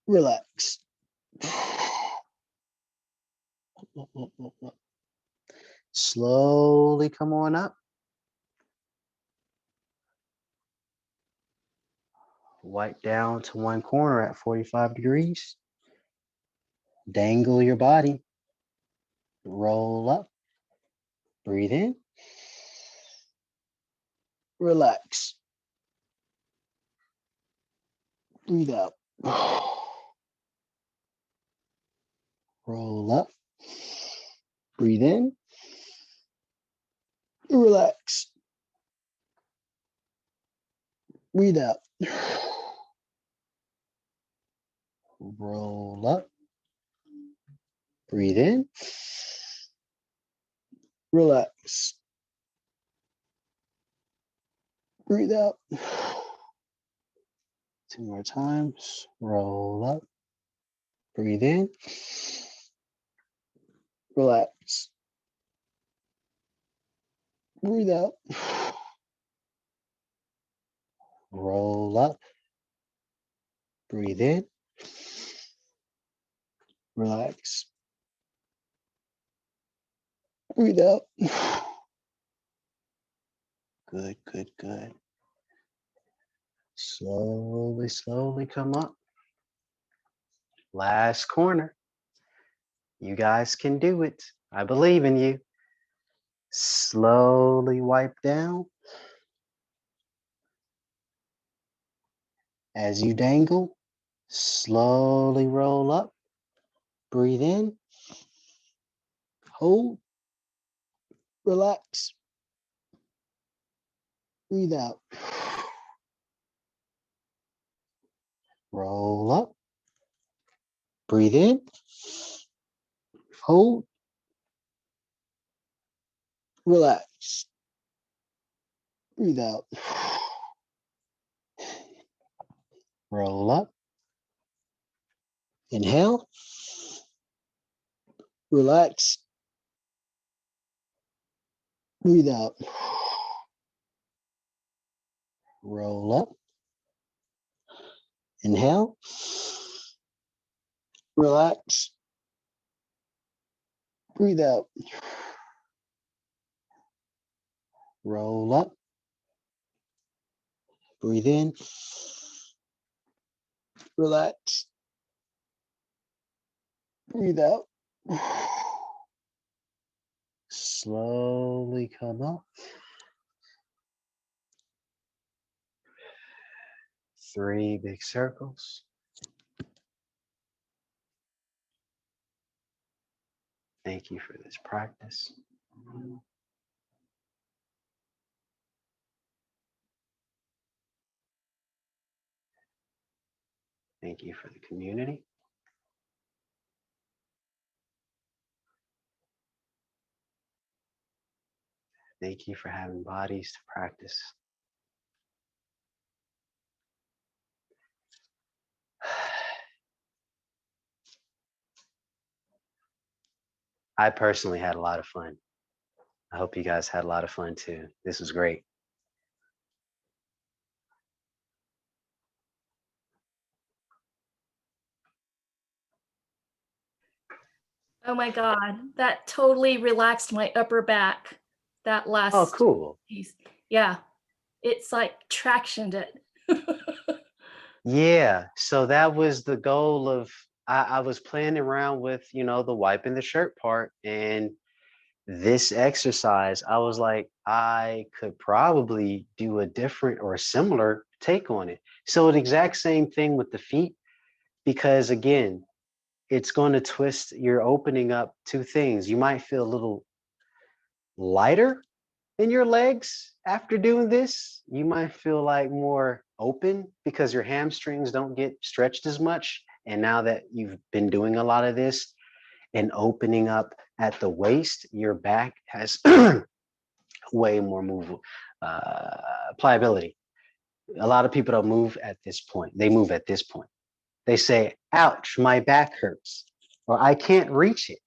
Relax. Slowly come on up. Wipe down to one corner at 45 degrees. Dangle your body. Roll up. Breathe in. Relax. Breathe out. Roll up. Breathe in. Relax. Breathe out. Roll up. Breathe in. Relax. Breathe out. Two more times. Roll up. Breathe in. Relax. Breathe out. Roll up. Breathe in. Relax. Breathe out. Good, good, good. Slowly, slowly come up. Last corner. You guys can do it. I believe in you. Slowly wipe down. As you dangle, slowly roll up. Breathe in. Hold. Relax. Breathe out. Roll up. Breathe in. Hold. Relax. Breathe out. Roll up. Inhale. Relax. Breathe out. Roll up. Inhale. Relax. Breathe out. Roll up. Breathe in. Relax. Breathe out. Slowly come up. 3 big circles. Thank you for this practice. Thank you for the community. Thank you for having bodies to practice. I personally had a lot of fun. I hope you guys had a lot of fun too. This was great. Oh my God, that totally relaxed my upper back. That last Oh, cool. piece. Yeah, it's like tractioned it. Yeah, so that was the goal of, I was playing around with, the wiping the shirt part, and this exercise, I was like, I could probably do a different or a similar take on it. So the exact same thing with the feet, because again, it's going to twist, you're opening up 2 things. You might feel a little lighter in your legs after doing this. You might feel like more open because your hamstrings don't get stretched as much. And now that you've been doing a lot of this and opening up at the waist, your back has way more pliability. A lot of people don't move at this point. They move at this point. They say, ouch, my back hurts, or I can't reach it.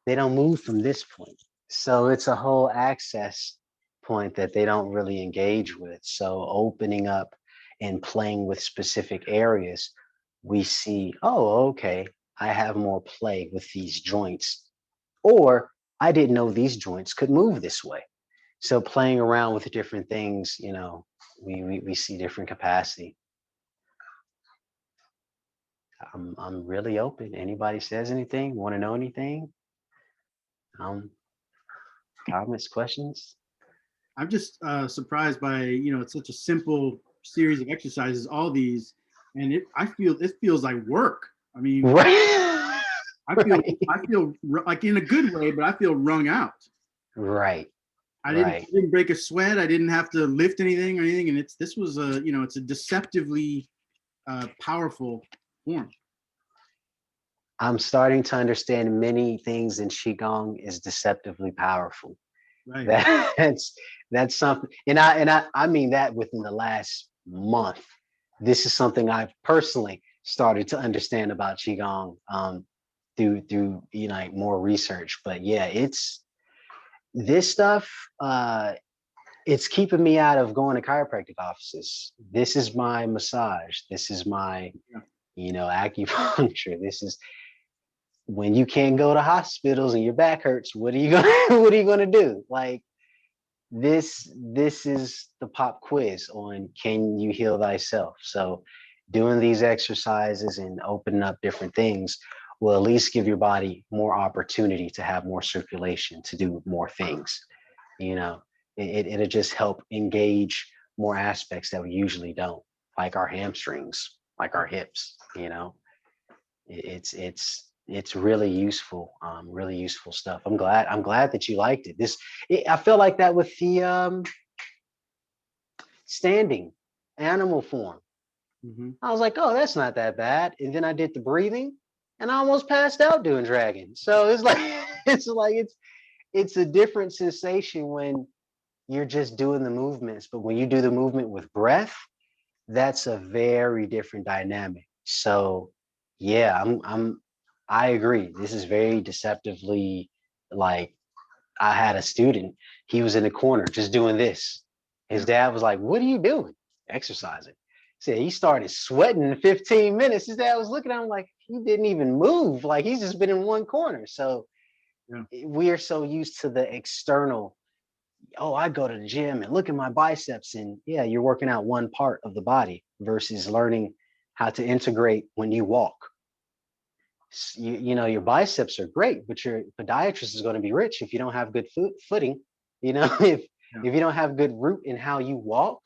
They don't move from this point. So it's a whole access point that they don't really engage with. So opening up and playing with specific areas, we see, oh, okay, I have more play with these joints, or I didn't know these joints could move this way. So playing around with different things, we see different capacity. I'm really open. Anybody says anything, want to know anything? Comments, questions? I'm just surprised by, it's such a simple series of exercises, all these, and it feels like work. I mean, Right. I feel like in a good way, but I feel wrung out. Right. I didn't break a sweat. I didn't have to lift anything or anything. And this was it's a deceptively powerful form. I'm starting to understand many things in Qigong is deceptively powerful. Right. That's something. And I mean that within the last month. This is something I've personally started to understand about Qigong through more research. But yeah, it's this stuff, it's keeping me out of going to chiropractic offices. This is my massage. This is my, acupuncture. This is when you can't go to hospitals and your back hurts. What are you gonna do? Like this is the pop quiz on can you heal thyself? So doing these exercises and opening up different things will at least give your body more opportunity to have more circulation, to do more things. It'll just help engage more aspects that we usually don't, like our hamstrings, like our hips. It's really useful stuff. I'm glad that you liked it. I feel like that with the standing animal form. Mm-hmm. I was like, oh, that's not that bad. And then I did the breathing and I almost passed out doing dragon. So it's like it's a different sensation when you're just doing the movements, but when you do the movement with breath, that's a very different dynamic. So yeah, I agree. This is very deceptively, like, I had a student, he was in the corner just doing this. His dad was like, "What are you doing?" "Exercising." Said he started sweating in 15 minutes. His dad was looking at him like he didn't even move, like he's just been in one corner. So we are so used to the external. Oh, I go to the gym and look at my biceps, and yeah, you're working out one part of the body versus learning how to integrate when you walk. You know, your biceps are great, but your podiatrist is going to be rich if you don't have good footing. You know, if you don't have good root in how you walk,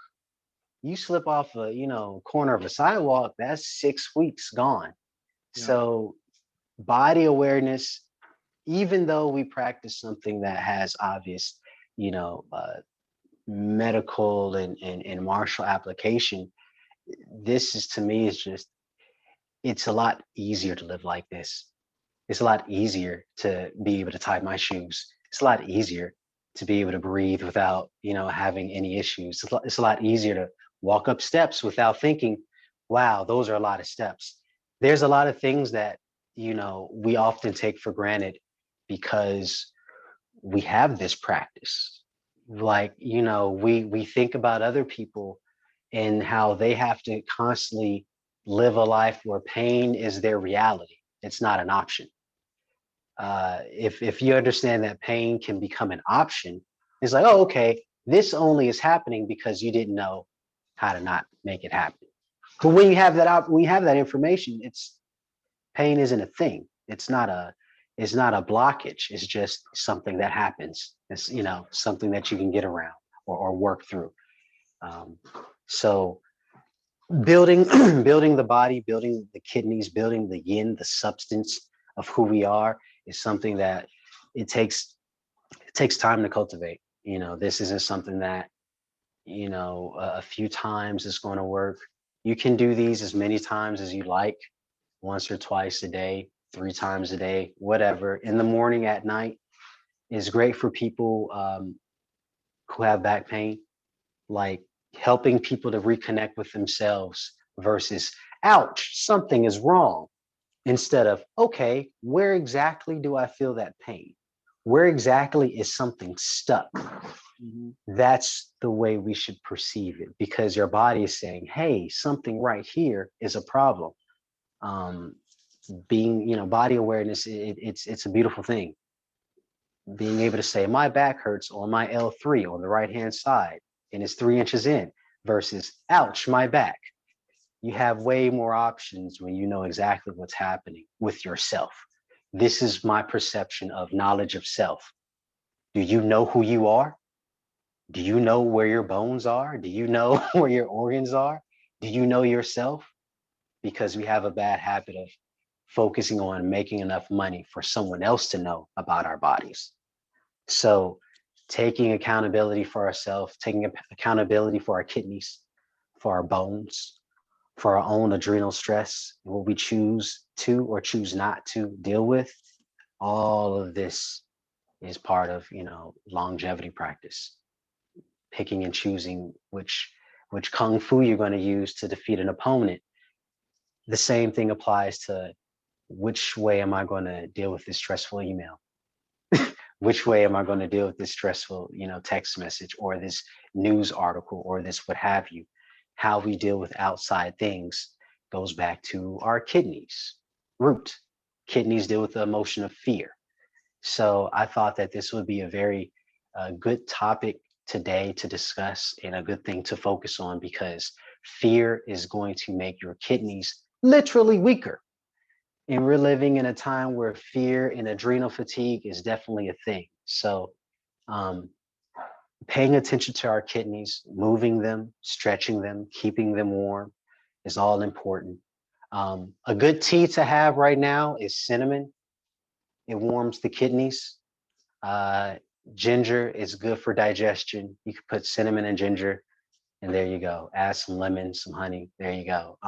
you slip off a, you know, corner of a sidewalk, that's 6 weeks gone. So body awareness, even though we practice something that has obvious, you know, medical and martial application, this is, to me, is just, it's a lot easier to live like this. It's a lot easier to be able to tie my shoes. It's a lot easier to be able to breathe without, you know, having any issues. It's a lot easier to walk up steps without thinking, wow, those are a lot of steps. There's a lot of things that, you know, we often take for granted because we have this practice. Like, you know, we think about other people and how they have to constantly live a life where pain is their reality. It's not an option. If you understand that pain can become an option, it's like, oh, okay, this only is happening because you didn't know how to not make it happen. But when you have that when you have that information, it's, pain isn't a thing. It's not a blockage. It's just something that happens. It's, you know, something that you can get around or work through. So building building the body, building the kidneys, building the yin, the substance of who we are, is something that it takes time to cultivate. You know, this isn't something that, you know, a few times is going to work. You can do these as many times as you like, once or twice a day, 3 times a day, whatever. In the morning, at night is great for people who have back pain, like helping people to reconnect with themselves versus, ouch, something is wrong, instead of, okay, where exactly do I feel that pain? Where exactly is something stuck? That's the way we should perceive it, because your body is saying, hey, something right here is a problem. Being, you know, body awareness, it's a beautiful thing. Being able to say, my back hurts on my L3 on the right hand side and it's 3 inches in, versus, ouch, my back. You have way more options when you know exactly what's happening with yourself. This is my perception of knowledge of self. Do you know who you are? Do you know where your bones are? Do you know where your organs are? Do you know yourself? Because we have a bad habit of focusing on making enough money for someone else to know about our bodies. So taking accountability for ourselves, taking accountability for our kidneys, for our bones, for our own adrenal stress, and what we choose to or choose not to deal with, all of this is part of, you know, longevity practice. Picking and choosing which kung fu you're going to use to defeat an opponent. The same thing applies to, which way am I going to deal with this stressful email? Which way am I going to deal with this stressful, you know, text message or this news article or this what have you? How we deal with outside things goes back to our kidneys. Root. Kidneys deal with the emotion of fear. So I thought that this would be a very good topic today to discuss and a good thing to focus on, because fear is going to make your kidneys literally weaker. And we're living in a time where fear and adrenal fatigue is definitely a thing. So paying attention to our kidneys, moving them, stretching them, keeping them warm is all important. A good tea to have right now is cinnamon. It warms the kidneys. Ginger is good for digestion. You can put cinnamon and ginger, and there you go. Add some lemon, some honey. There you go.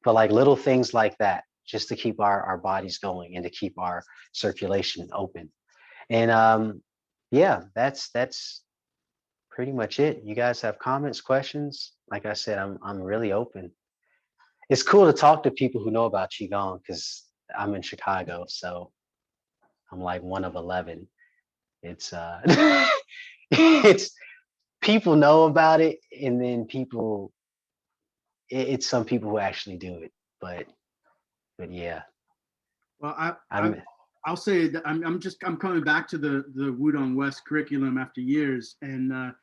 But like little things like that, just to keep our bodies going and to keep our circulation open. And yeah, that's pretty much it. You guys have comments, questions? Like I said, I'm really open. It's cool to talk to people who know about Qigong because I'm in Chicago, so I'm like one of 11. It's it's people know about it, and then people, it's some people who actually do it, but yeah, Well, I'm I'll say that I'm coming back to the Wudong West curriculum after years, and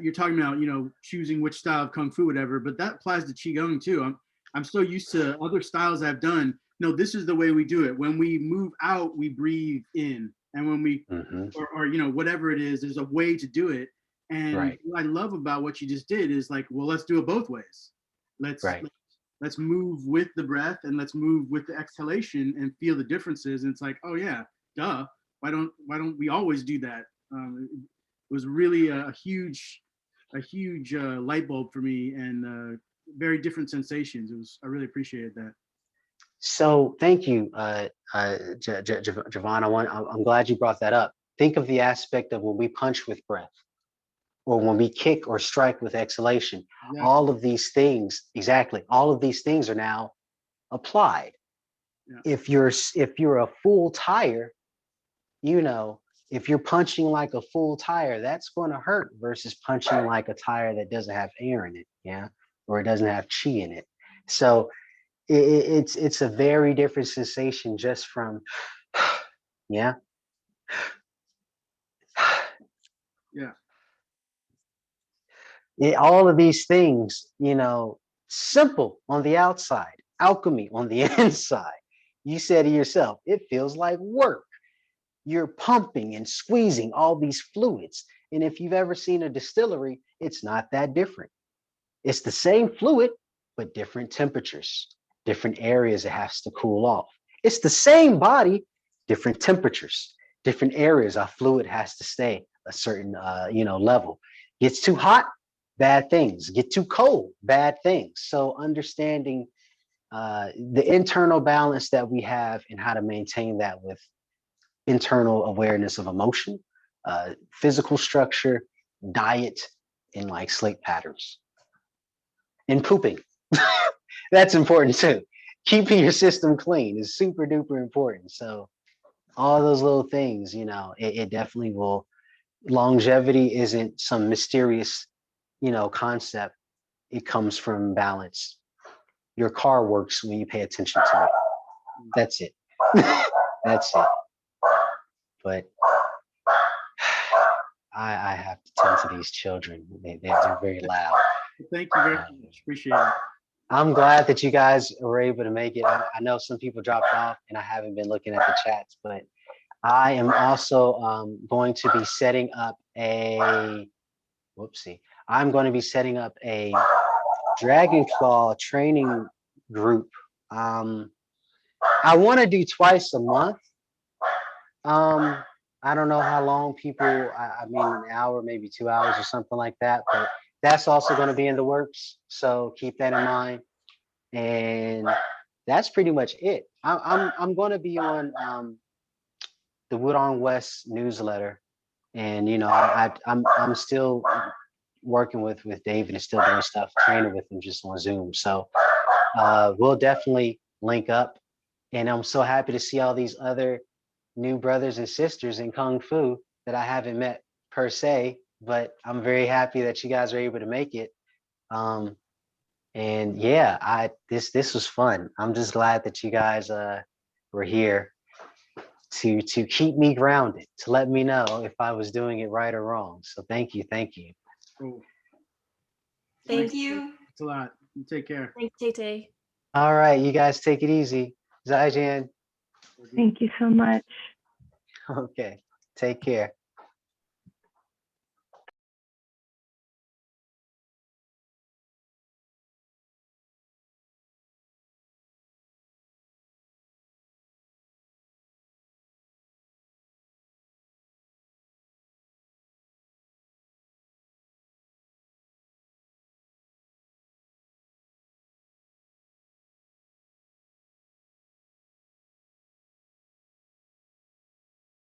you're talking about, choosing which style of kung fu, whatever, but that applies to qigong too. I'm so used to other styles I've done. No, this is the way we do it. When we move out, we breathe in, and when we mhm, or whatever it is, there's a way to do it. And right, what I love about what you just did is like, well, let's do it both ways. Let's right. let's move with the breath and let's move with the exhalation and feel the differences. And it's like, oh yeah, duh. Why don't we always do that? It was really a huge light bulb for me, and very different sensations. I really appreciated that. So thank you, Javon. I'm glad you brought that up. Think of the aspect of when we punch with breath, or when we kick or strike with exhalation. Exactly. All of these things, exactly. All of these things are now applied. Yeah. If you're a full tire, if you're punching like a full tire, that's going to hurt versus punching like a tire that doesn't have air in it, yeah, or it doesn't have chi in it. So it's a very different sensation just from, yeah. Yeah. All of these things, simple on the outside, alchemy on the inside. You said to yourself, it feels like work. You're pumping and squeezing all these fluids. And if you've ever seen a distillery, it's not that different. It's the same fluid, but different temperatures, different areas it has to cool off. It's the same body, different temperatures, different areas our fluid has to stay a certain, level. Gets too hot, bad things. Get too cold, bad things. So understanding the internal balance that we have and how to maintain that with internal awareness of emotion, physical structure, diet, and like sleep patterns. And pooping. That's important too. Keeping your system clean is super duper important. So all those little things, it definitely will. Longevity isn't some mysterious, concept. It comes from balance. Your car works when you pay attention to it. That's it. That's it. But I have to tend to these children. They're very loud. Thank you very much. Appreciate it. I'm glad that you guys were able to make it. I know some people dropped off and I haven't been looking at the chats, but I am also going to be setting up I'm going to be setting up a Dragon Claw training group. I want to do twice a month. I don't know how long people, I mean, an hour, maybe 2 hours or something like that, but that's also going to be in the works. So keep that in mind. And that's pretty much it. I'm going to be on the Woodon West newsletter, and I'm still working with David and still doing stuff, training with him just on Zoom. So we'll definitely link up. And I'm so happy to see all these other new brothers and sisters in Kung Fu that I haven't met per se, but I'm very happy that you guys are able to make it. And yeah, this was fun. I'm just glad that you guys were here to keep me grounded, to let me know if I was doing it right or wrong. So thank you. Cool. Thank you. It's a lot. You take care. Thanks, Tay. All right, you guys take it easy. Zaijian. Thank you so much. Okay, take care.